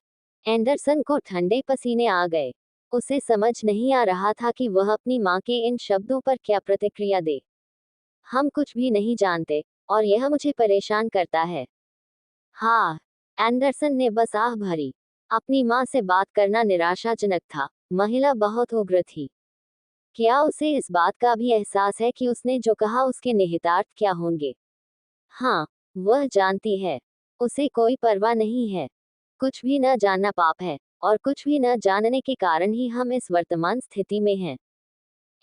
एंडरसन को ठंडे पसीने आ गए। उसे समझ नहीं आ रहा था कि वह अपनी माँ के इन शब्दों पर क्या प्रतिक्रिया दे। हम कुछ भी नहीं जानते, और यह मुझे परेशान करता है। हाँ, एंडरसन ने बस आह भरी। अपनी माँ से बात करना निराशाजनक था। महिला बहुत उग्र थी। क्या उसे इस बात का भी एहसास है कि उसने जो कहा उसके निहितार्थ क्या होंगे? हाँ, वह जानती है। उसे कोई परवाह नहीं है। कुछ भी न जानना पाप है, और कुछ भी न जानने के कारण ही हम इस वर्तमान स्थिति में हैं।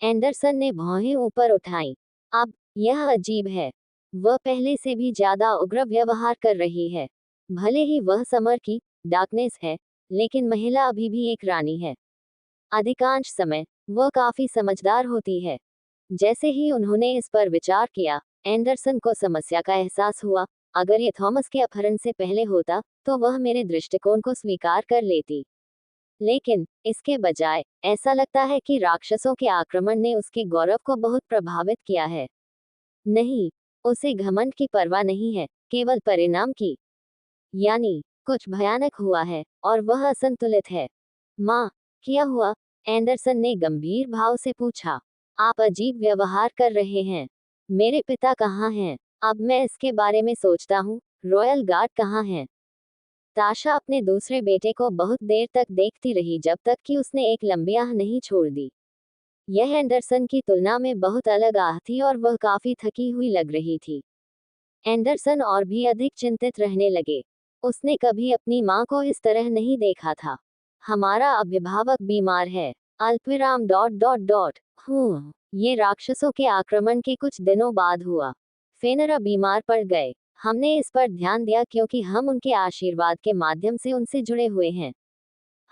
एंडरसन ने भौहें ऊपर उठाई। अब, यह अजीब है। वह पहले से भी ज्यादा उग्र व्यवहार कर रही है। भले ही वह समर की डार्कनेस है, लेकिन महिला अभी भी एक रानी है। अधिकांश समय, वह काफी समझदार होती है। जैसे ही उन्होंने इस पर विचार किया, एंडरसन को समस्या का एहसास हुआ। अगर ये थॉमस के अपहरण से पहले होता, तो वह मेरे दृष्टिकोण को स्वीकार कर लेती। लेकिन इसके बजाय, ऐसा लगता है कि राक्षसों के आक्रमण ने उसके गौरव को बहुत प्रभावित किया है। नहीं, उसे घमंड की परवाह नहीं है, केवल परिणाम की। यानी, कुछ भयानक हुआ है, और वह असंतुलित है। माँ, क्या हुआ? एंडरसन ने गंभीर भाव से पूछा। आप अजीब व्यवहार कर रहे हैं। मेरे पिता कहाँ हैं? अब मैं इसके बारे में सोचता हूँ। रॉयल गार्ड कहाँ हैं? ताशा अपने दूसरे बेटे को बहुत देर तक देखती रही जब तक कि उसने एक लंबी आह नहीं छोड़ दी। यह एंडरसन की तुलना में बहुत अलग आह थी और वह काफी थकी हुई लग रही थी। एंडरसन और भी अधिक चिंतित रहने लगे। उसने कभी अपनी माँ को इस तरह नहीं देखा था। हमारा अभिभावक बीमार है। अल्पविराम डॉट डॉट डॉट। ये राक्षसों के आक्रमण के कुछ दिनों बाद हुआ। फेनरा बीमार पड़ गए। हमने इस पर ध्यान दिया क्योंकि हम उनके आशीर्वाद के माध्यम से उनसे जुड़े हुए हैं।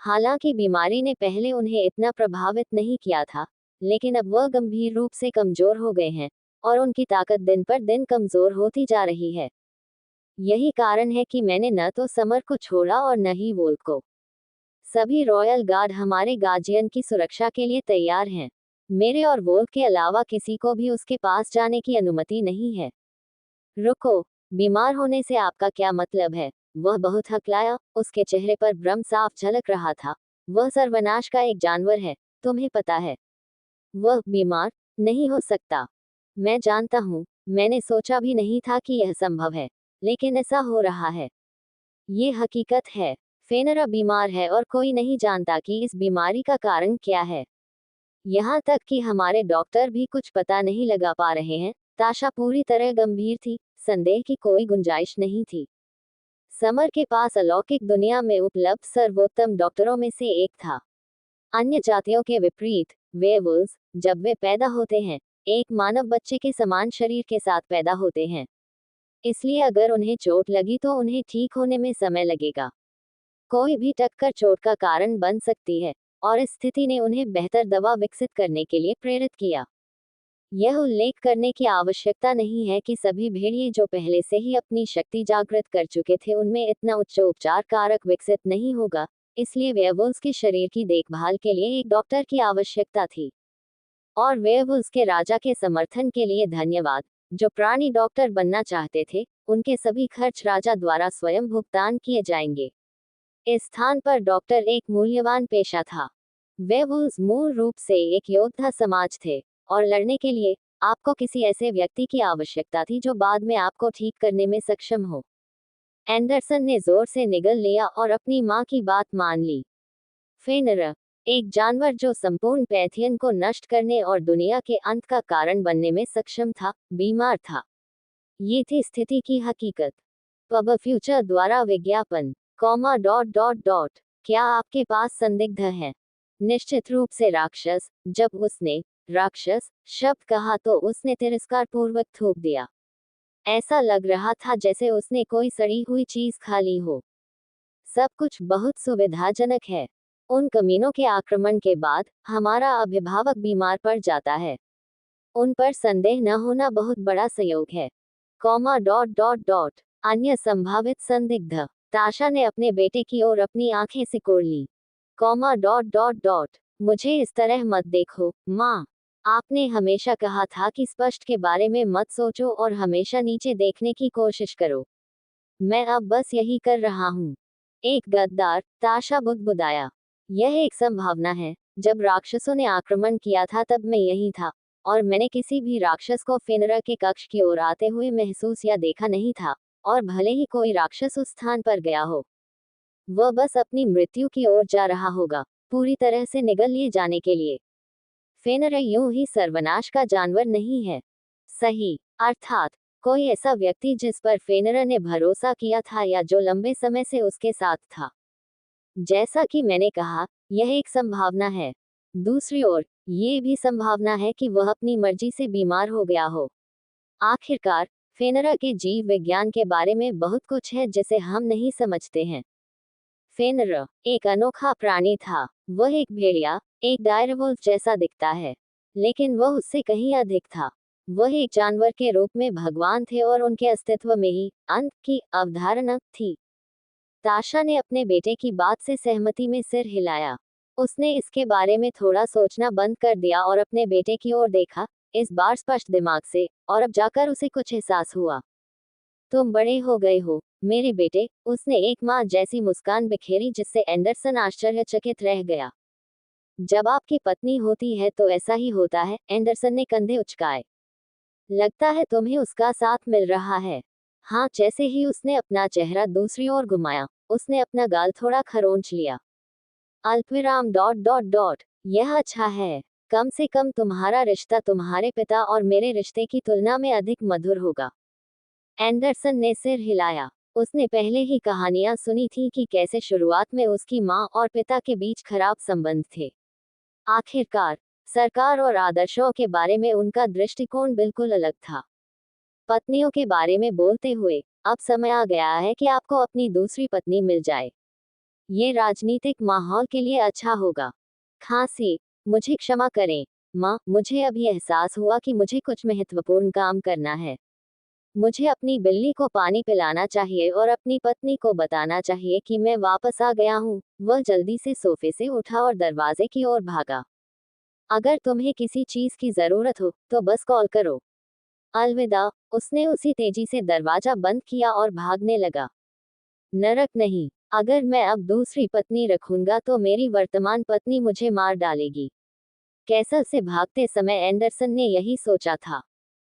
हालांकि बीमारी ने पहले उन्हें इतना प्रभावित नहीं किया था, लेकिन अब वह गंभीर रूप से कमजोर हो गए हैं, और उनकी ताकत दिन पर दिन कमजोर होती जा रही है। यही कारण है कि मैंने न तो समर को छोड़ा और न ही वोल्क को। सभी रॉयल गार्ड हमारे गार्जियन की सुरक्षा के लिए तैयार हैं। मेरे और वोल्क के अलावा किसी को भी उसके पास जाने की अनुमति नहीं है। रुको, बीमार होने से आपका क्या मतलब है? वह बहुत हकलाया, उसके चेहरे पर भ्रम साफ झलक रहा था। वह सर्वनाश का एक जानवर है, तुम्हें पता है। वह बीमार नहीं हो सकता। मैं जानता हूँ, मैंने सोचा भी नहीं था कि यह संभव है, लेकिन ऐसा हो रहा है। ये हकीकत है। फेनरा बीमार है और कोई नहीं जानता कि इस बीमारी का कारण क्या है। यहाँ तक कि हमारे डॉक्टर भी कुछ पता नहीं लगा पा रहे हैं। ताशा पूरी तरह गंभीर थी, संदेह की कोई गुंजाइश नहीं थी। समर के पास अलौकिक दुनिया में उपलब्ध सर्वोत्तम डॉक्टरों में से एक था। अन्य जातियों के विपरीत, वेयरवुल्व्स, जब वे पैदा होते हैं, एक मानव बच्चे के समान शरीर के साथ पैदा होते हैं। इसलिए अगर उन्हें चोट लगी तो उन्हें ठीक होने में समय लगेगा। कोई भी टक्कर चोट का कारण बन सकती है, और इस स्थिति ने उन्हें बेहतर दवा विकसित करने के लिए प्रेरित किया। यह उल्लेख करने की आवश्यकता नहीं है कि सभी भेड़िए जो पहले से ही अपनी शक्ति जागृत कर चुके थे उनमें इतना उच्च उपचार कारक विकसित नहीं होगा, इसलिए वेयरवुल्व्स के शरीर की देखभाल के लिए एक डॉक्टर की आवश्यकता थी। और वेयरवुल्व्स के राजा के समर्थन के लिए धन्यवाद, जो प्राणी डॉक्टर बनना चाहते थे, उनके सभी खर्च राजा द्वारा स्वयं भुगतान किए जाएंगे। इस स्थान पर डॉक्टर एक मूल्यवान पेशा था। वेयरवुल्व्स मूल रूप से एक योद्धा समाज थे, और लड़ने के लिए आपको किसी ऐसे व्यक्ति की आवश्यकता थी जो बाद में आपको ठीक करने में सक्षम हो। एंडरसन ने जोर से निगल लिया और अपनी माँ की बात मान ली। फेनरा, एक जानवर जो संपूर्ण पैथियन को नष्ट करने और दुनिया के अंत का कारण बनने में सक्षम था, बीमार था। ये थी स्थिति की हकीकत। पब फ्यूचर द्वारा विज्ञापन, कॉमा डॉट डॉट डॉट, क्या आपके पास संदिग्ध है? निश्चित रूप से राक्षस। जब उसने राक्षस शब्द कहा तो उसने तिरस्कार पूर्वक थूक दिया। ऐसा लग रहा था जैसे उसने कोई सड़ी हुई चीज खा ली हो। सब कुछ बहुत सुविधाजनक है। उन कमीनों के आक्रमण के बाद हमारा अभिभावक बीमार पड़ जाता है। उन पर संदेह न होना बहुत बड़ा संयोग है। कॉमा डॉट डॉट डॉट, अन्य संभावित संदिग्ध। ताशा ने अपने बेटे की ओर अपनी आंखें सिकोड़ ली। कॉमा डॉट डॉट डॉट, मुझे इस तरह मत देखो, माँ। आपने हमेशा कहा था कि स्पष्ट के बारे में मत सोचो और हमेशा नीचे देखने की कोशिश करो। मैं अब बस यही कर रहा हूँ। एक गद्दार, ताशा बुदबुदाया। यह एक संभावना है। जब राक्षसों ने आक्रमण किया था तब मैं यही था, और मैंने किसी भी राक्षस को फेनरा के कक्ष की ओर आते हुए महसूस या देखा नहीं था, और भले ही कोई राक्षस उस स्थान पर गया हो, वह बस अपनी मृत्यु की ओर जा रहा होगा, पूरी तरह से निगल लिए जाने के लिए। फेनरा यूं ही सर्वनाश का जानवर नहीं है। सही, अर्थात कोई ऐसा व्यक्ति जिस पर फेनरा ने भरोसा किया था या जो लंबे समय से उसके साथ था। जैसा कि मैंने कहा, यह एक संभावना है। दूसरी ओर, ये भी संभावना है कि वह अपनी मर्जी से बीमार हो गया हो। आखिरकार, फेनरा के जीव विज्ञान के बारे में बहुत कुछ है जिसे हम नहीं समझते हैं। फेनरा एक अनोखा प्राणी था। वह एक भेड़िया, एक डायरवुल्फ जैसा दिखता है, लेकिन वह उससे कहीं अधिक था। वह एक जानवर के रूप में भगवान थे और उनके अस्तित्व में ही अंत की अवधारणा थी। ताशा ने अपने बेटे की बात से सहमति में सिर हिलाया। उसने इसके बारे में थोड़ा सोचना बंद कर दिया और अपने बेटे की ओर देखा, इस बार स्पष्ट दिमाग से, और अब जाकर उसे कुछ एहसास हुआ। तुम बड़े हो गए हो, मेरे बेटे। उसने एक माँ जैसी मुस्कान बिखेरी जिससे एंडरसन आश्चर्यचकित रह गया। जब आपकी पत्नी होती है तो ऐसा ही होता है, एंडरसन ने कंधे उचकाए। लगता है तुम्हें उसका साथ मिल रहा है। हाँ, जैसे ही उसने अपना चेहरा दूसरी ओर घुमाया, उसने अपना गाल थोड़ा खरोंच लिया। अल्पविराम डॉट डॉट डॉट, यह अच्छा है। कम से कम तुम्हारा रिश्ता तुम्हारे पिता और मेरे रिश्ते की तुलना में अधिक मधुर होगा। एंडरसन ने सिर हिलाया। उसने पहले ही कहानियां सुनी थी कि कैसे शुरुआत में उसकी माँ और पिता के बीच खराब संबंध थे। आखिरकार, सरकार और आदर्शों के बारे में उनका दृष्टिकोण बिल्कुल अलग था। पत्नियों के बारे में बोलते हुए, अब समय आ गया है कि आपको अपनी दूसरी पत्नी मिल जाए। ये राजनीतिक माहौल के लिए अच्छा होगा। खांसी, मुझे क्षमा करें, माँ। मुझे अभी एहसास हुआ कि मुझे कुछ महत्वपूर्ण काम करना है। मुझे अपनी बिल्ली को पानी पिलाना चाहिए और अपनी पत्नी को बताना चाहिए कि मैं वापस आ गया हूँ। वह जल्दी से सोफे से उठा और दरवाजे की ओर भागा। अगर तुम्हें किसी चीज की जरूरत हो तो बस कॉल करो। अलविदा। उसने उसी तेजी से दरवाजा बंद किया और भागने लगा। नरक नहीं, अगर मैं अब दूसरी पत्नी रखूंगा तो मेरी वर्तमान पत्नी मुझे मार डालेगी। कैसल से भागते समय एंडरसन ने यही सोचा था।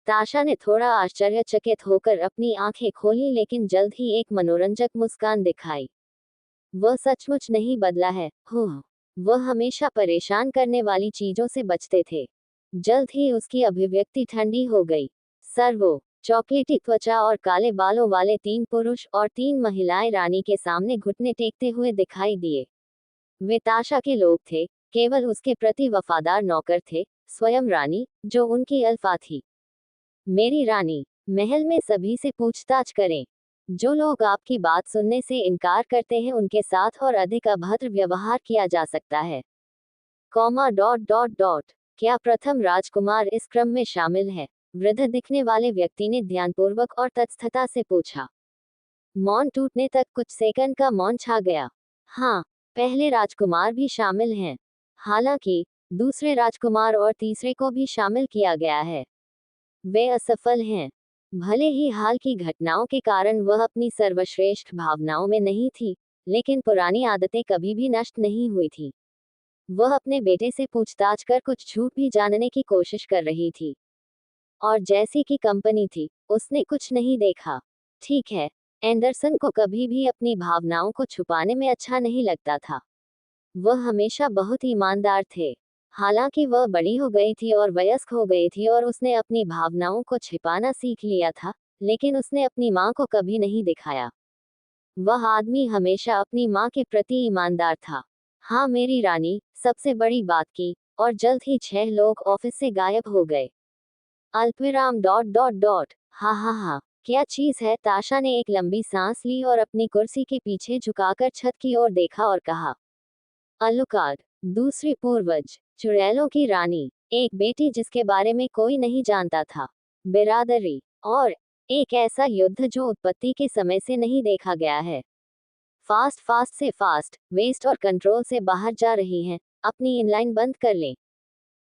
ताशा ने थोड़ा आश्चर्यचकित होकर अपनी आंखें खोली, लेकिन जल्द ही एक मनोरंजक मुस्कान दिखाई। वह सचमुच नहीं बदला है। वह हमेशा परेशान करने वाली चीजों से बचते थे। जल्द ही उसकी अभिव्यक्ति ठंडी हो गई। सर, वो चॉकलेटी त्वचा और काले बालों वाले 3 पुरुष और 3 महिलाएं रानी के सामने घुटने टेकते हुए दिखाई दिए। वे ताशा के लोग थे, केवल उसके प्रति वफादार नौकर थे, स्वयं रानी, जो उनकी अल्फा थी। मेरी रानी, महल में सभी से पूछताछ करें। जो लोग आपकी बात सुनने से इनकार करते हैं उनके साथ और अधिक अभद्र व्यवहार किया जा सकता है। क्या प्रथम राजकुमार इस क्रम में शामिल है? वृद्ध दिखने वाले व्यक्ति ने ध्यानपूर्वक और तत्स्थता से पूछा। मौन टूटने तक कुछ सेकंड का मौन छा गया। हाँ, पहले राजकुमार भी शामिल हैं। हालांकि दूसरे राजकुमार और तीसरे को भी शामिल किया गया है। वे असफल हैं। भले ही हाल की घटनाओं के कारण वह अपनी सर्वश्रेष्ठ भावनाओं में नहीं थी, लेकिन पुरानी आदतें कभी भी नष्ट नहीं हुई थी। वह अपने बेटे से पूछताछ कर कुछ झूठ भी जानने की कोशिश कर रही थी। और जैसी की कंपनी थी, उसने कुछ नहीं देखा। ठीक है, एंडरसन को कभी भी अपनी भावनाओं को छुपाने में अच्छा नहीं लगता था। वह हमेशा बहुत ईमानदार थे। हालांकि वह बड़ी हो गई थी और वयस्क हो गई थी और उसने अपनी भावनाओं को छिपाना सीख लिया था, लेकिन उसने अपनी माँ को कभी नहीं दिखाया। वह आदमी हमेशा अपनी माँ के प्रति ईमानदार था। हाँ मेरी रानी, सबसे बड़ी बात की, और जल्द ही 6 लोग ऑफिस से गायब हो गए। अल्पविराम हा, क्या चीज है? ताशा ने एक लंबी सांस ली और अपनी कुर्सी के पीछे झुकाकर छत की ओर देखा और कहा, अलुकार्ड, दूसरी पूर्वज, चुड़ैलों की रानी, एक बेटी जिसके बारे में कोई नहीं जानता था, बिरादरी, और एक ऐसा युद्ध जो उत्पत्ति के समय से नहीं देखा गया है। फास्ट फास्ट से फास्ट, वेस्ट और कंट्रोल से बाहर जा रही हैं। अपनी इनलाइन बंद कर लें।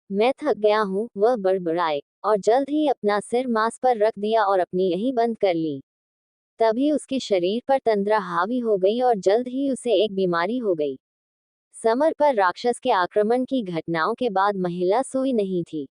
मैं थक गया हूँ, वह बड़बड़ाए, और जल्द ही अपना सिर मांस पर रख दिया और अपनी यही बंद कर ली। तभी उसके शरीर पर तंद्रा हावी हो गई और जल्द ही उसे एक बीमारी हो गई। समर पर राक्षस के आक्रमण की घटनाओं के बाद महिला सोई नहीं थी।